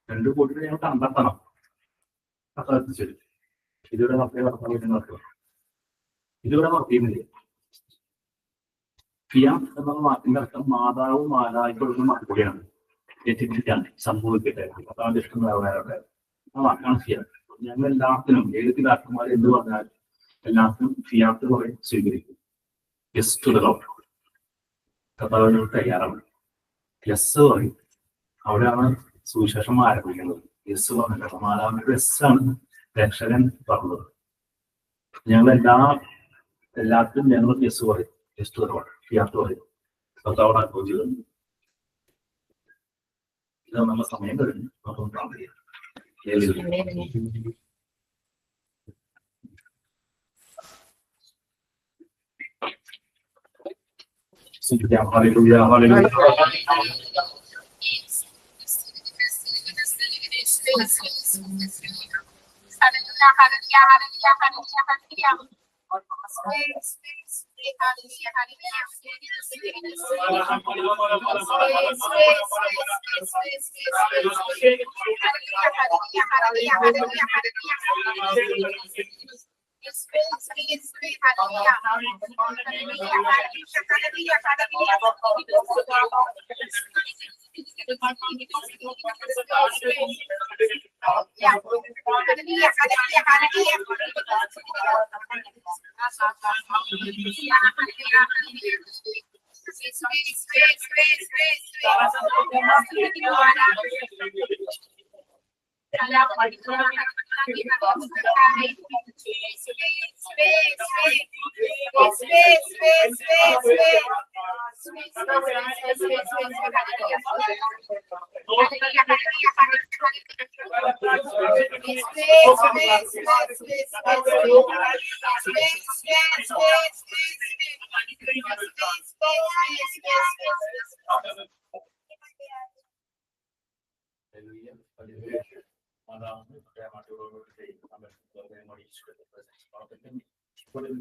2 കോടി ഞങ്ങൾ കണ്ടെത്തണം. കത്താവ് എത്തിച്ചേരും. ഇതിവിടെ നടക്കുക ഇതിവിടെ നടത്തിയുന്നില്ല. ഫിയാം എന്നുള്ള വാക്കിന്റെ അർത്ഥം മാതാവും മാതാവിക്കൊടുക്കുന്ന മറുപടിയാണ്. തെറ്റിദ്ധിക്കാണ് സംഭവിക്കട്ടെ കർത്താവിന്റെ ഇഷ്ടം വേറെ ആ വാക്കാണ് ഫിയാം. ഞങ്ങൾ എല്ലാത്തിനും ഏത് പിതാക്കന്മാർ എന്ത് പറഞ്ഞാൽ എല്ലാത്തിനും ഫിയാത്ത് പറയും സ്വീകരിക്കും. Yes to the Lord. കർത്താവിനോട് തയ്യാറാണ്. യെസ് പറയും. അവിടെയാണ് സുവിശേഷം ആരംഭിക്കുന്നത്. യെസ് പറഞ്ഞിട്ട് മാതാവിന്റെ യെസ് ആണ് രക്ഷകൻ പറഞ്ഞത്. ഞങ്ങൾ എല്ലാത്തിനും ഞങ്ങൾ യെസ് പറയും. Yes to the lord. Fiat പറയും. കർത്താവോട് അനുഭവം ചെയ്തു. ഇത് നമ്മുടെ സമയം കഴിഞ്ഞു. അപ്പം പ്രാർത്ഥിക്കാം. Hallelujah, hallelujah.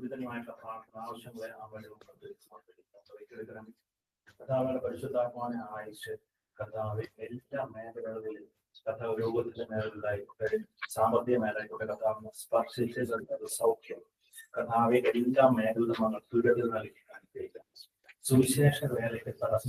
വിധമായിട്ടുള്ള ആവശ്യങ്ങളെ കർത്താവിന്റെ പരിശുദ്ധാത്മാവിനെ ആയിച്ച് കർത്താവ് എല്ലാ മേഖലകളിലും കർത്താവ് രോഗത്തിന്റെ മേഖലയിലായിക്കോട്ടെ, സാമ്പത്തിക മേഖലയിൽക്കോട്ടെ, കർത്താവിനെ സ്പർശിച്ച് സൗഖ്യം കർത്താവെ എല്ലാ മേഖലയിലും നമ്മൾ തുരത് നൽകി അനുഗ്രഹിക്കാം. സുവിശേഷ വേലയ്ക്ക് തടസ്സം